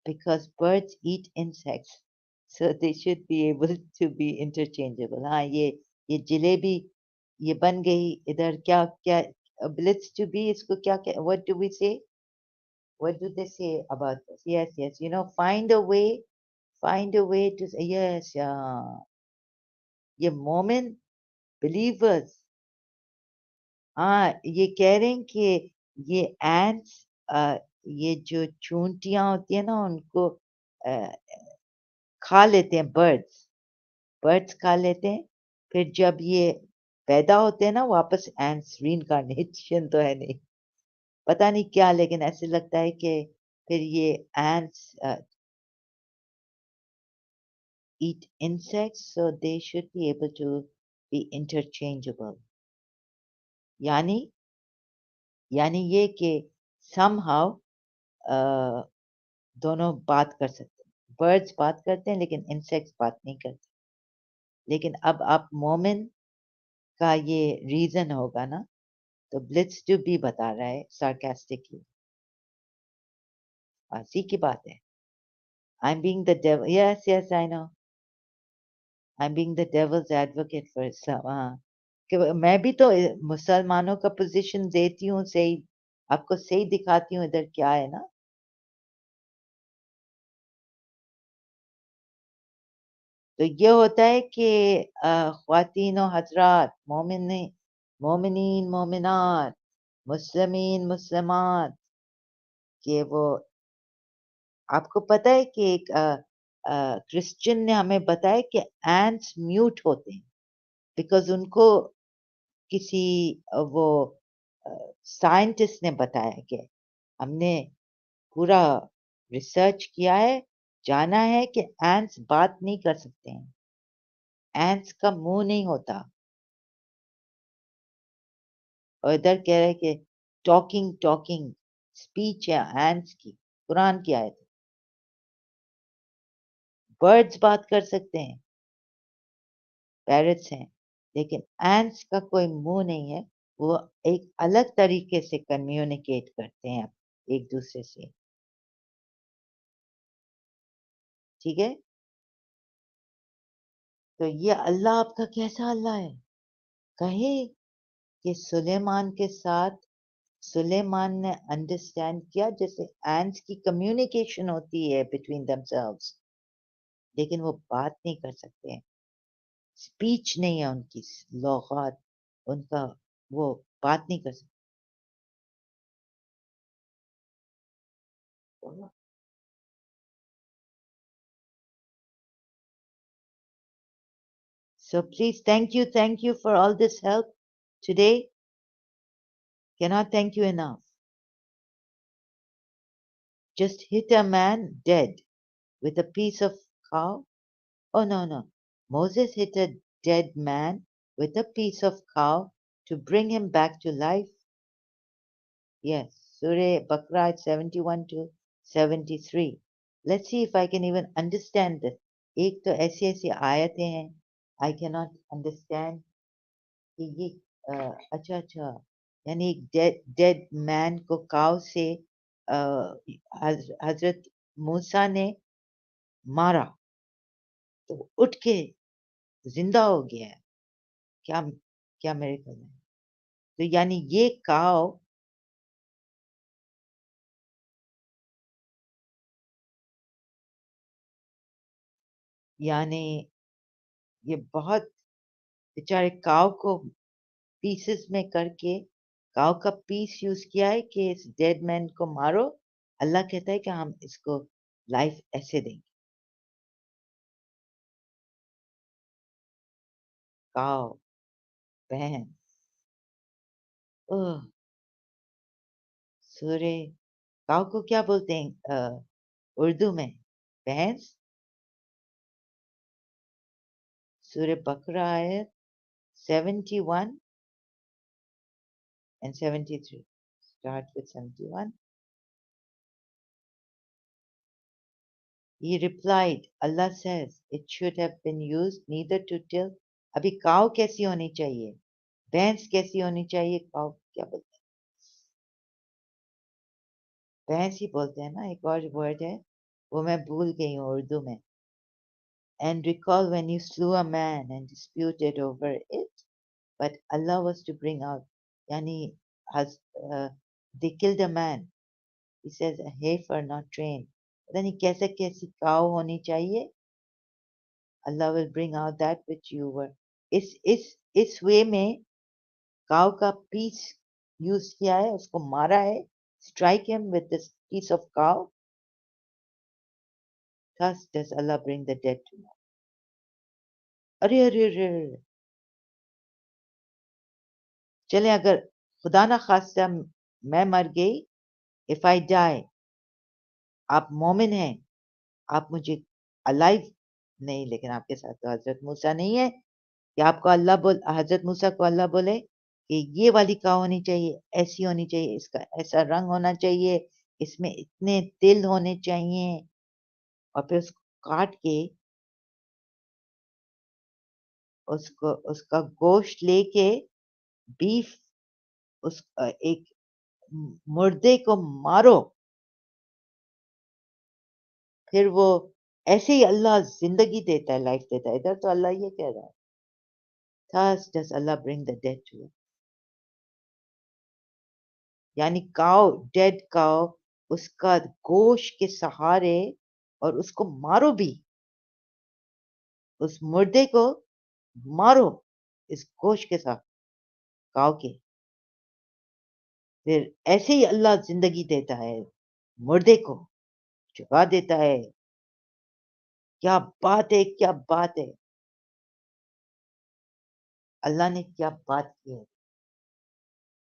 because birds eat insects so they should be able to be interchangeable हाँ ये जलेबी ये बन गई इधर क्या क्या Blitz to be इसको क्या क्या what do we say what do they say about this yes find a way to say yes ये मोमिन believers हाँ ये कह रहे हैं कि ये ants ये जो चूंटियां होती है ना उनको खा लेते हैं बर्ड्स, बर्ड्स खा लेते हैं, फिर जब ये पैदा होते हैं ना वापस एंड्स, रीइंकार्नेशन तो है नहीं, पता नहीं क्या, लेकिन ऐसे लगता है कि फिर ये ends eat insects, so they should be able to be interchangeable. यानी यानी ये कि somehow दोनों बात कर सकते हैं, बर्ड्स बात करते हैं लेकिन इंसेक्ट्स बात नहीं करते। लेकिन अब आप मोमिन का ये रीजन होगा ना, तो ब्लिट्स टू भी बता रहा है sarcastically, हंसी की बात है। I'm being the devil, yes yes I know, I'm being the devil's advocate for Islam, हाँ कि मैं भी तो मुसलमानों का पोजीशन देती हूँ, सही आपको सही दिखाती हूँ इधर क्या है ना। तो ये होता है कि ख्वातीन और हजरात, मोमिनीन मोमिनात, मुस्लिमीन मुस्लिमात, कि वो आपको पता है कि एक क्रिश्चियन ने हमें बताया कि एंट्स म्यूट होते हैं बिकॉज उनको किसी वो साइंटिस्ट ने बताया कि हमने पूरा रिसर्च किया है, जाना है कि एंट्स बात नहीं कर सकते हैं, एंट्स का मुंह नहीं होता। और इधर कह रहे हैं कि टॉकिंग टॉकिंग स्पीच है एंट्स की, कुरान की आयत। बर्ड्स बात कर सकते हैं, पैरट्स हैं, लेकिन एंट्स का कोई मुंह नहीं है, वो एक अलग तरीके से कम्युनिकेट करते हैं एक दूसरे से, ठीक है। तो ये अल्लाह आपका कैसा अल्लाह है, कहे कि सुलेमान के साथ सुलेमान ने अंडरस्टैंड किया जैसे एंट्स की कम्युनिकेशन होती है बिटवीन देमसेल्व्स, लेकिन वो बात नहीं कर सकते हैं, स्पीच नहीं है उनकी, लौगात उनका, वो बात नहीं कर सकते। So please, thank you for all this help today. Cannot thank you enough. Just hit a man dead with a piece of cow. Oh no, no. Moses hit a dead man with a piece of cow to bring him back to life. Yes, Surah Baqarah 71 to 73. Let's see if I can even understand this. एक तो ऐसी ऐसी आयतें हैं, I cannot understand कि ये अच्छा अच्छा, यानी एक डेड मैन को काव से हजरत मूसा ने मारा तो उठ के जिंदा हो गया है, क्या क्या मेरे को है। तो यानी ये काव यानी ये बहुत बेचारे काव को पीसेस में करके काव का पीस यूज किया है कि इस डेड मैन को मारो, अल्लाह कहता है कि हम इसको लाइफ ऐसे देंगे। काव, भैंस, ओह, सूर्य, काव को क्या बोलते हैं उर्दू में, भैंस। सूर्य बकरा आयत 71 and 73. Start with 71. He replied, Allah says, it should have been used neither to till. अभी काव कैसी होनी चाहिए, भैंस कैसी होनी चाहिए, काव क्या बोलते हैं, भैंस ही बोलते हैं ना, एक और वर्ड है वो मैं भूल गई हूँ उर्दू में। And recall when you slew a man and disputed over it, but Allah was to bring out, yani has they killed a man. He says a heifer not trained. पता नहीं कैसे कैसी काव होनी चाहिए, Allah will bring out that which you were. इस वे में काव का पीस यूज किया है, उसको मारा है, strike him with this piece of cow. Thus does Allah bring the dead to life. अरे अरे अरे अरे, चले अगर खुदा ना खास्ता मैं मर गई, इफ आई डाई, आप मोमिन हैं, आप मुझे अलाइव नहीं, लेकिन आपके साथ तो हजरत मूसा नहीं है कि आपको अल्लाह बोल, हजरत मूसा को अल्लाह बोले कि ये वाली काव होनी चाहिए, ऐसी होनी चाहिए, इसका ऐसा रंग होना चाहिए, इसमें इतने तिल होने चाहिए, और फिर उसको काट के उसको उसका गोश्त लेके बीफ, उस एक मुर्दे को मारो, फिर वो ऐसे ही अल्लाह जिंदगी देता है, लाइफ देता है। इधर तो अल्लाह ये कह रहा है, thus does Allah bring the dead to it. यानी काव, डेड काव, उसका गोश्त के सहारे, और उसको मारो भी, उस मुर्दे को मारो इस गोश्त के साथ, काव के, फिर ऐसे ही अल्लाह जिंदगी देता है, मुर्दे को जगा देता है। क्या बात है, क्या बात है, अल्लाह ने क्या बात की है।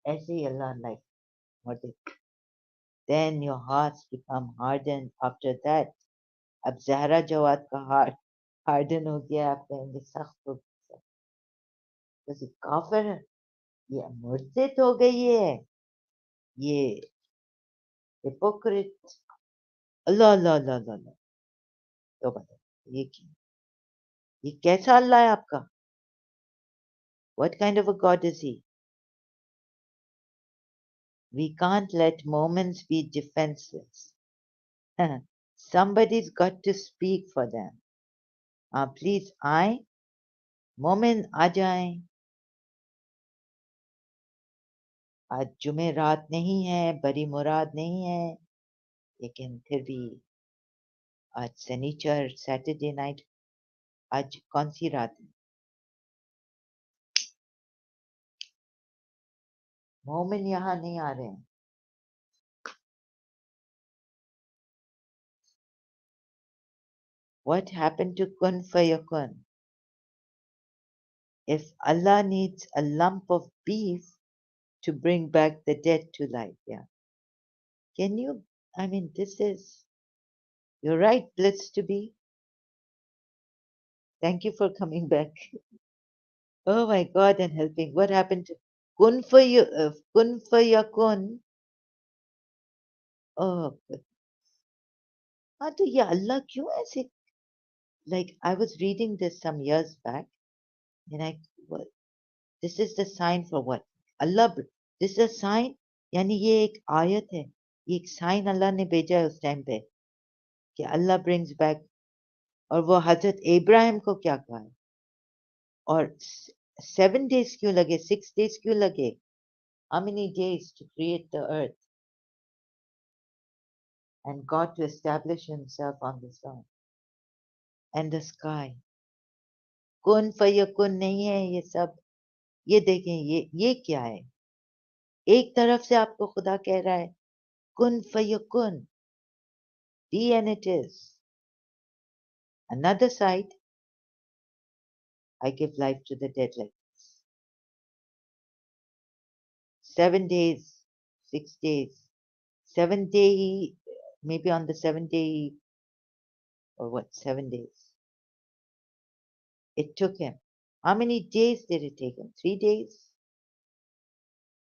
ऐसे ही अल्लाह लाइक मुर्दे, then your hearts become hardened after that. अब जहरा जवाद का हार्ट हार्डन हो गया, आप कहेंगे सख्त हो गया, तो काफिर है, ये मुर्तद हो गई है, ये हिपोक्रेट, अल्लाह अल्लाह अल्लाह अल्लाह अल्लाह। तो बता, ये क्या, ये कैसा अल्लाह है आपका? What kind of a God is he? We can't let moments be defenseless. Somebody's got to speak for them. Please आए, मोमिन आ जाएं। आज जुमे रात नहीं है, बड़ी मुराद नहीं है, लेकिन फिर भी आज शनिचर, सैटरडे नाइट, आज कौन सी रात है? मोमिन यहाँ नहीं आ रहे हैं। What happened to kun fayakun? If Allah needs a lump of beef to bring back the dead to life, yeah. Can you, I mean, this is, you're right, bliss to be. Thank you for coming back. Oh my God, and helping. What happened to kun fayakun? Oh, हाँ तो ये अल्लाह क्यों ऐसे, like I was reading this some years back, and well, this is the sign for what? Allah, this is a sign, यानी ये एक आयत है, ये एक साइन अल्लाह ने भेजा है उस टाइम पे कि अल्लाह ब्रिंग्स बैक। और वो हजरत इब्राहिम को क्या कहा है, और 7 days क्यों लगे, 6 days क्यों लगे? How many days to create the earth and God to establish himself on the sun and the sky? कुन फयकुन नहीं है ये सब। ये देखें, ये क्या है? एक तरफ से आपको खुदा कह रहा है कुन फयकुन, be and it is. Another side, I give life to the dead like this. 7 days, 6 days, 7 day, maybe on the 7 day, or what, 7 days. It took him. How many days did it take him? 3 days?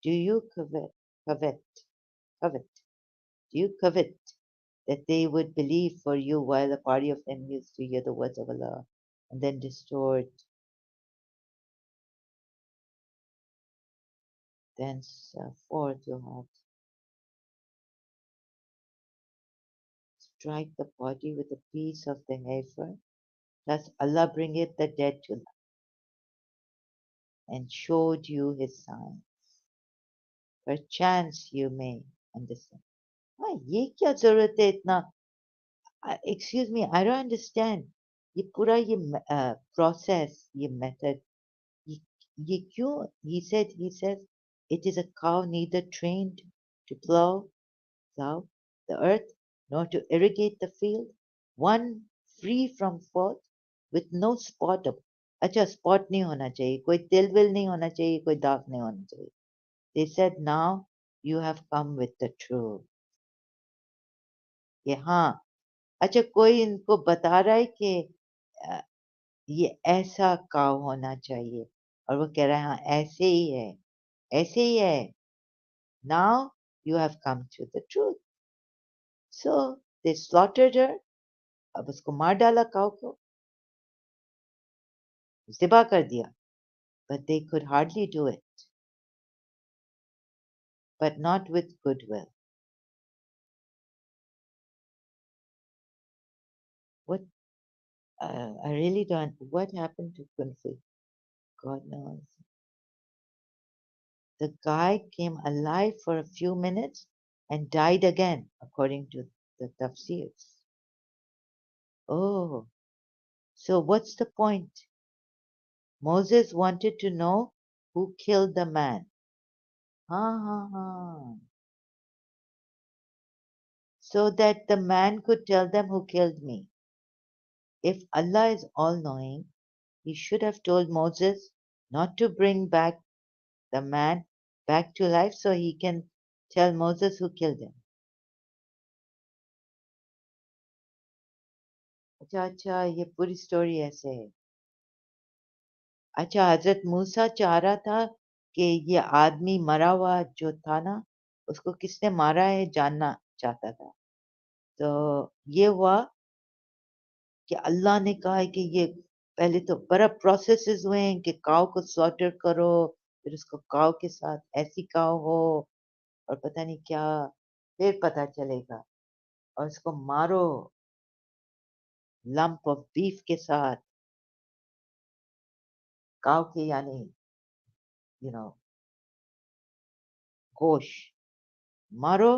Do you covet, covet, do you covet that they would believe for you while a party of them used to hear the words of Allah and then distort, then forth your heart. Strike the body with a piece of the heifer, thus Allah bringeth the dead to life and showed you his signs. Perchance you may understand. हाँ, ये क्या जरूरत है इतना? Excuse me, I don't understand. ये पूरा ये process, ये method, ये क्यों? He says, it is a cow neither trained to plow the earth nor to irrigate the field. one free from fault with no spot of अच्छा spot नहीं होना चाहिए कोई तिल विल नहीं होना चाहिए कोई दाग नहीं होना चाहिए they said now you have come with the truth कि हाँ अच्छा कोई इनको बता रहा है कि अ, ये ऐसा काव होना चाहिए और वो कह रहा है हाँ ऐसे ही है now you have come to the truth so they slaughtered her अब उसको मार डाला काव को ज़िबा कर दिया but they could hardly do it but not with goodwill what I really don't what happened to Kunfi God knows the guy came alive for a few minutes and died again according to the tafsirs oh so what's the point Moses wanted to know who killed the man ha ha ha so that the man could tell them who killed me. If Allah is all knowing, He should have told Moses not to bring back the man back to life so he can tell Moses who killed him. अच्छा अच्छा ये पूरी story ऐसे है अच्छा हजरत मूसा चाह रहा था कि ये आदमी मरा हुआ जो था ना उसको किसने मारा है जानना चाहता था तो ये हुआ कि अल्लाह ने कहा है कि ये पहले तो बड़ा प्रोसेसेस हुए हैं कि काव को स्लॉटर करो फिर उसको काव के साथ ऐसी काव हो और पता नहीं क्या फिर पता चलेगा और उसको मारो लंप ऑफ बीफ के साथ काव के यानी यू नो गोश्त मारो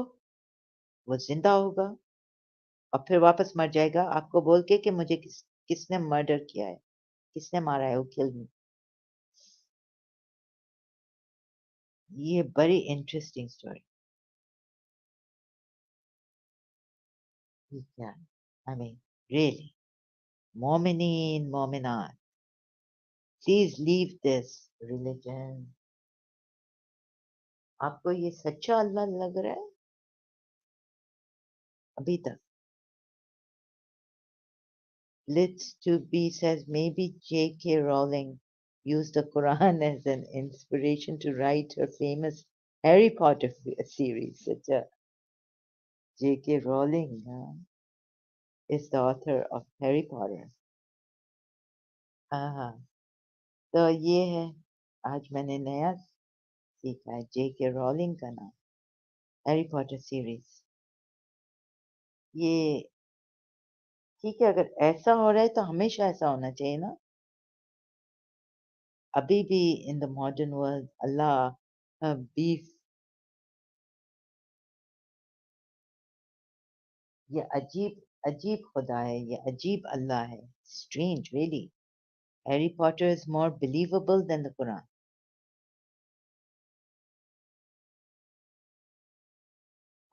वो जिंदा होगा और फिर वापस मर जाएगा आपको बोल के कि मुझे किसने मर्डर किया है किसने मारा है वो किल मी ये बड़ी इंटरेस्टिंग स्टोरी क्या आई मीन रियली मोमिनीन मोमिनात प्लीज लीव दिस रिलीजन आपको ये सच्चा अल्लाह लग रहा है अभी तक Litz to be says maybe J.K. Rowling used the Quran as an inspiration to write her famous Harry Potter series. Such a J.K. Rowling is the author of Harry Potter. हाँ तो ये है आज मैंने नया सीखा है J.K. Rowling का नाम हैरी पॉटर सीरीज ये ठीक है अगर ऐसा हो रहा है तो हमेशा ऐसा होना चाहिए ना अभी भी in the modern world Allah बीफ ये अजीब अजीब खुदा है ये अजीब अल्लाह है strange really Harry Potter is more believable than the Quran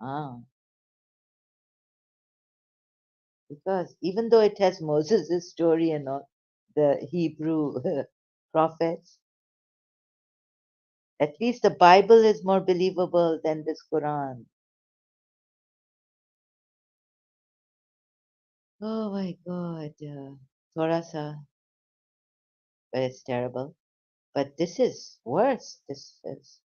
हाँ because even though it has Moses' story and all the Hebrew prophets at least the Bible is more believable than this Quran oh my god थोड़ा सा but it's terrible but this is worse this is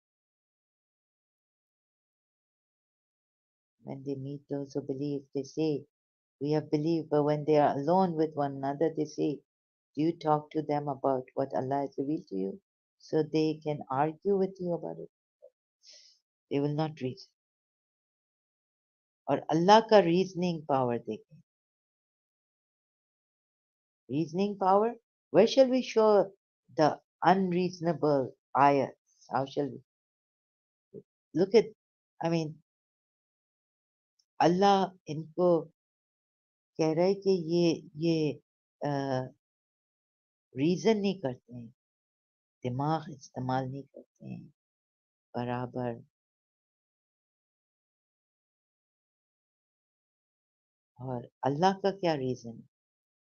when they meet those who believe they say we have believed, but when they are alone with one another, they say, do you talk to them about what Allah has revealed to you? So they can argue with you about it. They will not reason. और अल्लाह का reasoning power देखें. Reasoning power? Where shall we show the unreasonable ayats? How shall we? Look at, I mean, अल्लाह इनको कह रहा है कि ये reason नहीं करते हैं दिमाग इस्तेमाल नहीं करते हैं बराबर और अल्लाह का क्या reason?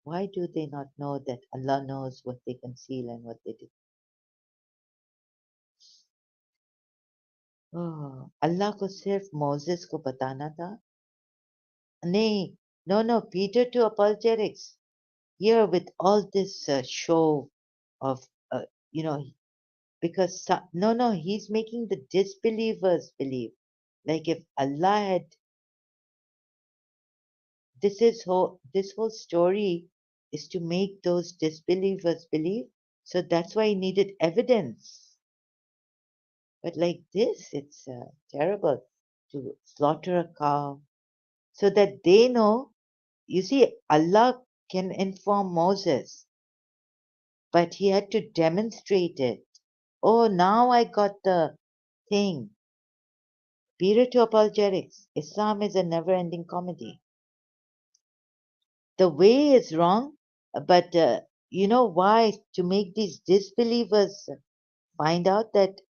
Why do they not know that Allah knows what they conceal and what they do? Oh, अल्लाह को सिर्फ मोसेस को बताना था. नहीं, no, Peter to apologetics. Here with all this show of, you know, because no, he's making the disbelievers believe. Like if Allah had, this whole story is to make those disbelievers believe. So that's why he needed evidence. But like this, it's terrible to slaughter a cow so that they know. You see, Allah can inform Moses, but he had to demonstrate it. Oh, now I got the thing. Peter to apologetics. Islam is a never ending comedy. The way is wrong, but you know why? To make these disbelievers find out that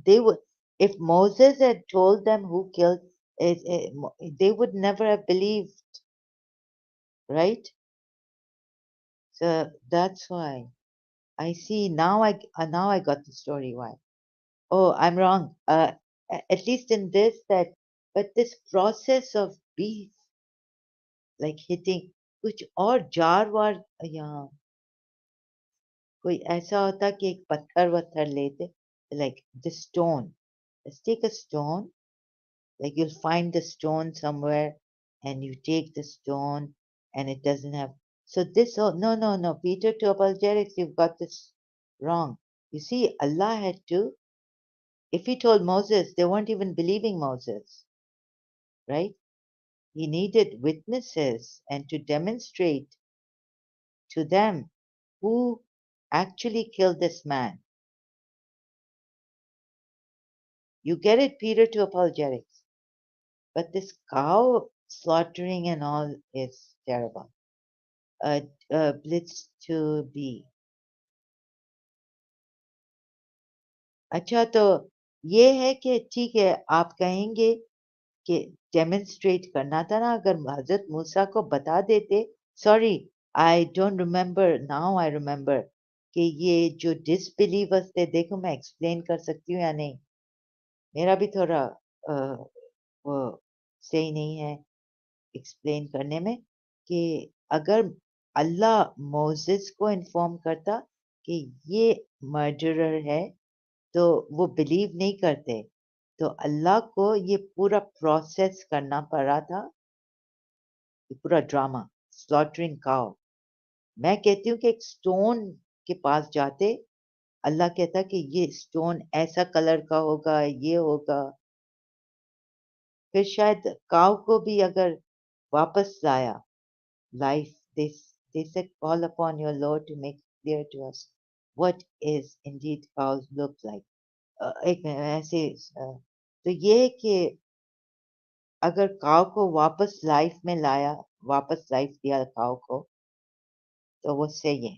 they would, if Moses had told them who killed it, they would never have believed, right? So that's why. I see now. Now I got the story. Why? Oh, I'm wrong. At least in this that, but this process of beef, like hitting, कुछ और jar वार यहाँ कोई ऐसा होता कि एक पत्थर वत्थर लेते, like the stone. Let's take a stone. Like you'll find the stone somewhere, and you take the stone, and it doesn't have. So this, oh no, Peter to apologetics, you've got this wrong. You see, Allah had to. If he told Moses, they weren't even believing Moses, right? He needed witnesses and to demonstrate to them who actually killed this man. You get it, Peter to apologetics. But this cow slaughtering and all is terrible. Blitz to be. अच्छा तो ये है कि ठीक है आप कहेंगे कि डेमोन्स्ट्रेट करना था ना अगर हजरत मूसा को बता देते sorry I don't remember now I remember कि ये जो डिसबिलीवर्स थे देखो मैं एक्सप्लेन कर सकती हूँ या नहीं मेरा भी थोड़ा वो सही नहीं है एक्सप्लेन करने में कि अगर अल्लाह मोसेस को इन्फॉर्म करता कि ये मर्डरर है तो वो बिलीव नहीं करते तो अल्लाह को ये पूरा प्रोसेस करना पड़ा था ये पूरा ड्रामा स्लॉटरिंग काउ मैं कहती हूँ कि एक स्टोन के पास जाते अल्लाह कहता कि ये स्टोन ऐसा कलर का होगा ये होगा फिर शायद काउ को भी अगर वापस लाया life they said call upon your Lord to make clear to us what is indeed cows look like एक मिनट ऐसे तो ये है कि अगर काव को वापस लाइफ में लाया वापस लाइफ दिया काव को तो वो सही है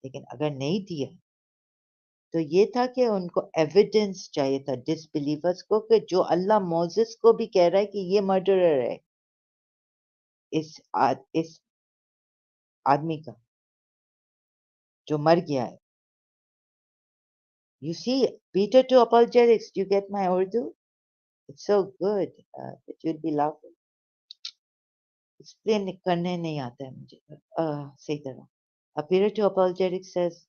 लेकिन अगर नहीं दिया तो ये था कि उनको एविडेंस चाहिए था डिसबिलीवर्स को कि जो अल्लाह मोसेस को भी कह रहा है कि ये मर्डरर है इस आदमी का जो मर गया है you see Peter to apologetics do you get my Urdu it's so good that you'll be laughing explain करने नहीं आता है मुझे सही तरह Peter to apologetics says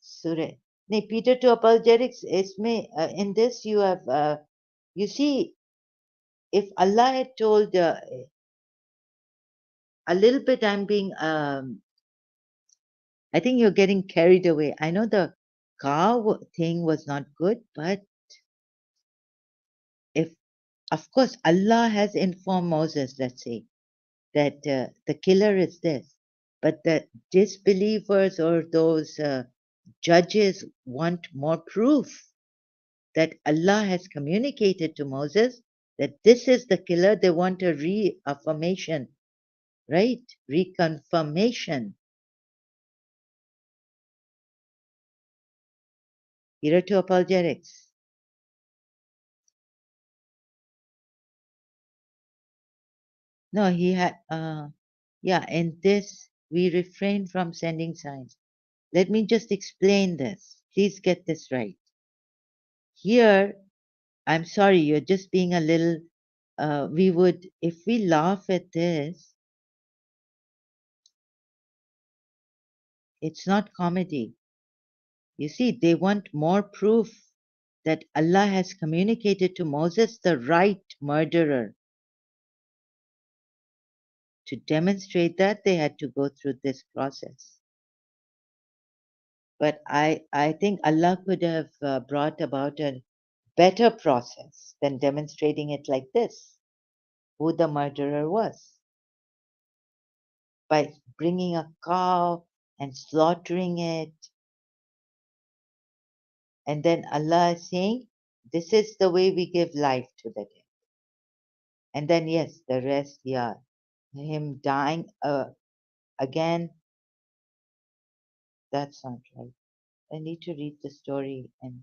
Surah. Nee, Peter to apologetics isme in this you have you see if Allah had told a little bit I'm being I think you're getting carried away. I know the cow thing was not good, but if of course Allah has informed Moses, let's say, that the killer is this, but the disbelievers or those judges want more proof. That Allah has communicated to Moses that this is the killer. They want a reaffirmation, right? Reconfirmation. Here to apologetics. No, he had, yeah, in this, we refrain from sending signs. Let me just explain this. Please get this right. Here, I'm sorry, you're just being a little, we would, if we laugh at this, it's not comedy. You see, they want more proof that Allah has communicated to Moses the right murderer. To demonstrate that, they had to go through this process. But I think Allah could have brought about a better process than demonstrating it like this, who the murderer was, by bringing a cow and slaughtering it. And then Allah is saying, this is the way we give life to the dead. And then, yes, the rest, yeah, him dying again, that's not right. I need to read the story. And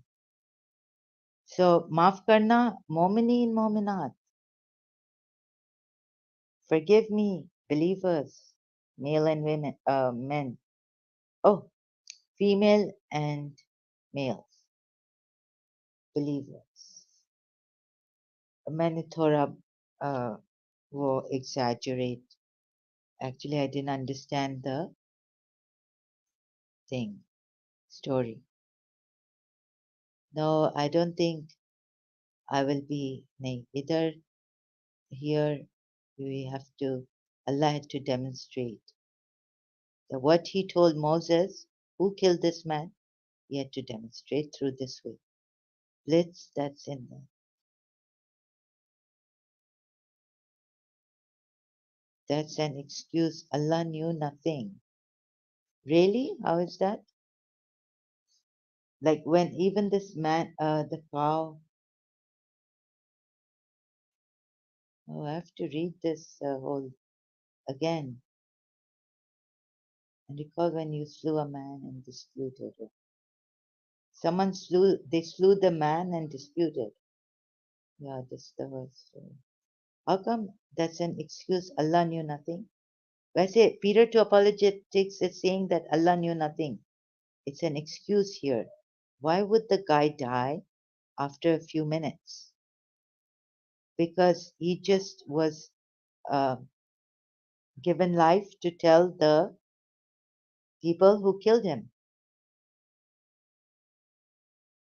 so, maaf karna, momineen, mominat, forgive me, believers, male and women, men. Oh, female and males, believers. मैंने थोड़ा वो exaggerate. Actually, I didn't understand the thing, story. No, I don't think I will be. नहीं, either here we have to, Allah had to demonstrate that what he told Moses, who killed this man, he had to demonstrate through this way. Blitz, that's in there. That's an excuse. Allah knew nothing. Really? How is that? Like when even this man, the cow, oh, I have to read this whole again. And recall when you slew a man and disputed it. Someone they slew the man and disputed. Yeah, this the verse. How come that's an excuse? Allah knew nothing. I say Peter to apologetics is saying that Allah knew nothing. It's an excuse here. Why would the guy die after a few minutes? Because he just was uh, given life to tell the people who killed him,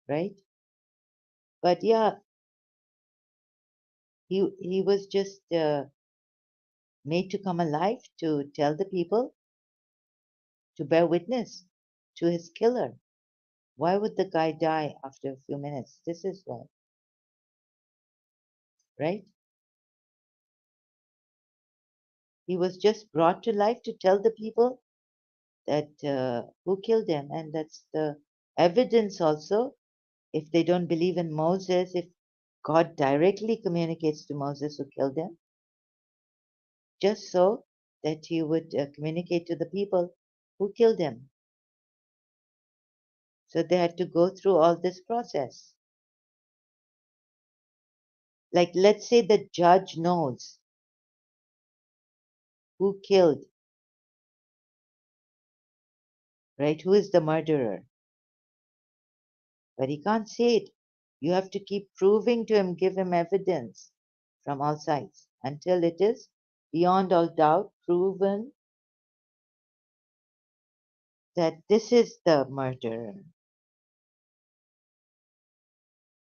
right? But yeah, he was just made to come alive to tell the people, to bear witness to his killer. Why would the guy die after a few minutes? This is why, right? He was just brought to life to tell the people that who killed him, and that's the evidence also. If they don't believe in Moses, if God directly communicates to Moses who killed him, just so that he would communicate to the people who killed him. So they had to go through all this process. Like, let's say the judge knows who killed, right? Who is the murderer? But he can't say it. You have to keep proving to him, give him evidence from all sides until it is beyond all doubt proven that this is the murderer.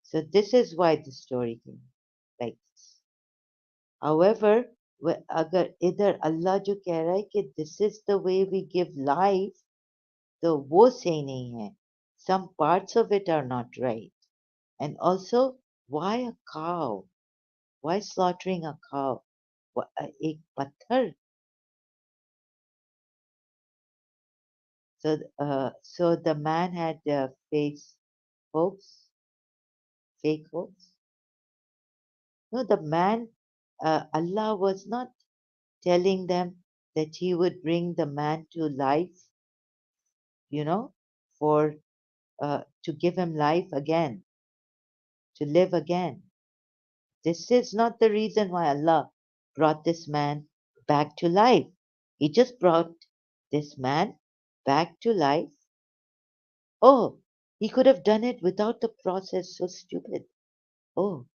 So this is why the story came like this. However, अगर इधर अल्लाह जो कह रहा है कि this is the way we give life, तो वो सही नहीं है. Some parts of it are not right. And also, why a cow? Why slaughtering a cow? एक पत्थर. So the man had face hopes, fake hopes. No, the man, Allah was not telling them that he would bring the man to life, you know, for to give him life again, to live again. This is not the reason why Allah brought this man back to life. He just brought this man back to life. Oh, he could have done it without the process. So stupid. Oh,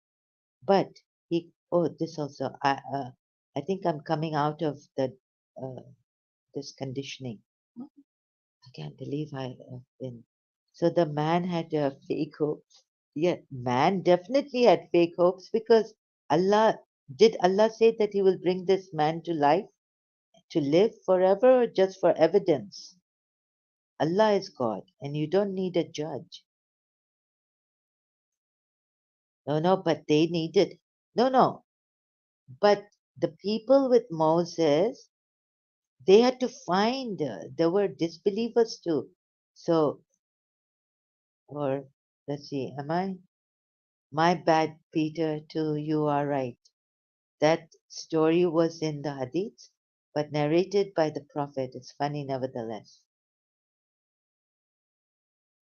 but he. Oh, this also. I think I'm coming out of the this conditioning. I can't believe I have been. So the man had fake hopes. Yeah, man definitely had fake hopes because Allah did Allah say that He will bring this man to life to live forever or just for evidence? Allah is God and you don't need a judge. No, no, but they needed. No, no, but the people with Moses, they had to find, there were disbelievers too. So, or let's see, am I? My bad, Peter, too, you are right. That story was in the Hadiths, but narrated by the Prophet. It's funny nevertheless.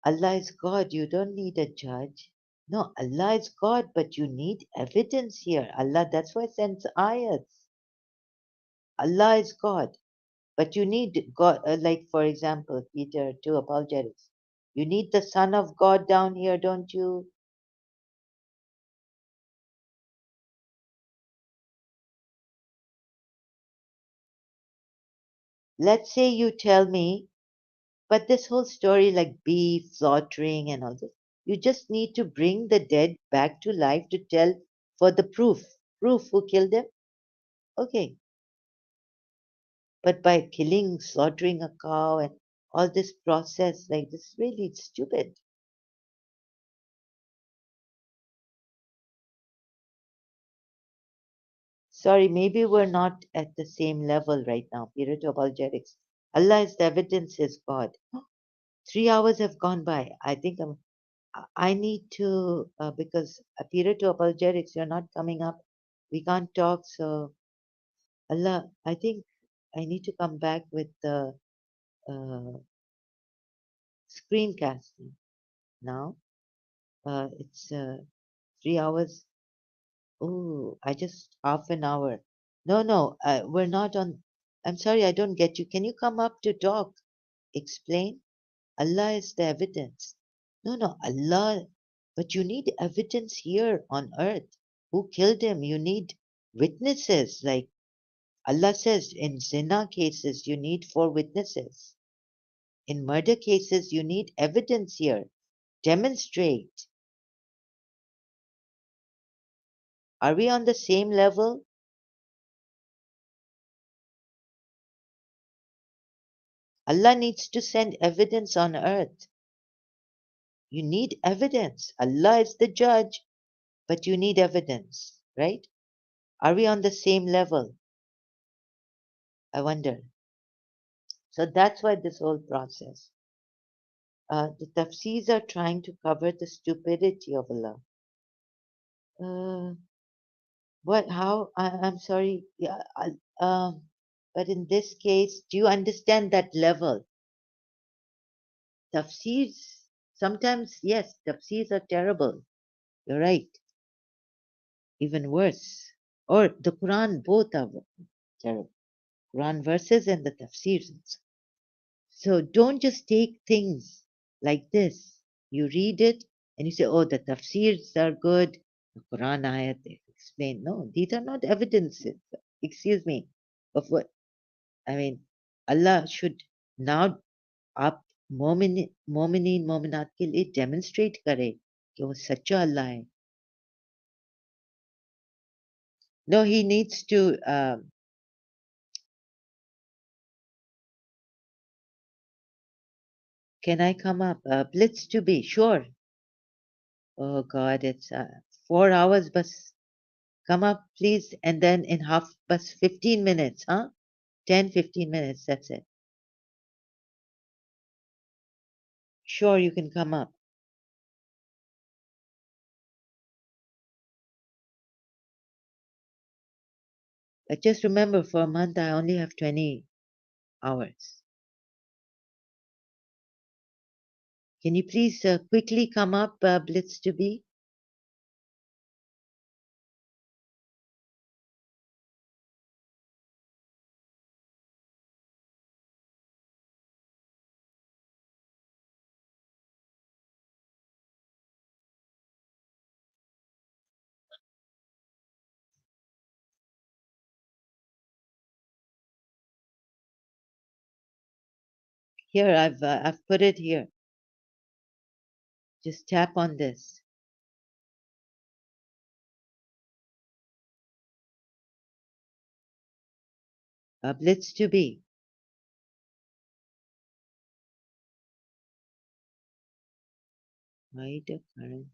Allah is God, you don't need a judge. No, Allah is God, but you need evidence here. Allah, that's why sends ayats. Allah is God, but you need God, like for example, Peter, to apologetics. You need the Son of God down here, don't you? Let's say you tell me, but this whole story like beef, slaughtering, and all this, you just need to bring the dead back to life to tell for the proof. Proof who killed them? Okay. But by killing, slaughtering a cow and all this process, like this really stupid. Sorry, maybe we're not at the same level right now. Period to apologetics. Allah is the evidence is God. 3 hours have gone by. I think I need to, because period to apologetics, you're not coming up. We can't talk. So, Allah, I think I need to come back with the uh, screencasting now. It's 3 hours. Oh, I just half an hour. No, no, we're not on. I'm sorry, I don't get you. Can you come up to talk? Explain. Allah is the evidence. No, no, Allah. But you need evidence here on earth. Who killed him? You need witnesses. Like Allah says, in zina cases, you need 4 witnesses. In murder cases, you need evidence here. Demonstrate. Are we on the same level? Allah needs to send evidence on earth. You need evidence. Allah is the judge, but you need evidence, right? Are we on the same level? I wonder. So that's why this whole process. The tafsirs are trying to cover the stupidity of Allah. Uh, what? How? I'm sorry. Yeah. But in this case, do you understand that level? Tafsirs. Sometimes, yes, tafsirs are terrible. You're right. Even worse. Or the Quran, both are terrible. Quran verses and the tafsirs. So don't just take things like this. You read it and you say, oh, the tafsirs are good. The Quran ayat they explain. No, these are not evidences. Excuse me. Of what? I mean, Allah should now आप मोमिनीन मोमिनात के लिए demonstrate करे कि वो सच्चा अल्लाह है. No, he needs to. Can I come up? Blitz to be sure. Oh God, it's 4 hours, but come up, please, and then in half, but 15 minutes, huh? 10, 15 minutes, that's it. Sure, you can come up. But just remember, for a month, I only have 20 hours. Can you please quickly come up, Blitz to be? Here, I've put it here. Just tap on this. Blitz to be. Right, current.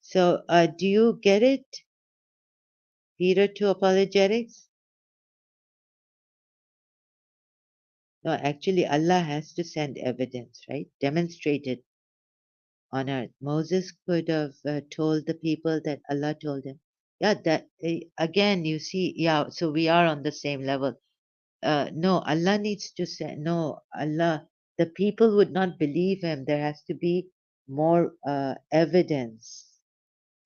So, do you get it, Peter, to apologetics? No, actually, Allah has to send evidence, right? Demonstrated on earth. Moses could have told the people that Allah told him. Yeah, that again, you see, yeah, so we are on the same level. No, Allah needs to say, no, Allah, the people would not believe him. There has to be more evidence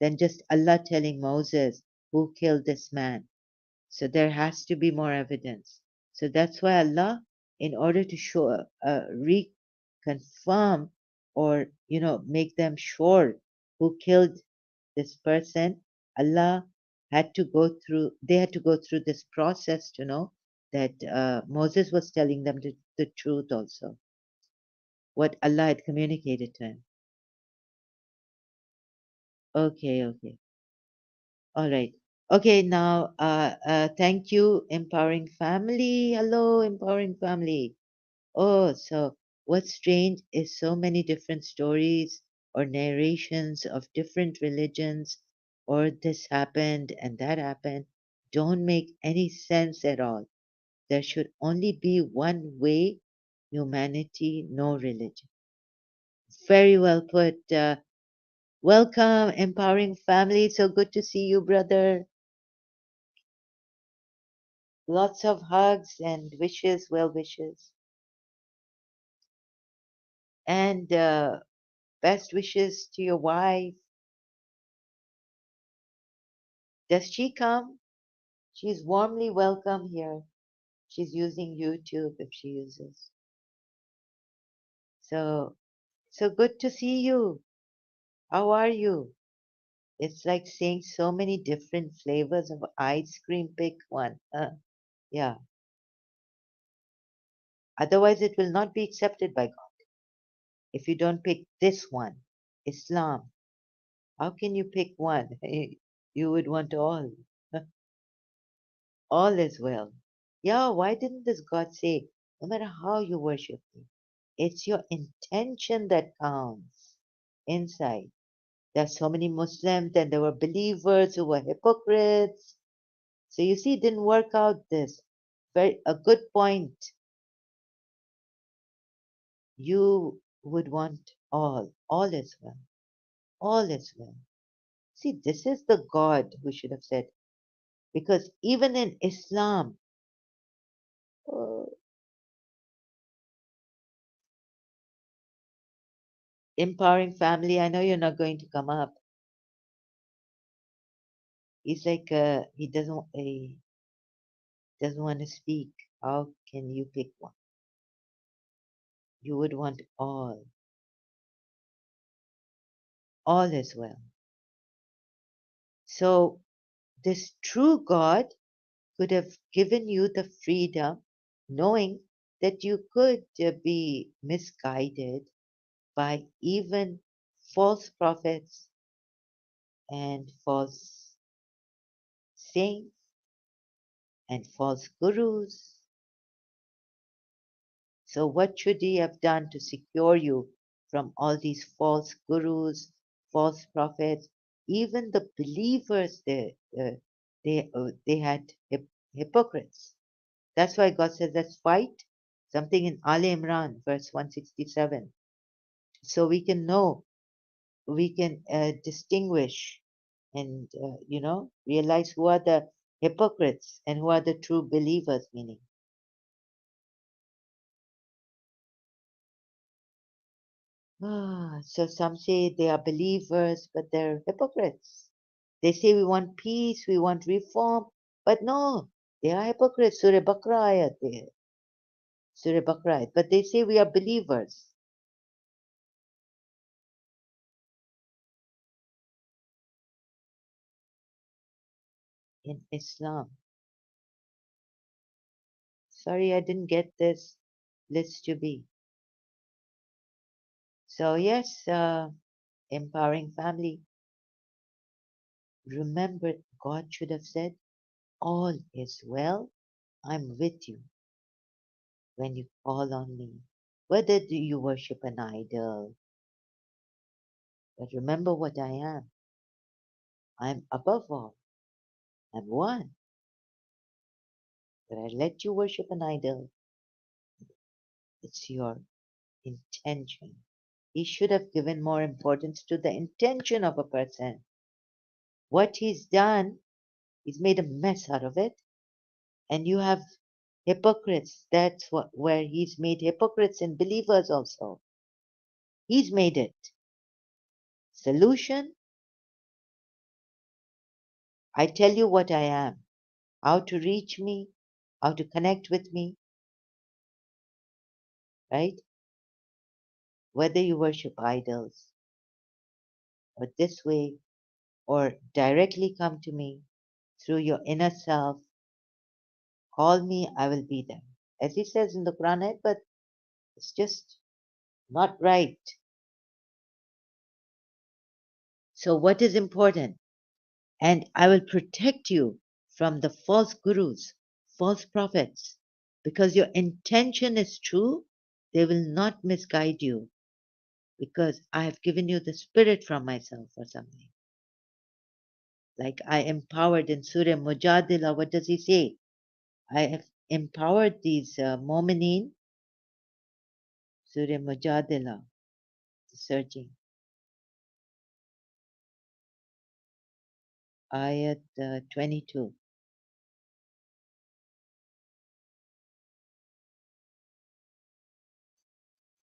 than just Allah telling Moses who killed this man. So there has to be more evidence. So that's why Allah, in order to show, reconfirm or, make them sure who killed this person, Allah they had to go through this process to know that Moses was telling them the truth also, what Allah had communicated to him. Okay, okay. All right. Okay, now, thank you, Empowering Family. Hello, Empowering Family. Oh, so what's strange is so many different stories or narrations of different religions, or this happened and that happened, don't make any sense at all. There should only be one way, humanity, no religion. Very well put. Welcome, Empowering Family. So good to see you, brother. Lots of hugs and wishes, well wishes. And best wishes to your wife. Does she come? She's warmly welcome here. She's using YouTube if she uses. So, so good to see you. How are you? It's like saying so many different flavors of ice cream. Pick one. Yeah. Otherwise, it will not be accepted by God. If you don't pick this one, Islam, how can you pick one? You would want all. All is well. Yeah, why didn't this God say, no matter how you worship me, it's your intention that counts inside. There's so many Muslims, and there were believers who were hypocrites. So you see, it didn't work out this. Very a good point. You would want all. All is well. All is well. See, this is the God who should have said. Because even in Islam, uh, empowering family, I know you're not going to come up. He's like, he doesn't want to speak. How can you pick one? You would want all. All is well. So this true God could have given you the freedom, knowing that you could be misguided by even false prophets and false saints and false gurus. So, what should he have done to secure you from all these false gurus, false prophets, even the believers? They had hypocrites. That's why God says, let's fight. Something in Ali Imran, verse 167. So we can know, we can distinguish and, realize who are the hypocrites and who are the true believers, meaning. So some say they are believers, but they're hypocrites. They say we want peace, we want reform, but no, they are hypocrites. Surah Baqarah ayat there. Surah Baqarah ayat. But they say we are believers in Islam. Sorry, I didn't get this list to be. So, yes, empowering family. Remember, God should have said, all is well. I'm with you when you call on me. Whether do you worship an idol, but remember what I am. I'm above all. I'm one. But I let you worship an idol. It's your intention. He should have given more importance to the intention of a person. What he's done, he's made a mess out of it. And you have hypocrites. That's where he's made hypocrites and believers also. He's made it. Solution, I tell you what I am, how to reach me, how to connect with me, right? Whether you worship idols or this way or directly come to me through your inner self, call me, I will be there. As he says in the Quran, but it's just not right. So, what is important? And I will protect you from the false gurus, false prophets, because your intention is true. They will not misguide you because I have given you the spirit from myself or something. Like I empowered in Surah Mujadila, what does he say? I have empowered these Momineen, Surah Mujadila, searching, ayat 22,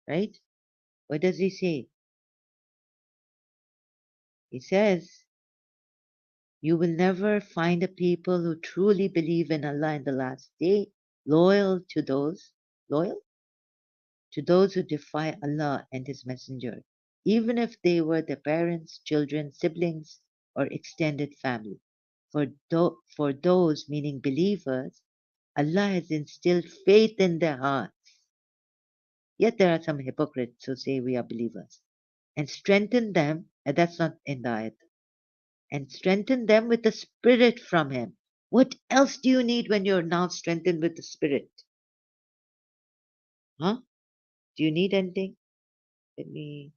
right? What does he say? He says, you will never find a people who truly believe in Allah in the last day, loyal loyal to those who defy Allah and His Messenger, even if they were their parents, children, siblings, or extended family. For those, meaning believers, Allah has instilled faith in their hearts. Yet there are some hypocrites who say we are believers. And strengthen them, and that's not in the ayat, and strengthen them with the Spirit from Him. What else do you need when you're now strengthened with the Spirit? Huh? Do you need anything? Let me.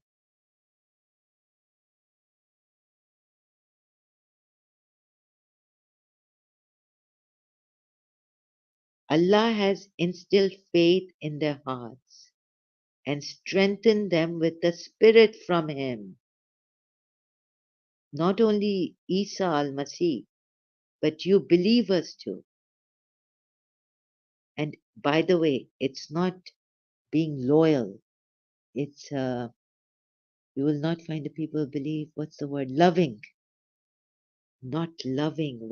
Allah has instilled faith in their hearts and strengthened them with the Spirit from Him. Not only Isa al Masih, but you believers too. And by the way, it's not being loyal. It's you will not find the people believe. What's the word? Loving, not loving.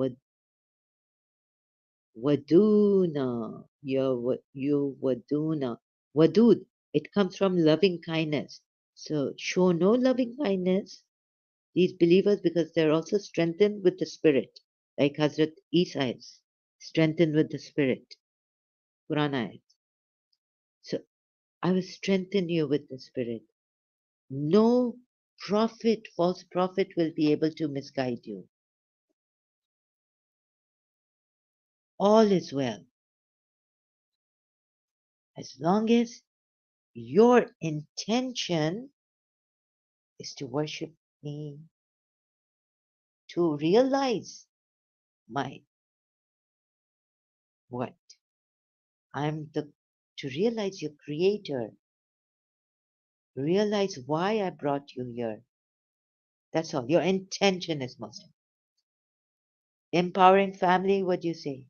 Waduna, you waduna, wadud. It comes from loving kindness. So show no loving kindness these believers because they're also strengthened with the Spirit, like Hazrat Isa is strengthened with the Spirit. Quran ayat. So I will strengthen you with the Spirit. No prophet, false prophet will be able to misguide you. All is well as long as your intention is to worship me, to realize my what? I'm the to realize your creator, realize why I brought you here. That's all. Your intention is most important. Empowering family, what do you say?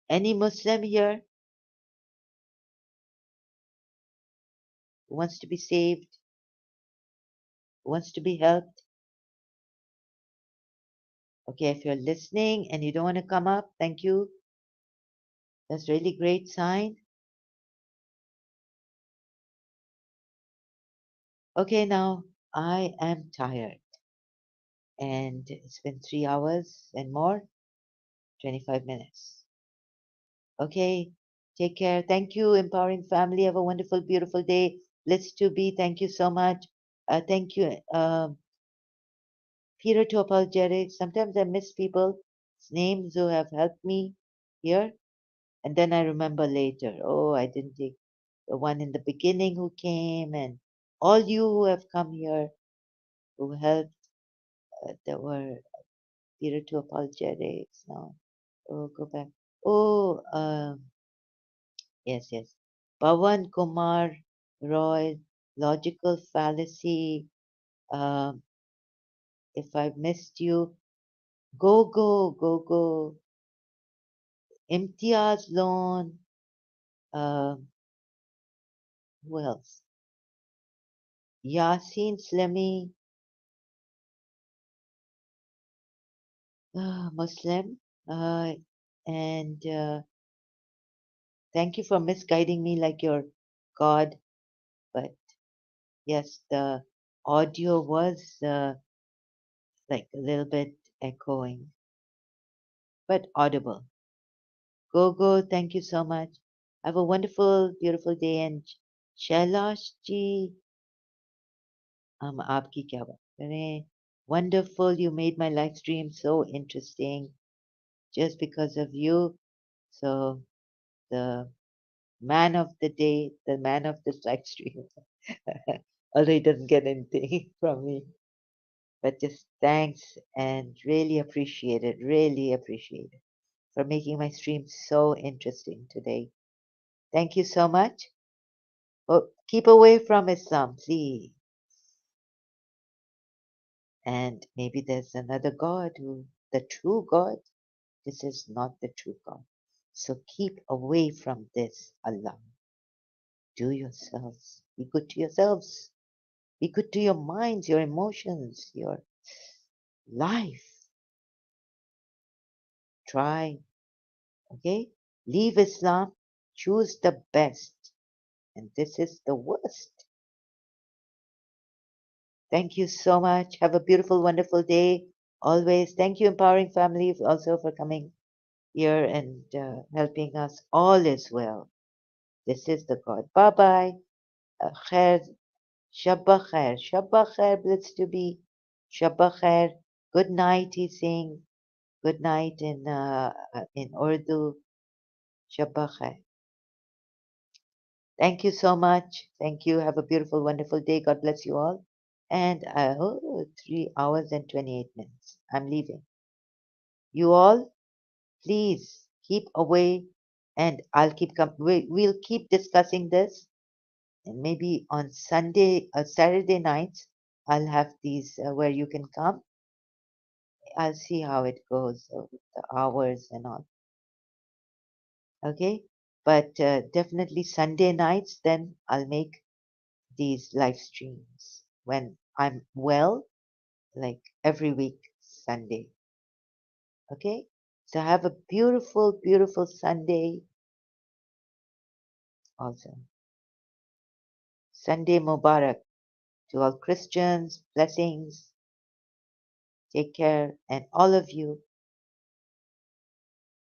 Any Muslim here who wants to be saved, who wants to be helped? Okay, if you're listening and you don't want to come up, thank you. That's really great sign. Okay, now I am tired and it's been 3 hours and more, 25 minutes. Okay, take care. Thank you, empowering family. Have a wonderful, beautiful day. Blitz to be, thank you so much. Thank you, Peter to Apologetics. Sometimes I miss people's names who have helped me here, and then I remember later, oh, I didn't take the one in the beginning who came, and all you who have come here who helped. There were Peter to Apologetics. No, oh, go back. Oh, yes, yes. Pawan Kumar Roy, Logical Fallacy. Um, if I've missed you, go. Imtiaz Loan. Um, who else? Yasin Slemi, Muslim. Uh, and thank you for misguiding me like your God. But yes, the audio was like a little bit echoing, but audible. Go, thank you so much. Have a wonderful, beautiful day. And Shailash ji, हम आपकी क्या बात करें? Wonderful, you made my live stream so interesting just because of you. So the man of the day, the man of this live stream, although he doesn't get anything from me, but just thanks and really appreciate it for making my stream so interesting today. Thank you so much. Oh, keep away from Islam, please. And maybe there's another God who, the true God. This is not the true God. So keep away from this, Allah. Do yourselves. Be good to yourselves. Be good to your minds, your emotions, your life. Try, okay? Leave Islam. Choose the best. And this is the worst. Thank you so much. Have a beautiful, wonderful day. Always. Thank you, Empowering Family, also for coming here and helping us. All is well. This is the God. Bye bye. Khair. Shabba khair. Shabba khair, blitz to be. Shabba khair. Good night, he's saying. Good night in Urdu. Shabba khair. Thank you so much. Thank you. Have a beautiful, wonderful day. God bless you all. And 3 hours and 28 minutes. I'm leaving. You all, please keep away, and I'll keep we'll keep discussing this, and maybe on Sunday or Saturday nights I'll have these where you can come. I'll see how it goes with the hours and all. Okay, but definitely Sunday nights. Then I'll make these live streams when I'm well, like every week Sunday. Okay, so have a beautiful, beautiful Sunday. Also, Sunday Mubarak to all Christians. Blessings. Take care, and all of you,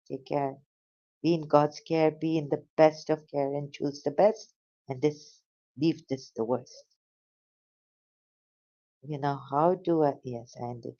take care. Be in God's care, be in the best of care, and choose the best, and leave this the worst. You know, how do I, yes, I ended.